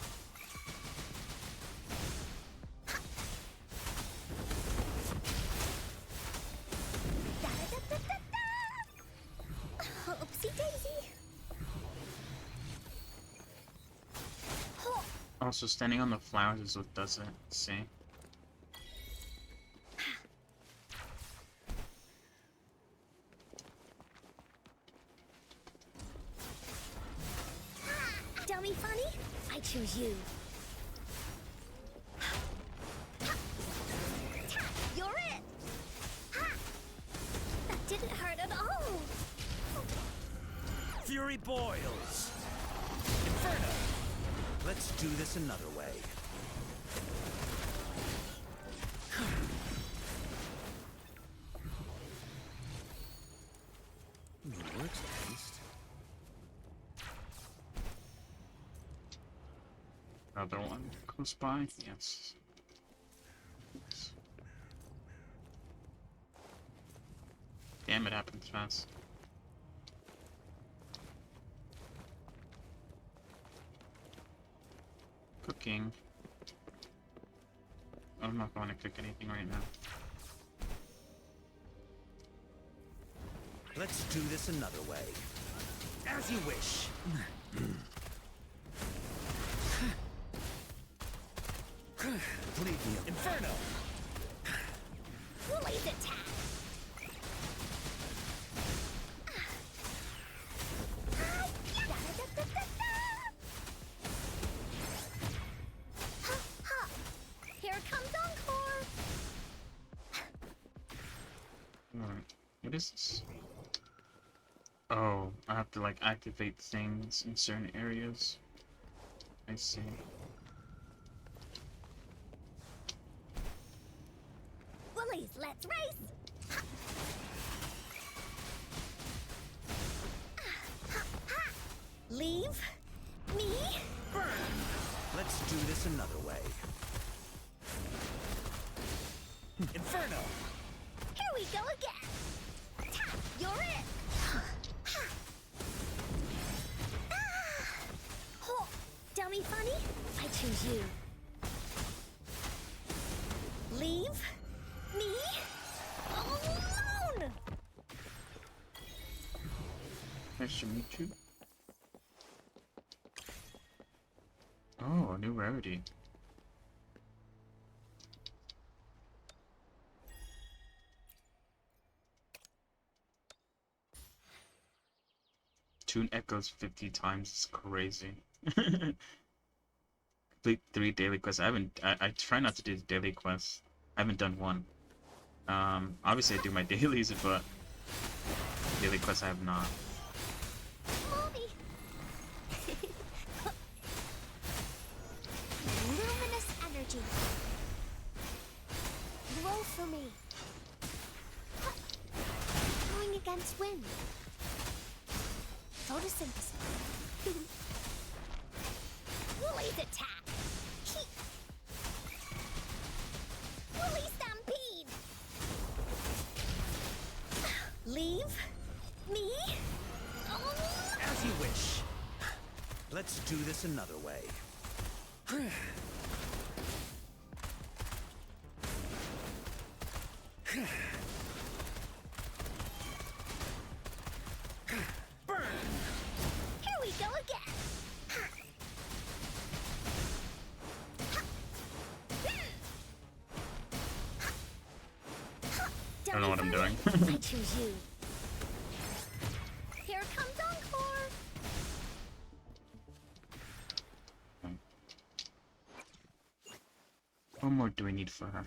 Da-da-da-da-da-da! Oopsie daisy! Also, standing on the flowers is what does it. See? Dummy funny? I choose you. You're it! Ha! That didn't hurt at all! Fury boils. Inferno. Let's do this another way. It works at least. Another one close by. Yes. Damn, it happens fast. Cooking. I'm not going to cook anything right now. Let's do this another way. As you wish. Leave me. Inferno. Woolly's attack! Here comes Encore! Alright, what is this? Oh, I have to like activate things in certain areas. I see. Woolies, let's race! Leave me. Burn. Let's do this another way. Inferno. Here we go again. You're it. Oh, dummy funny, I choose you. Leave me alone. Nice to meet you. Oh, a new rarity. Tune echoes 50 times. It's crazy. Complete 3 daily quests. I try not to do the daily quests. I haven't done one. Obviously I do my dailies, but daily quests I have not. Mommy. Luminous energy. Grow for me. Going against wind. Photosynthesis. Woolly's attack. Woolly stampede. Leave me alone. As you wish. Let's do this another way. Burn. Here we go again. I don't know what I'm doing. I choose you. Here comes Encore. What more do we need for her?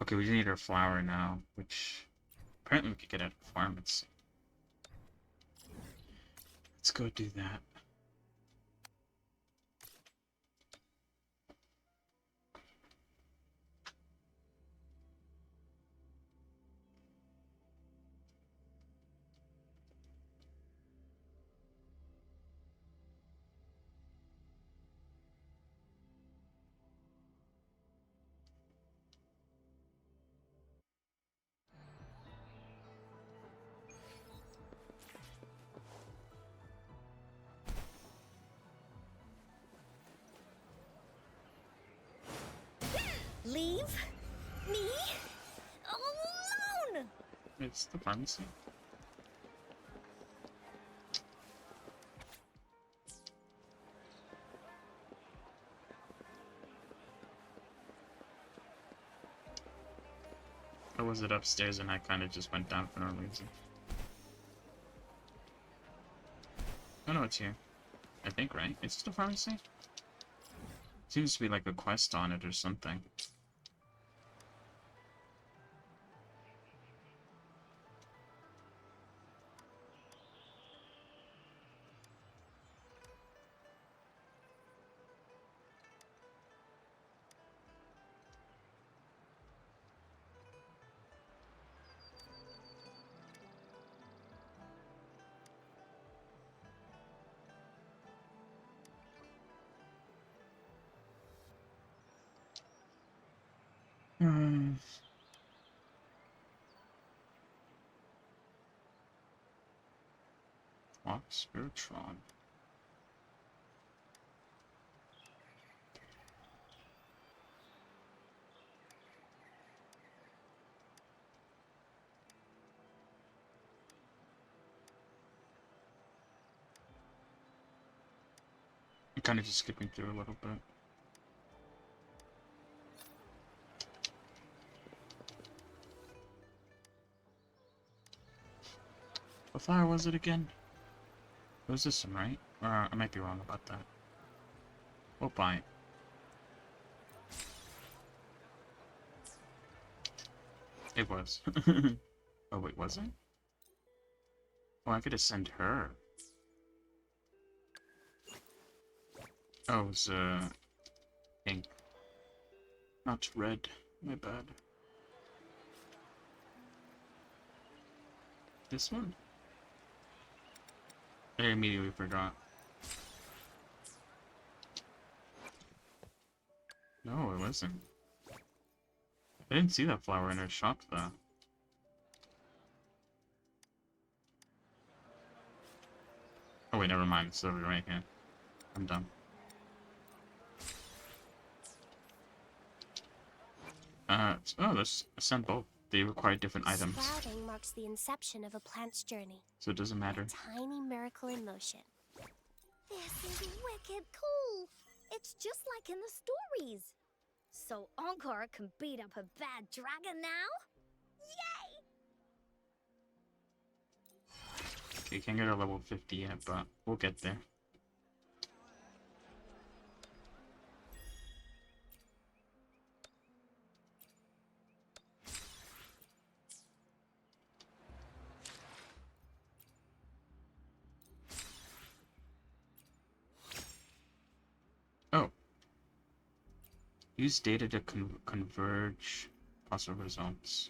Okay, we just need her flower now, which apparently we could get at a pharmacy. Let's go do that. Leave me alone. It's the pharmacy. Or was it upstairs and I kind of just went down for no reason? Oh no, it's here. I think, right? It's the pharmacy? Seems to be like a quest on it or something. Hmm. What? Spiritron. I'm kind of just skipping through a little bit. What flower was it again? It was this one, right? Or I might be wrong about that. We'll buy it. It was. Oh wait, was it? Oh, I could have sent her. Oh, it was pink. Not red. My bad. This one? I immediately forgot. No, it wasn't. I didn't see that flower in her shop, though. Oh wait, never mind. It's over right here. I'm done. Oh, let's send both. They require different items. Sprouting marks the inception of a plant's journey. So it doesn't matter. A tiny miracle in motion. This is wicked cool. It's just like in the stories. So Encore can beat up a bad dragon now? Yay! Okay, can't get her level 50 yet, but we'll get there. Oh. Use data to converge possible results.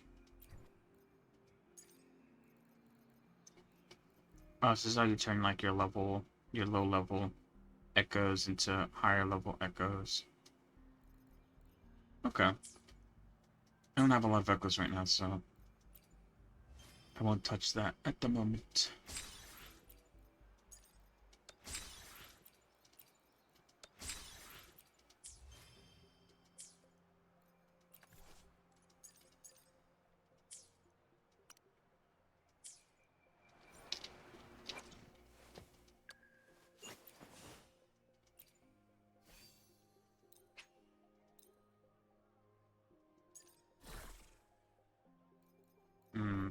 Oh, so this is how you turn like your low level echoes into higher level echoes. Okay. I don't have a lot of echoes right now, so I won't touch that at the moment.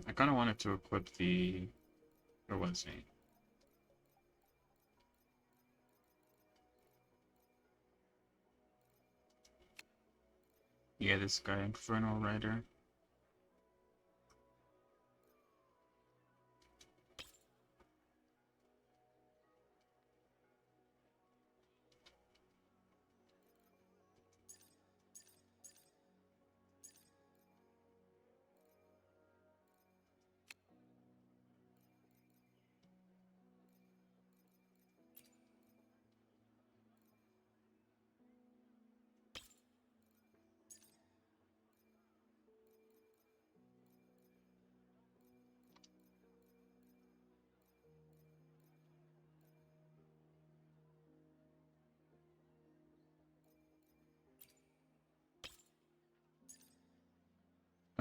I kind of wanted to equip the... Where was he? Yeah, this guy, Infernal Rider.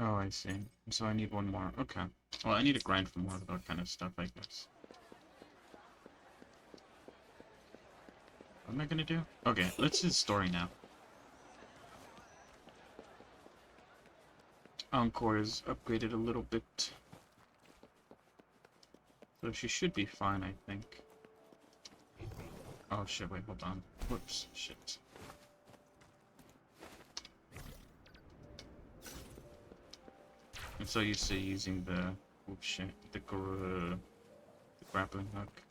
Oh, I see. So I need one more. Okay. Well, I need to grind for more of that kind of stuff, I guess. What am I gonna do? Okay, let's do the story now. Encore is upgraded a little bit. So she should be fine, I think. Oh shit, wait, hold on. Whoops, shit. I'm so used to using the... Oops, shit. The grappling hook.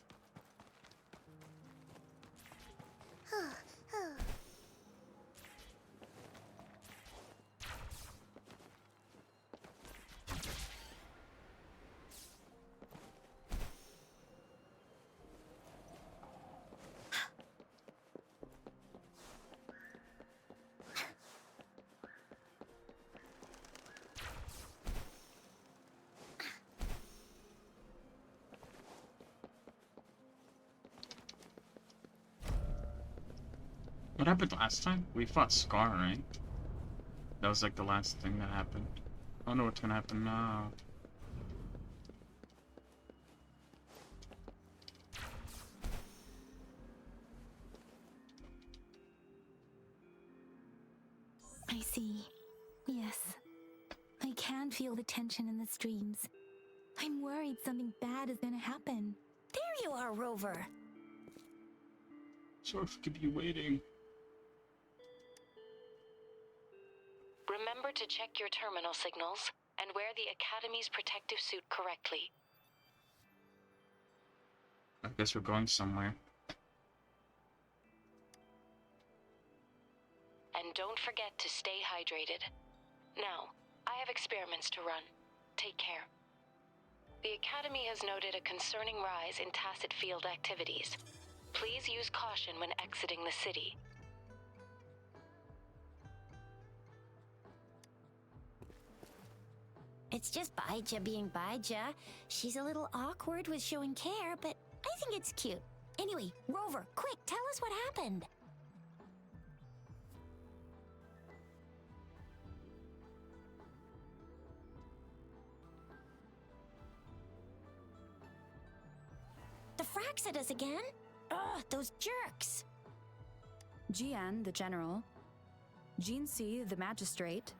What happened last time? We fought Scar, right? That was like the last thing that happened. I don't know what's gonna happen now. I see. Yes. I can feel the tension in the streams. I'm worried something bad is gonna happen. There you are, Rover. Sorry for keep you waiting. Remember to check your terminal signals and wear the Academy's protective suit correctly. I guess we're going somewhere. And don't forget to stay hydrated. Now, I have experiments to run. Take care. The Academy has noted a concerning rise in tacit field activities. Please use caution when exiting the city. It's just Baija being Baija. She's a little awkward with showing care, but I think it's cute. Anyway, Rover, quick, tell us what happened. The Frax at us again? Ugh, those jerks. Jian, the general, Jinsi, the magistrate,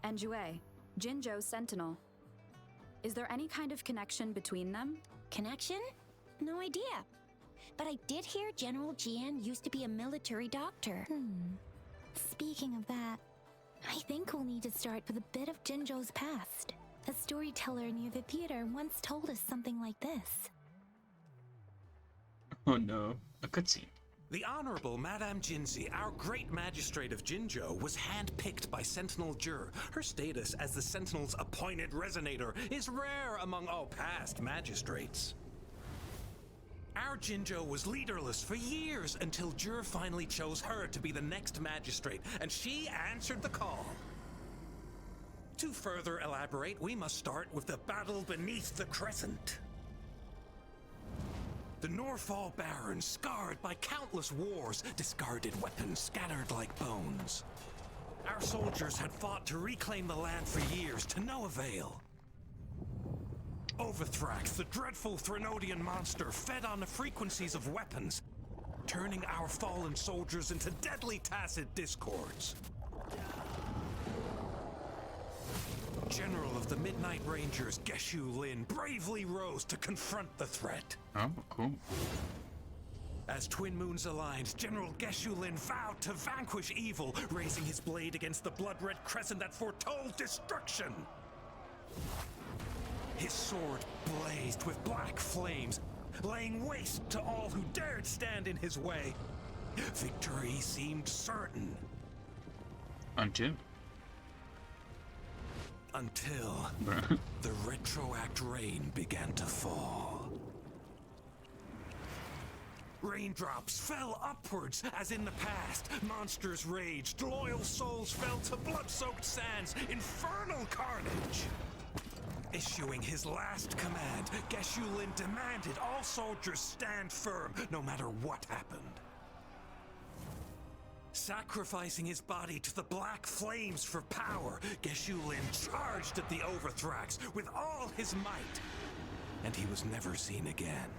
and Jue, Jinzhou's sentinel. Is there any kind of connection between them? Connection? No idea. But I did hear General Jian used to be a military doctor. Speaking of that, I think we'll need to start with a bit of Jinzhou's past. A storyteller near the theater once told us something like this. Oh no, a cutscene. The Honorable Madame Jinzi, our great magistrate of Jinzhou, was handpicked by Sentinel Jur. Her status as the Sentinel's appointed resonator is rare among all past magistrates. Our Jinzhou was leaderless for years until Jur finally chose her to be the next magistrate, and she answered the call. To further elaborate, we must start with the battle beneath the Crescent. The Norfall Barons, scarred by countless wars, discarded weapons scattered like bones. Our soldiers had fought to reclaim the land for years, to no avail. Overthrax, the dreadful Threnodian monster, fed on the frequencies of weapons, turning our fallen soldiers into deadly tacit discords. General of the Midnight Rangers, Geshu Lin, bravely rose to confront the threat. Oh, cool. As Twin Moons aligned, General Geshu Lin vowed to vanquish evil, raising his blade against the blood-red crescent that foretold destruction. His sword blazed with black flames, laying waste to all who dared stand in his way. Victory seemed certain. Until the retroact rain began to fall. Raindrops fell upwards, as in the past. Monsters raged, loyal souls fell to blood-soaked sands, infernal carnage. Issuing his last command, Geshu Lin demanded all soldiers stand firm, no matter what happened. Sacrificing his body to the black flames for power, Geshu Lin charged at the Overthrax with all his might, and he was never seen again.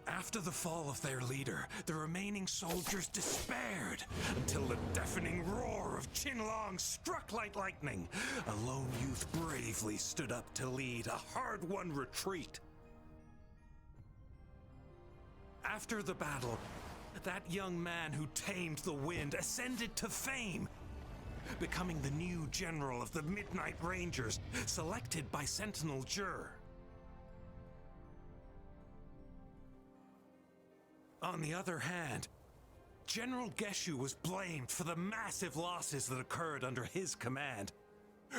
After the fall of their leader, the remaining soldiers despaired until the deafening roar of Qinlong struck like lightning. A lone youth bravely stood up to lead a hard-won retreat. After the battle, that young man who tamed the wind ascended to fame, becoming the new general of the Midnight Rangers, selected by Sentinel Jur. On the other hand, General Geshu was blamed for the massive losses that occurred under his command,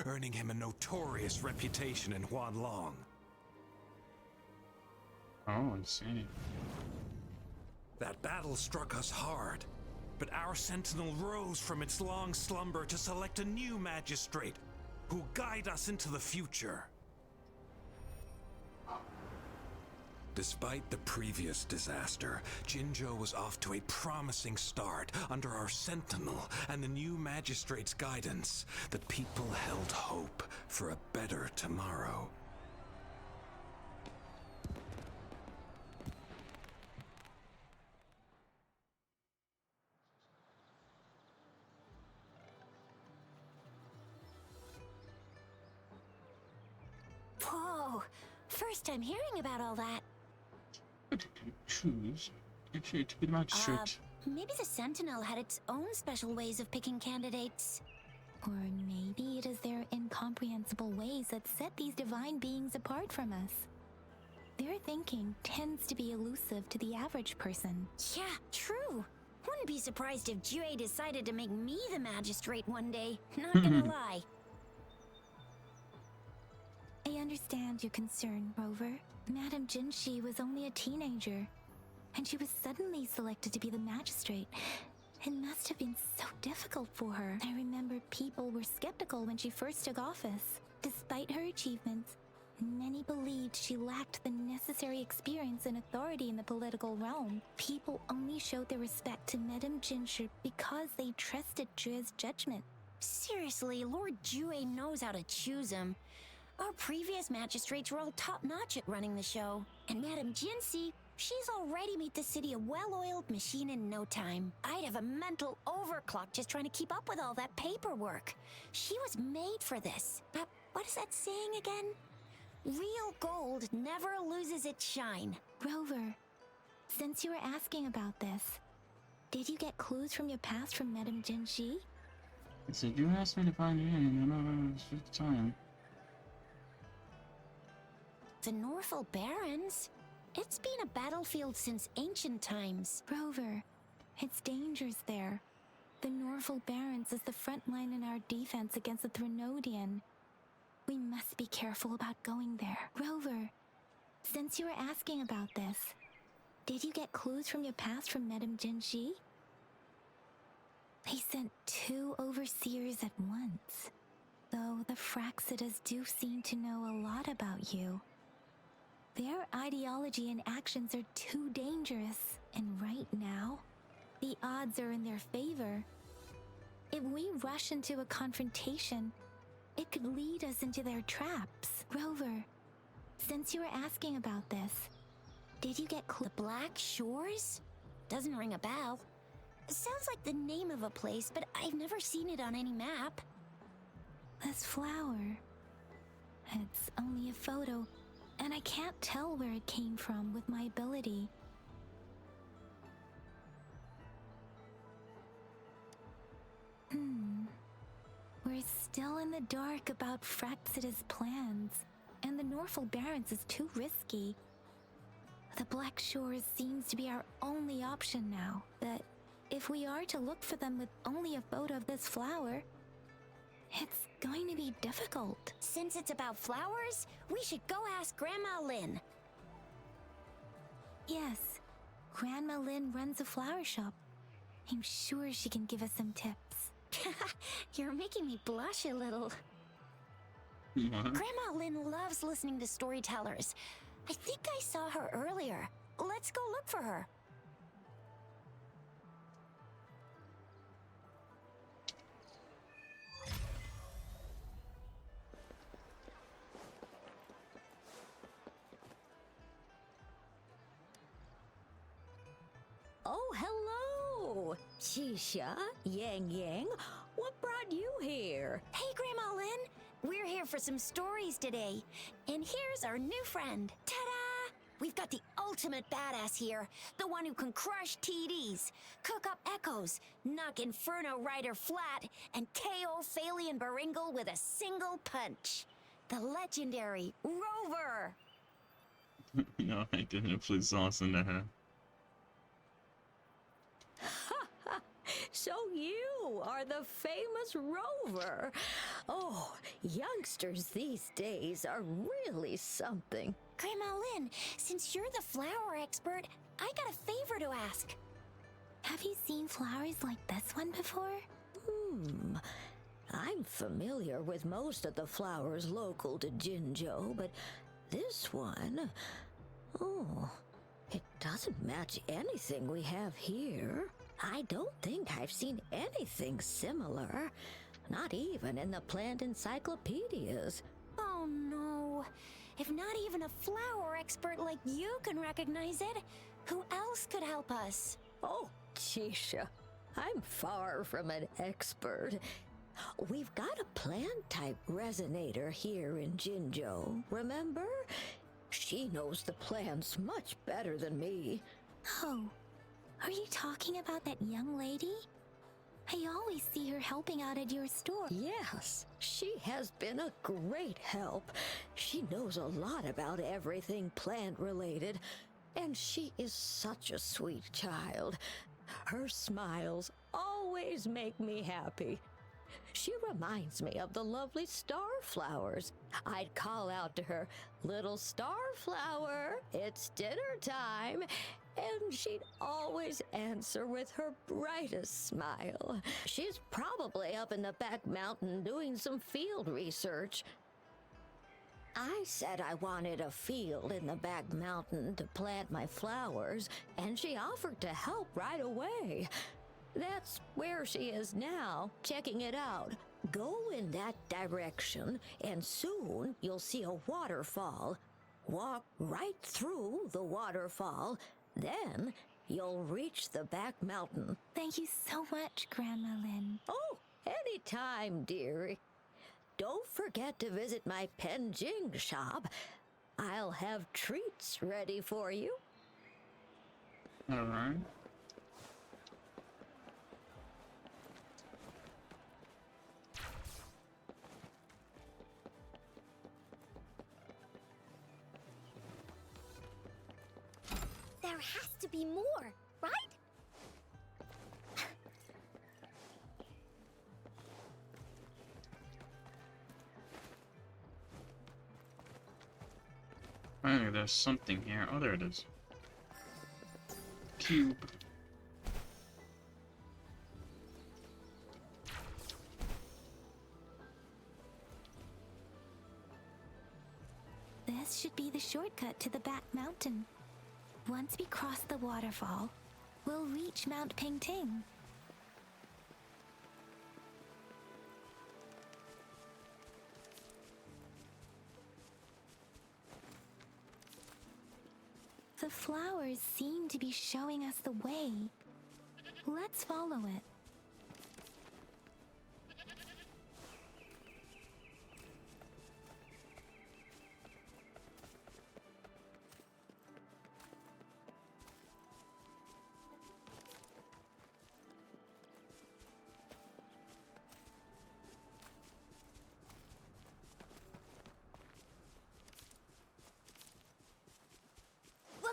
earning him a notorious reputation in Huanlong. Oh, I see. That battle struck us hard, but our sentinel rose from its long slumber to select a new magistrate who'll guide us into the future. Despite the previous disaster, Jinzhou was off to a promising start under our sentinel and the new magistrate's guidance. The people held hope for a better tomorrow. Whoa! First time hearing about all that. What did you choose? Actually, to be the magistrate. Maybe the Sentinel had its own special ways of picking candidates. Or maybe it is their incomprehensible ways that set these divine beings apart from us. Their thinking tends to be elusive to the average person. Yeah, true. Wouldn't be surprised if Jue decided to make me the magistrate one day. Not gonna lie. I understand your concern, Rover. Madame Jinshi was only a teenager, and she was suddenly selected to be the magistrate. It must have been so difficult for her. I remember people were skeptical when she first took office. Despite her achievements, many believed she lacked the necessary experience and authority in the political realm. People only showed their respect to Madame Jinshi because they trusted Jue's judgment. Seriously, Lord Jue knows how to choose him. Our previous magistrates were all top-notch at running the show. And Madame Jinsi, she's already made the city a well-oiled machine in no time. I'd have a mental overclock just trying to keep up with all that paperwork. She was made for this. What is that saying again? Real gold never loses its shine. Rover, since you were asking about this, did you get clues from your past from Madame Jinshi? So you asked me to find you in another time. The Norfolk Barrens? It's been a battlefield since ancient times. Rover, it's dangerous there. The Norfolk Barrens is the front line in our defense against the Threnodian. We must be careful about going there. Rover, since you were asking about this, did you get clues from your past from Madame Jinshi? They sent 2 overseers at once. Though the Fraxidas do seem to know a lot about you. Their ideology and actions are too dangerous, and right now, the odds are in their favor. If we rush into a confrontation, it could lead us into their traps. Rover, since you were asking about this, did you get The Black Shores? Doesn't ring a bell. Sounds like the name of a place, but I've never seen it on any map. this flower? It's only a photo, and I can't tell where it came from with my ability. We're still in the dark about Fraxida's plans, and the Norfolk Barrens is too risky. The Black Shores seems to be our only option now, but if we are to look for them with only a photo of this flower, it's going to be difficult. Since it's about flowers, we should go ask Grandma Lynn. Yes, Grandma Lynn runs a flower shop. I'm sure she can give us some tips. You're making me blush a little. What? Grandma Lynn loves listening to storytellers. I think I saw her earlier. Let's go look for her. Shisha, Yang Yang, what brought you here? Hey, Grandma Lynn. We're here for some stories today. And here's our new friend. Ta-da! We've got the ultimate badass here. The one who can crush TDs, cook up echoes, knock Inferno Rider flat, and KO Phalian Baringle with a single punch. The legendary Rover. No, I didn't put sauce in her. So you are the famous Rover. Oh, youngsters these days are really something. Grandma Lynn, since you're the flower expert, I got a favor to ask. Have you seen flowers like this one before? I'm familiar with most of the flowers local to Jinzhou, but this one, oh, it doesn't match anything we have here. I don't think I've seen anything similar, not even in the plant encyclopedias. Oh no. If not even a flower expert like you can recognize it, who else could help us? Oh, Chisha, I'm far from an expert. We've got a plant-type resonator here in Jinzhou, remember? She knows the plants much better than me. Oh, are you talking about that young lady? I always see her helping out at your store. Yes, she has been a great help. She knows a lot about everything plant-related, and she is such a sweet child. Her smiles always make me happy. She reminds me of the lovely starflowers. I'd call out to her, "Little starflower, it's dinner time," and she'd always answer with her brightest smile. She's probably up in the back mountain doing some field research. I said I wanted a field in the back mountain to plant my flowers, and she offered to help right away. That's where she is now, checking it out. Go in that direction, and soon you'll see a waterfall. Walk right through the waterfall, then you'll reach the back mountain. Thank you so much, Grandma Lynn. Oh, anytime, dearie. Don't forget to visit my Penjing shop. I'll have treats ready for you. All right. There has to be more, right? Finally, there's something here. Oh, there it is. Cube. This should be the shortcut to the back mountain. Once we cross the waterfall, we'll reach Mount Pingting. The flowers seem to be showing us the way. Let's follow it.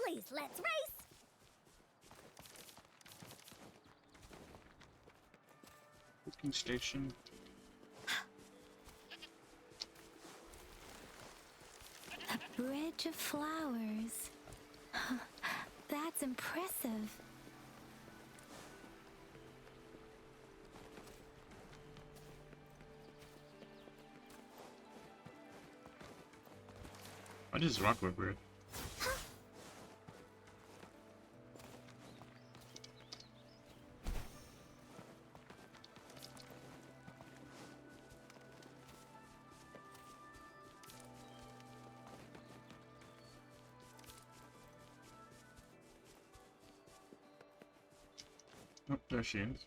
Woolies, let's race! Cooking station. A bridge of flowers. That's impressive. What is Rockwood Bird? Oh, there she is.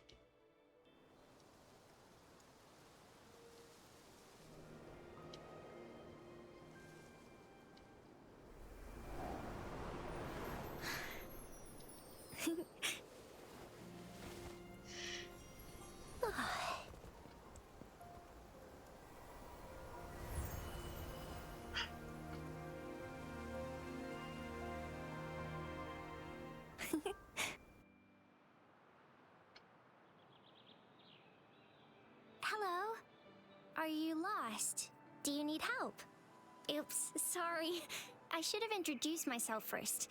Hello? Are you lost? Do you need help? Oops, sorry. I should have introduced myself first.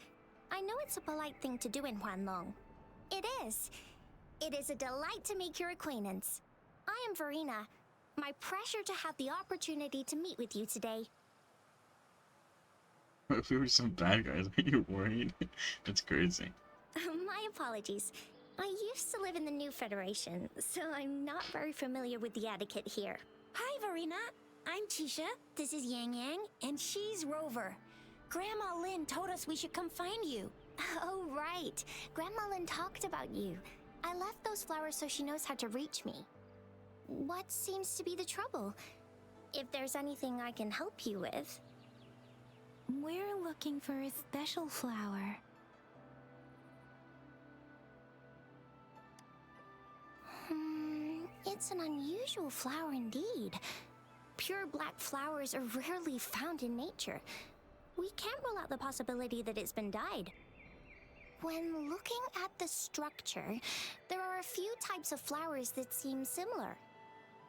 I know it's a polite thing to do in Huanlong. It is. It is a delight to make your acquaintance. I am Verena. My pleasure to have the opportunity to meet with you today. If we were some bad guys, are you worried? That's crazy. My apologies. I used to live in the New Federation, so I'm not very familiar with the etiquette here. Hi, Verena. I'm Tisha. This is Yang Yang, and she's Rover. Grandma Lynn told us we should come find you. Oh, right. Grandma Lynn talked about you. I left those flowers so she knows how to reach me. What seems to be the trouble? If there's anything I can help you with. We're looking for a special flower. It's an unusual flower indeed. Pure black flowers are rarely found in nature. We can't rule out the possibility that it's been dyed. When looking at the structure, there are a few types of flowers that seem similar.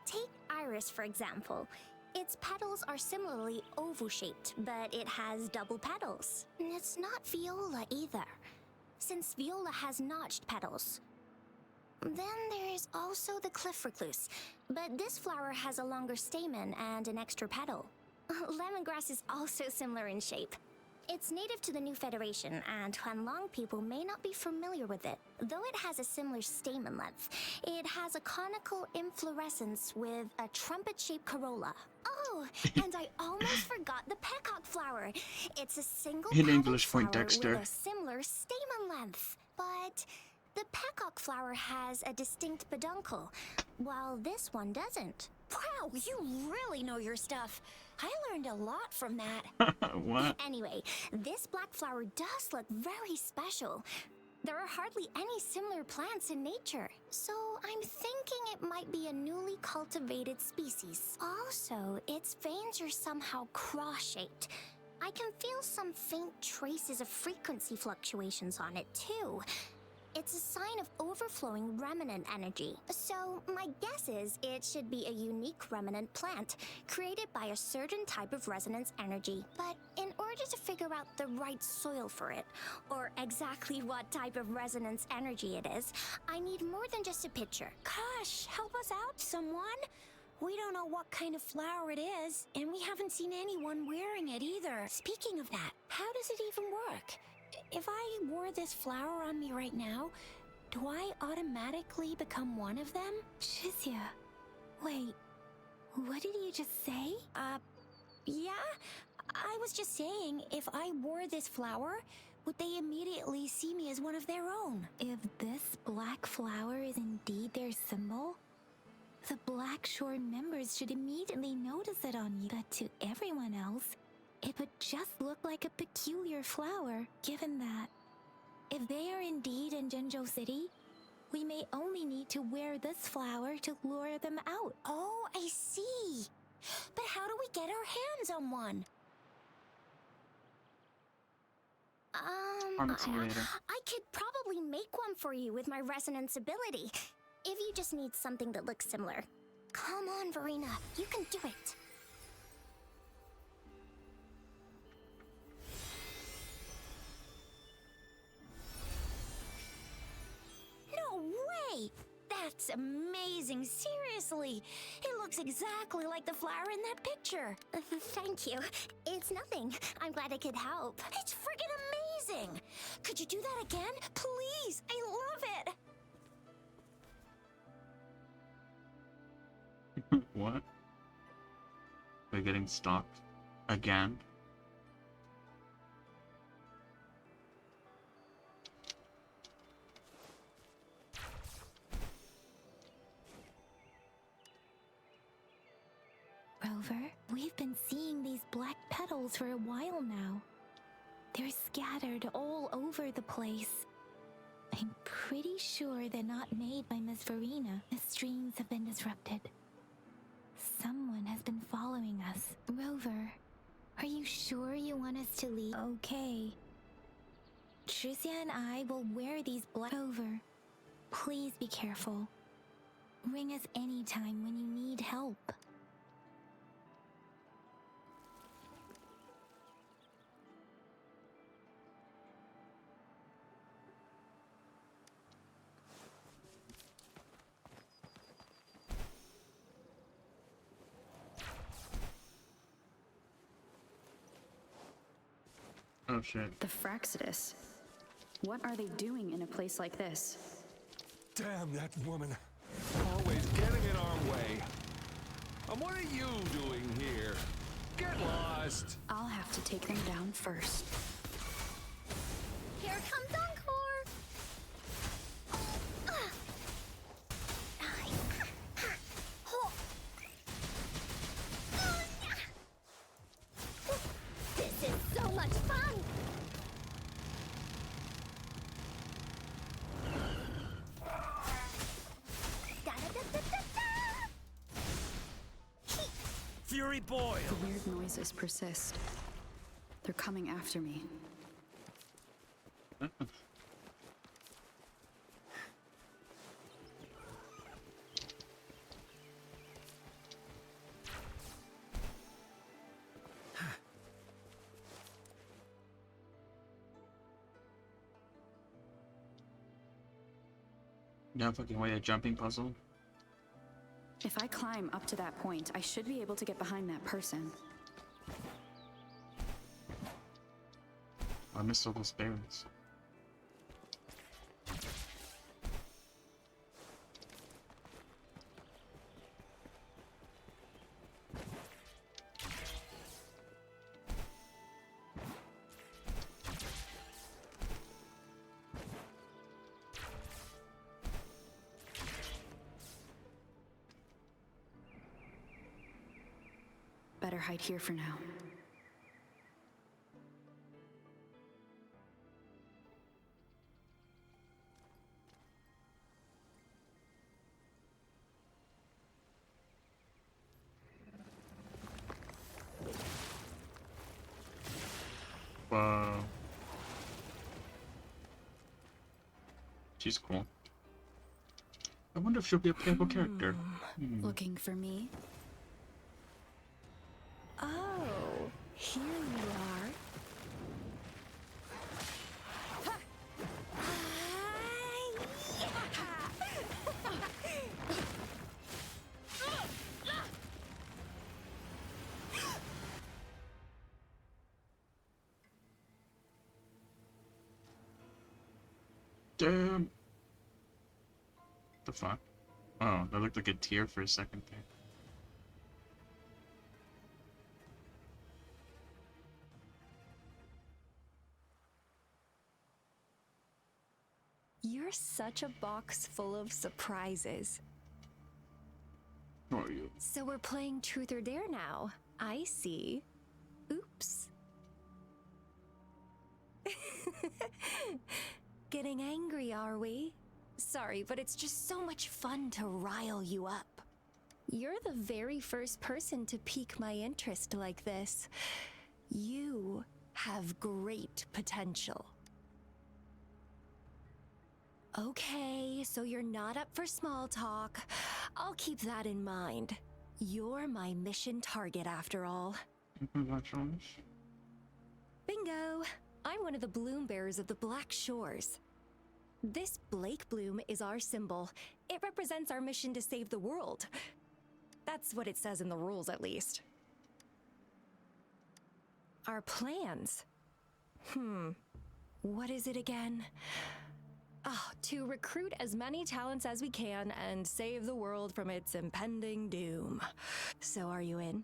Take iris, for example. Its petals are similarly oval-shaped, but it has double petals. It's not viola either, since viola has notched petals. Then there's also the cliff recluse, but this flower has a longer stamen and an extra petal. Lemongrass is also similar in shape. It's native to the New Federation, and Huanlong people may not be familiar with it. Though it has a similar stamen length, it has a conical inflorescence with a trumpet-shaped corolla. Oh, and I almost forgot the peacock flower. It's a single In petaled English, flower Point Dexter. with a similar stamen length. But the peacock flower has a distinct peduncle, while this one doesn't. Wow, you really know your stuff. I learned a lot from that. What? Anyway, this black flower does look very special. There are hardly any similar plants in nature, so I'm thinking it might be a newly cultivated species. Also, its veins are somehow cross-shaped. I can feel some faint traces of frequency fluctuations on it, too. It's a sign of overflowing remnant energy. So my guess is it should be a unique remnant plant created by a certain type of resonance energy. But in order to figure out the right soil for it, or exactly what type of resonance energy it is, I need more than just a picture. Gosh, help us out, someone. We don't know what kind of flower it is, and we haven't seen anyone wearing it either. Speaking of that, how does it even work? If I wore this flower on me right now, do I automatically become one of them? Shizia, wait, what did you just say? Yeah? I was just saying, if I wore this flower, would they immediately see me as one of their own? If this black flower is indeed their symbol, the Black Shore members should immediately notice it on you. But to everyone else, it would just look like a peculiar flower, given that if they are indeed in Jinzhou City, we may only need to wear this flower to lure them out. Oh, I see. But how do we get our hands on one? Farming simulator. I could probably make one for you with my resonance ability, if you just need something that looks similar. Come on, Verena, you can do it. No way! That's amazing, seriously! It looks exactly like the flower in that picture. Thank you. It's nothing. I'm glad I could help. It's friggin' amazing! Could you do that again? Please! I love it! What? We're getting stalked again. We've been seeing these black petals for a while now. They're scattered all over the place. I'm pretty sure they're not made by Miss Verena. The streams have been disrupted. Someone has been following us. Rover, are you sure you want us to leave? Okay. Tricia and I will wear these black. Rover, please be careful. Ring us anytime when you need help. Oh shit. The Fraxidus. What are they doing in a place like this? Damn that woman. Always getting in our way. And what are you doing here? Get lost. I'll have to take them down first. Here comes Encore! This is so much fun! Fury boil! The weird noises persist. They're coming after me. No fucking way, a jumping puzzle? If I climb up to that point, I should be able to get behind that person. I missed all those berries. Better hide here for now. Whoa. She's cool. I wonder if she'll be a playable character. Looking for me? Oh, here you are. Damn. The fuck? Oh, that looked like a tear for a second there. You're such a box full of surprises. Who are you? So we're playing Truth or Dare now. I see. Oops. Getting angry, are we? Sorry, but it's just so much fun to rile you up. You're the very first person to pique my interest like this. You have great potential. Okay, so you're not up for small talk. I'll keep that in mind. You're my mission target after all. Congratulations. Bingo! I'm one of the bloom bearers of the Black Shores. This Blake bloom is our symbol. It represents our mission to save the world. That's what it says in the rules, at least. Our plans? What is it again? To recruit as many talents as we can and save the world from its impending doom. So are you in?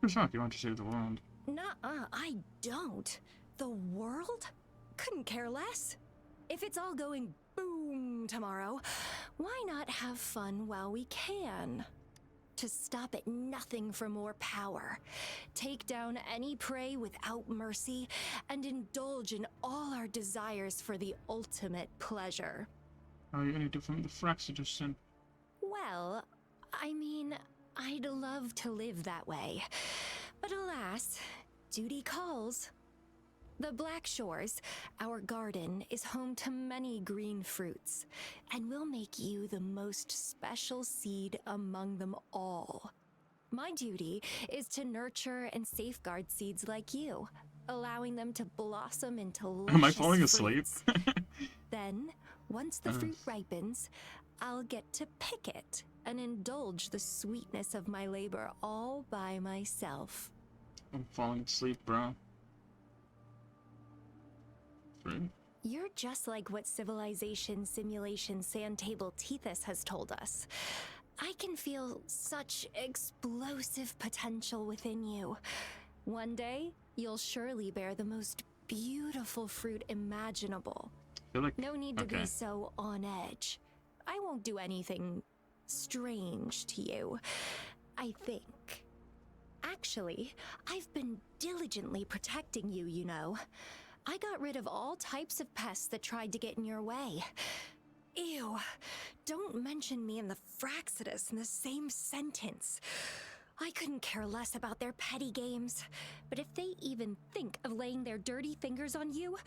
Who's not? You want to save the world? Nuh-uh, I don't. The world? Couldn't care less. If it's all going boom tomorrow, why not have fun while we can? to stop at nothing for more power, take down any prey without mercy, and indulge in all our desires for the ultimate pleasure. How are you gonna defend the Fraxidus then? Well, I mean, I'd love to live that way. But alas, duty calls. The Black Shores, our garden, is home to many green fruits, and will make you the most special seed among them all. My duty is to nurture and safeguard seeds like you, allowing them to blossom into luscious Am I falling asleep? fruits. Then, once the fruit ripens, I'll get to pick it and indulge the sweetness of my labor all by myself. I'm falling asleep, bro. Fruit? You're just like what Civilization Simulation Sandtable Tethys has told us. I can feel such explosive potential within you. One day, you'll surely bear the most beautiful fruit imaginable. No need to be so on edge. I won't do anything strange to you, I think. Actually, I've been diligently protecting you, you know. I got rid of all types of pests that tried to get in your way. Ew, don't mention me and the Fraxidus in the same sentence. I couldn't care less about their petty games, but if they even think of laying their dirty fingers on you,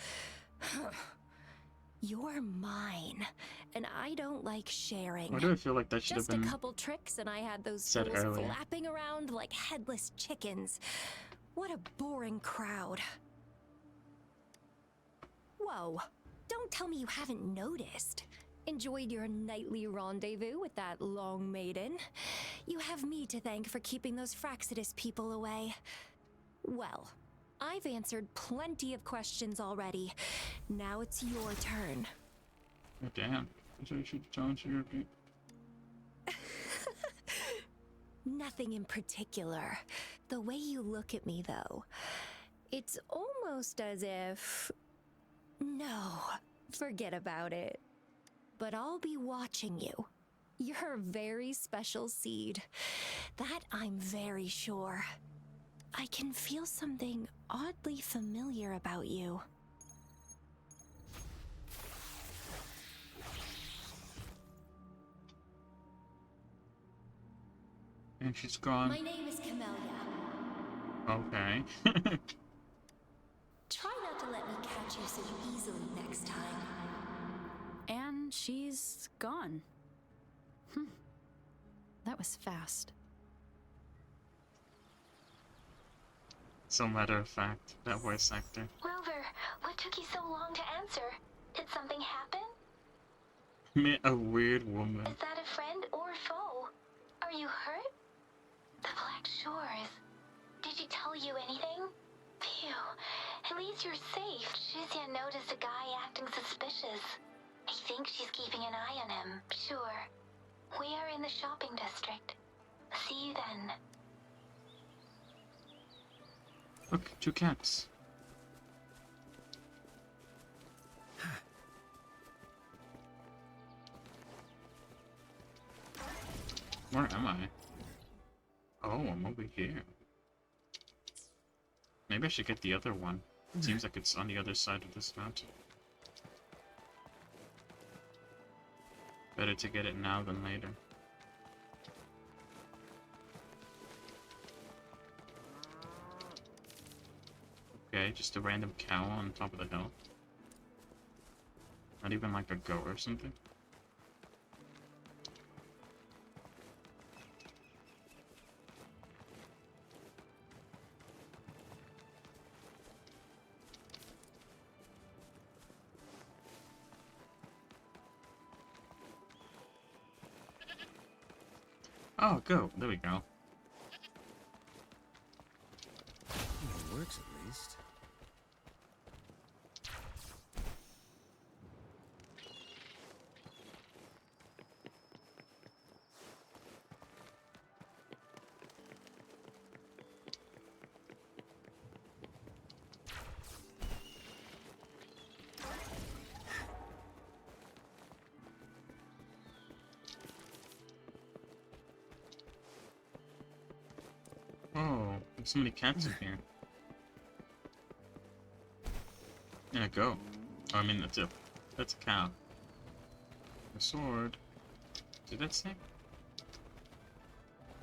you're mine, and I don't like sharing. Why do I feel like that should have been Just a couple tricks and I had those said fools earlier? flapping around like headless chickens. What a boring crowd. Whoa, don't tell me you haven't noticed. Enjoyed your nightly rendezvous with that long maiden. You have me to thank for keeping those Fraxidus people away. Well, I've answered plenty of questions already. Now it's your turn. Oh, damn. So you should challenge your game. Nothing in particular. The way you look at me, though, it's almost as if... No, forget about it. But I'll be watching you. You're a very special seed. That I'm very sure. I can feel something oddly familiar about you. And she's gone. My name is Camellia. Okay. Try not to let me catch you so easily next time. And she's gone. That was fast. So matter of fact, that voice actor. Rover, what took you so long to answer? Did something happen? Met a weird woman. Is that a friend or foe? Are you hurt? The Black Shores. Did she tell you anything? Phew, at least you're safe. Shuzia noticed a guy acting suspicious. I think she's keeping an eye on him. Sure. We are in the shopping district. See you then. Look, 2 cats. Where am I? Oh, I'm over here. Maybe I should get the other one. Seems like it's on the other side of this mountain. Better to get it now than later. Okay, just a random cow on top of the hill. Not even like a goat or something. Oh, go. There we go. It works at least. Oh, there's so many cats in here. Yeah, go. Oh, I mean, that's a cow. A sword. Did that say?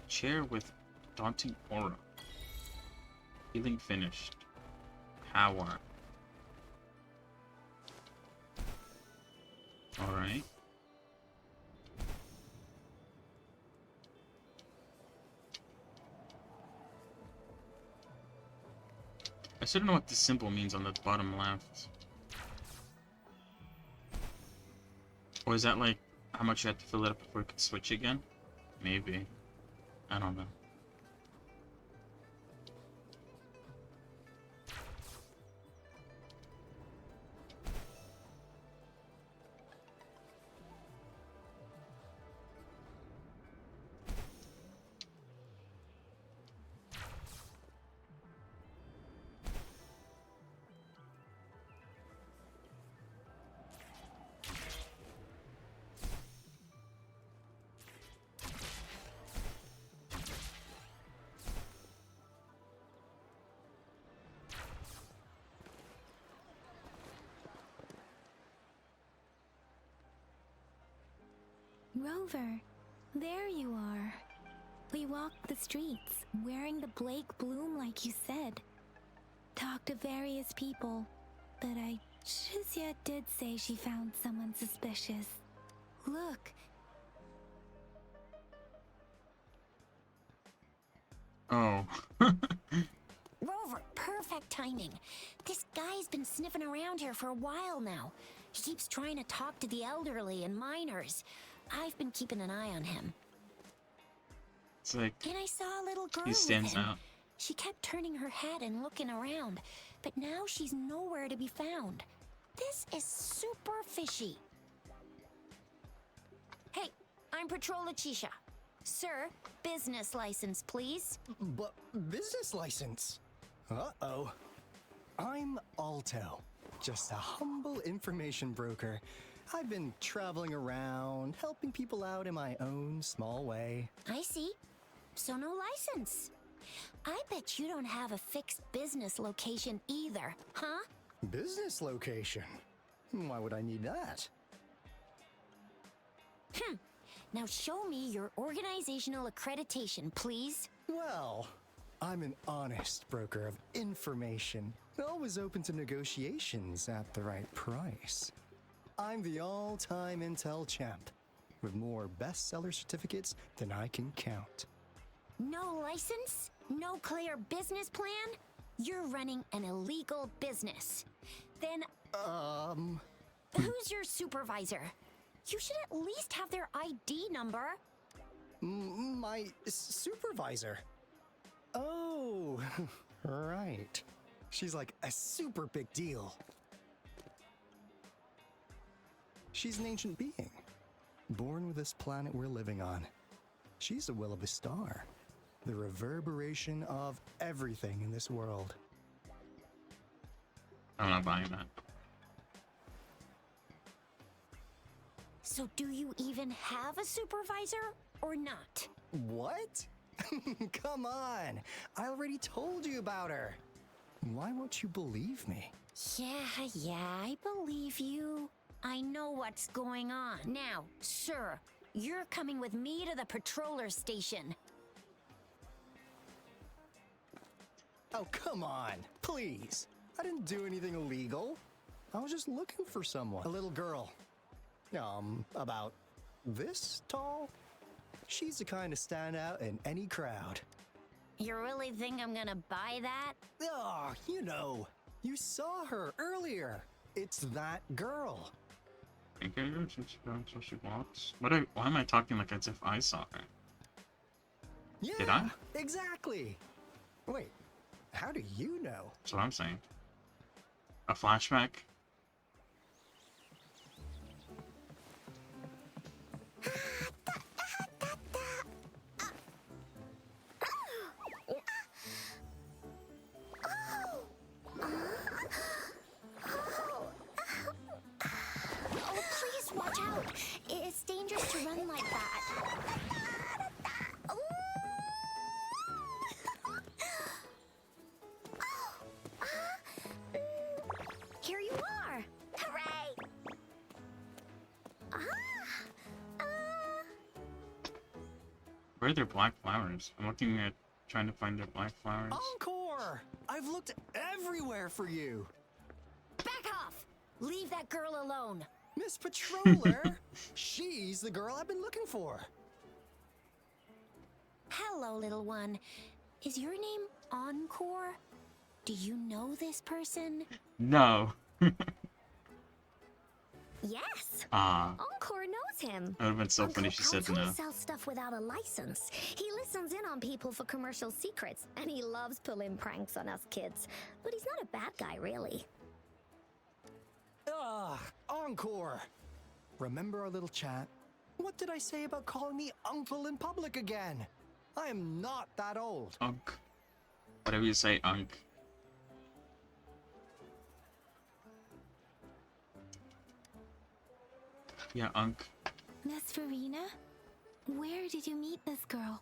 Chair with daunting aura. Healing finished. Power. Alright. I still don't know what this symbol means on the bottom left. Or is that like how much you have to fill it up before you can switch again? Maybe. I don't know. Rover, there you are. We walked the streets, wearing the Blake bloom like you said. Talked to various people, but I just yet did say she found someone suspicious. Look. Oh. Rover, perfect timing. This guy's been sniffing around here for a while now. He keeps trying to talk to the elderly and minors. I've been keeping an eye on him. It's like And I saw a little girl he stands with him. out. She kept turning her head and looking around, but now she's nowhere to be found. This is super fishy. Hey, I'm Patrola Chisha. Sir, business license, please. But business license? Uh-oh. I'm Alto, just a humble information broker. I've been traveling around, helping people out in my own small way. I see. So no license. I bet you don't have a fixed business location either, huh? Business location? Why would I need that? Now show me your organizational accreditation, please. Well, I'm an honest broker of information, always open to negotiations at the right price. I'm the all-time intel champ, with more bestseller certificates than I can count. No license? No clear business plan? You're running an illegal business. Then, who's your supervisor? You should at least have their ID number. My supervisor? Oh, right. She's like a super big deal. She's an ancient being, born with this planet we're living on. She's the will of a star, the reverberation of everything in this world. I'm not buying that. So do you even have a supervisor or not? What? Come on, I already told you about her. Why won't you believe me? Yeah, I believe you. I know what's going on. Now, sir, you're coming with me to the patroller station. Oh, come on, please. I didn't do anything illegal. I was just looking for someone. A little girl. About this tall? She's the kind to stand out in any crowd. You really think I'm gonna buy that? Oh, you saw her earlier. It's that girl. So she walks. Why am I talking like as if I saw her? Yeah, Did I? Exactly. Wait, how do you know? That's what I'm saying. A flashback? Oh, please watch out. It's dangerous to run like that. Where are their black flowers? I'm looking at trying to find their black flowers. Encore! I've looked everywhere for you. Back off! Leave that girl alone. Miss Patroller, she's the girl I've been looking for. Hello, little one. Is your name Encore? Do you know this person? No. Yes. Ah. Encore knows him. That would have been so funny if she said Alto no. sells stuff without a license. He listens in on people for commercial secrets, and he loves pulling pranks on us kids. But he's not a bad guy, really. Encore! Remember our little chat? What did I say about calling me uncle in public again? I am not that old. Unk. Whatever you say, Unk. Yeah, Unk. Miss Verena? Where did you meet this girl?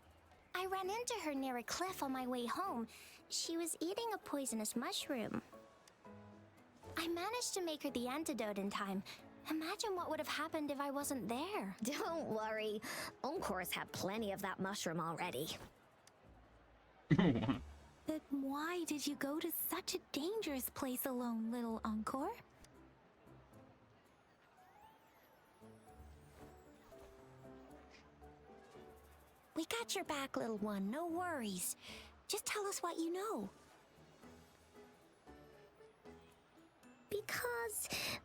I ran into her near a cliff on my way home. She was eating a poisonous mushroom. I managed to make her the antidote in time. Imagine what would have happened if I wasn't there. Don't worry. Encore's had plenty of that mushroom already. But why did you go to such a dangerous place alone, little Encore? We got your back, little one. No worries. Just tell us what you know.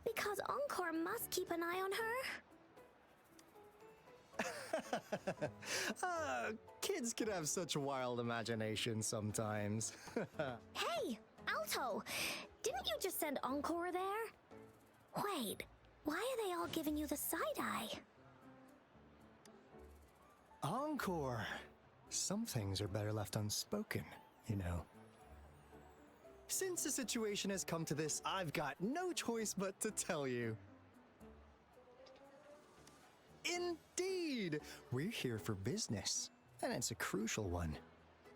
Because Encore must keep an eye on her. Kids can have such wild imaginations sometimes. Hey, Alto! Didn't you just send Encore there? Wait, why are they all giving you the side eye? Encore! Some things are better left unspoken, you know. Since the situation has come to this, I've got no choice but to tell you. Indeed! We're here for business, and it's a crucial one.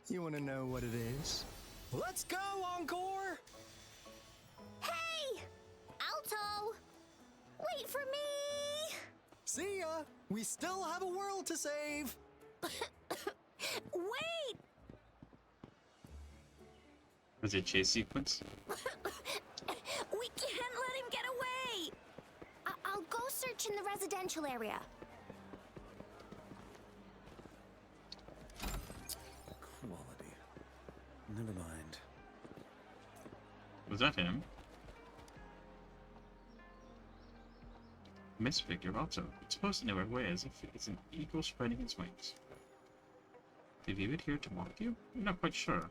You want to know what it is? Let's go, Encore! Hey! Alto! Wait for me! See ya! We still have a world to save! Wait! Was it a chase sequence? We can't let him get away! I'll go search in the residential area. Quality. Never mind. Was that him? Mist figure also. It's supposed to know our way as if it's an eagle spreading its wings. They leave it here to mock you? I'm not quite sure.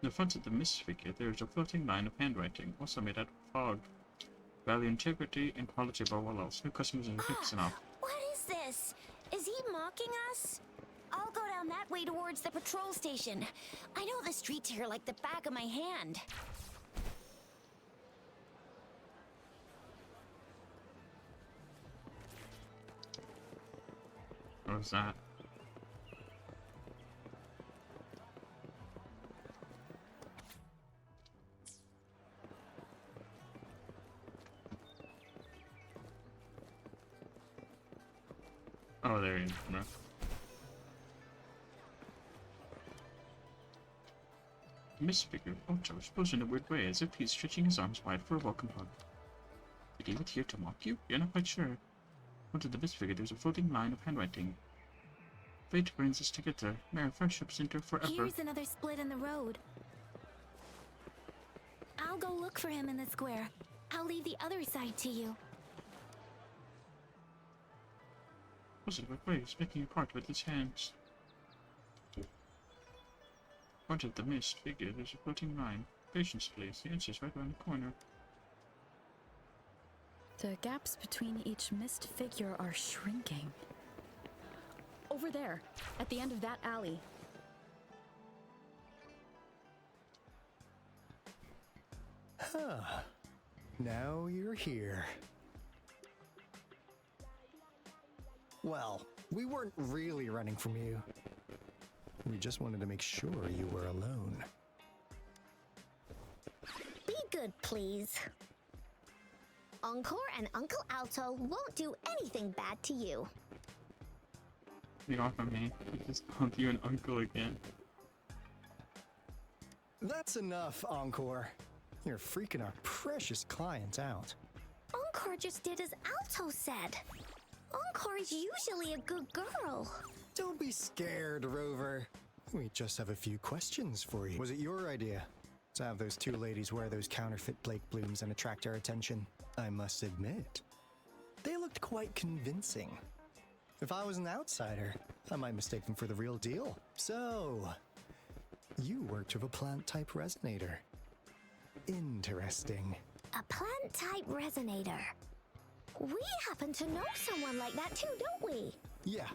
In the front of the mist figure, there is a floating line of handwriting, also made out of fog. Value integrity and quality above all else. New customers are fixing off. What is this? Is he mocking us? I'll go down that way towards the patrol station. I know the streets here like the back of my hand. What was that? Oh, there he is, bro. Mist figure, Ocho, posed in a weird way, as if he's stretching his arms wide for a welcome hug. Did he leave it here to mock you? You're not quite sure. Onto the mist figure, there's a floating line of handwriting. Fate brings us together. May our friendships endure forever. Here's another split in the road. I'll go look for him in the square. I'll leave the other side to you. Positive waves making a heart with his hands. Front of the mist figure, there's a floating line. Patience, please. The answer's right around the corner. The gaps between each mist figure are shrinking. Over there, at the end of that alley. Huh. Now you're here. Well, we weren't really running from you. We just wanted to make sure you were alone. Be good, please. Encore and Uncle Alto won't do anything bad to you. me off of me. I just called you an uncle again. That's enough, Encore. You're freaking our precious client out. Encore just did as Alto said. Encore is usually a good girl. Don't be scared, Rover. We just have a few questions for you. Was it your idea to have those two ladies wear those counterfeit Blake blooms and attract our attention? I must admit, they looked quite convincing. If I was an outsider, I might mistake them for the real deal. So, you worked with a plant-type resonator. Interesting. A plant-type resonator. We happen to know someone like that too, don't we? Yeah,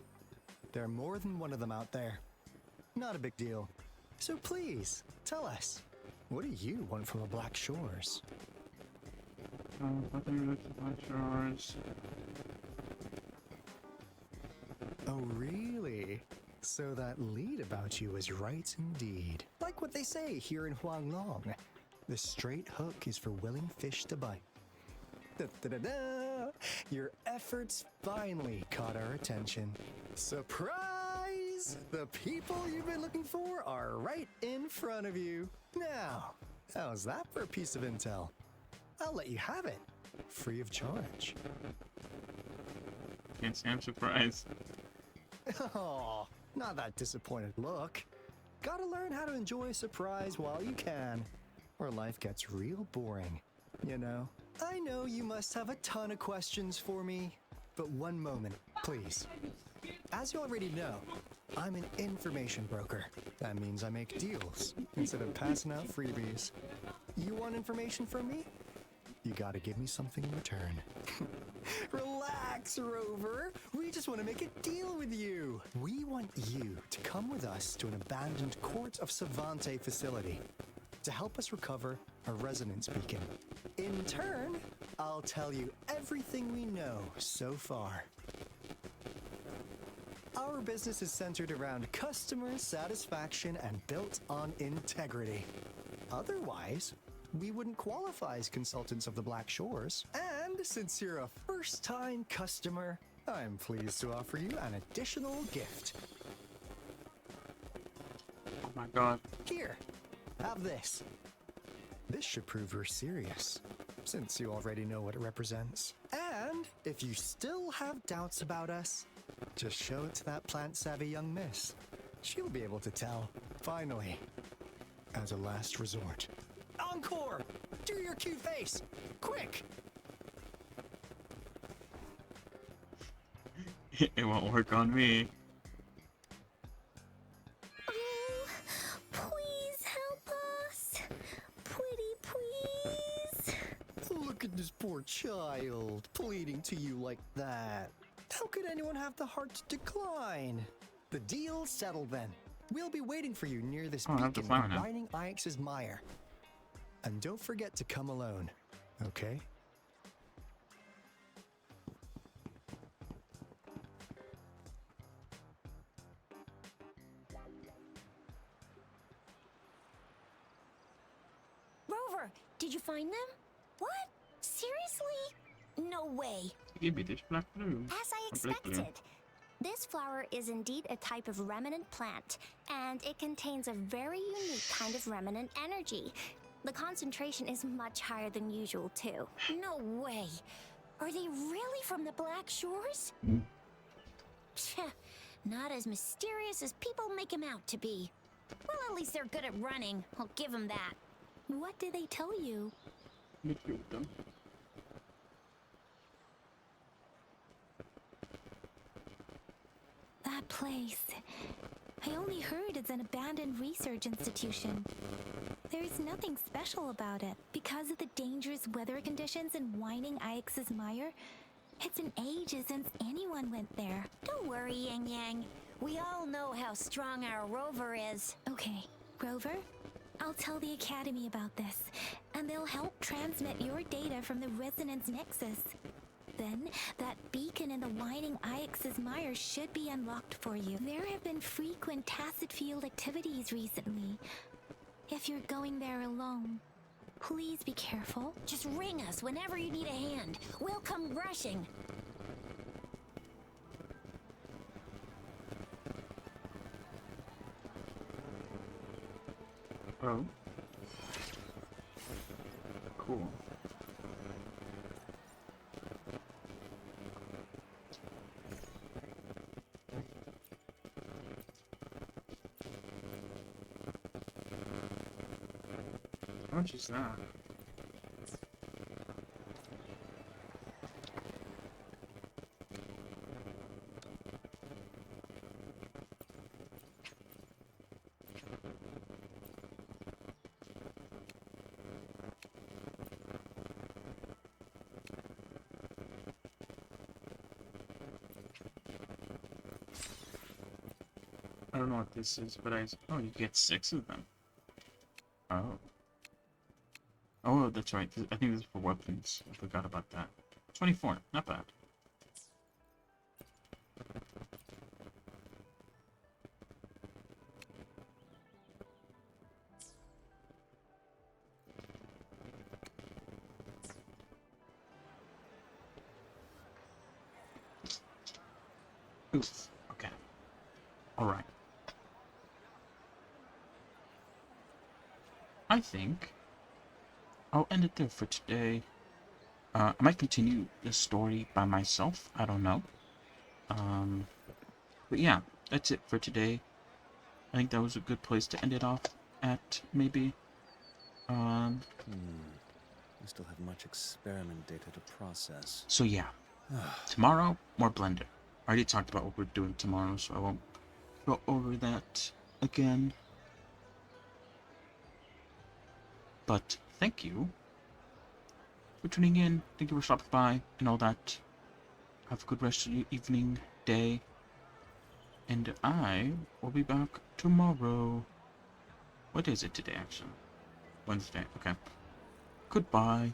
there are more than one of them out there. Not a big deal. So please, tell us, what do you want from the Black Shores? Nothing related to Black Shores. Oh, really? So that lead about you was right indeed. Like what they say here in Huanglong. The straight hook is for willing fish to bite. Da-da-da-da! Your efforts finally caught our attention. Surprise! The people you've been looking for are right in front of you. Now, how's that for a piece of intel? I'll let you have it, free of charge. Can't say I'm surprised. Oh, not that disappointed look. Gotta learn how to enjoy a surprise while you can, or life gets real boring, you know? I know you must have a ton of questions for me, but one moment, please. As you already know, I'm an information broker. That means I make deals instead of passing out freebies. You want information from me? You gotta give me something in return. Relax, Rover. We just want to make a deal with you. We want you to come with us to an abandoned Court of Savante facility to help us recover a resonance beacon. In turn, I'll tell you everything we know so far. Our business is centered around customer satisfaction and built on integrity. Otherwise, we wouldn't qualify as consultants of the Black Shores. And since you're a first-time customer, I'm pleased to offer you an additional gift. Oh my god. Here, have this. This should prove you're serious, since you already know what it represents. And if you still have doubts about us, just show it to that plant-savvy young miss. She'll be able to tell. Finally, as a last resort. Encore! Do your cute face! Quick! It won't work on me. Oh, please help us. Pretty please. Look at this poor child, pleading to you like that. How could anyone have the heart to decline? The deal's settled then. We'll be waiting for you near this beacon lining Ix's mire. And don't forget to come alone, okay? Rover, did you find them? What? Seriously? No way. Give me this black blue. As I expected. This flower is indeed a type of remnant plant, and it contains a very unique kind of remnant energy. The concentration is much higher than usual, too. No way. Are they really from the Black Shores? Tch, not as mysterious as people make them out to be. Well, at least they're good at running. I'll give them that. What did they tell you? That place. I only heard it's an abandoned research institution. There's nothing special about it. Because of the dangerous weather conditions in Whining Ix's mire, it's been ages since anyone went there. Don't worry, Yang Yang. We all know how strong our Rover is. Okay, Rover, I'll tell the Academy about this, and they'll help transmit your data from the Resonance Nexus. Then, that beacon in the Whining Ix's mire should be unlocked for you. There have been frequent tacit field activities recently. If you're going there alone, please be careful. Just ring us whenever you need a hand. We'll come rushing. Oh. Cool. How much is that? I don't know what this is, but oh, you get 6 of them. Oh. Oh, that's right. I think this is for weapons. I forgot about that. 24. Not bad. Oof. Okay. Alright. I think I'll end it there for today. I might continue the story by myself. I don't know. But yeah, that's it for today. I think that was a good place to end it off at, maybe. We still have much experiment data to process. So yeah. Tomorrow, more Blender. I already talked about what we're doing tomorrow, so I won't go over that again. But thank you for tuning in. Thank you for stopping by and all that. Have a good rest of your evening, day. And I will be back tomorrow. What is it today, actually? Wednesday. Okay. Goodbye.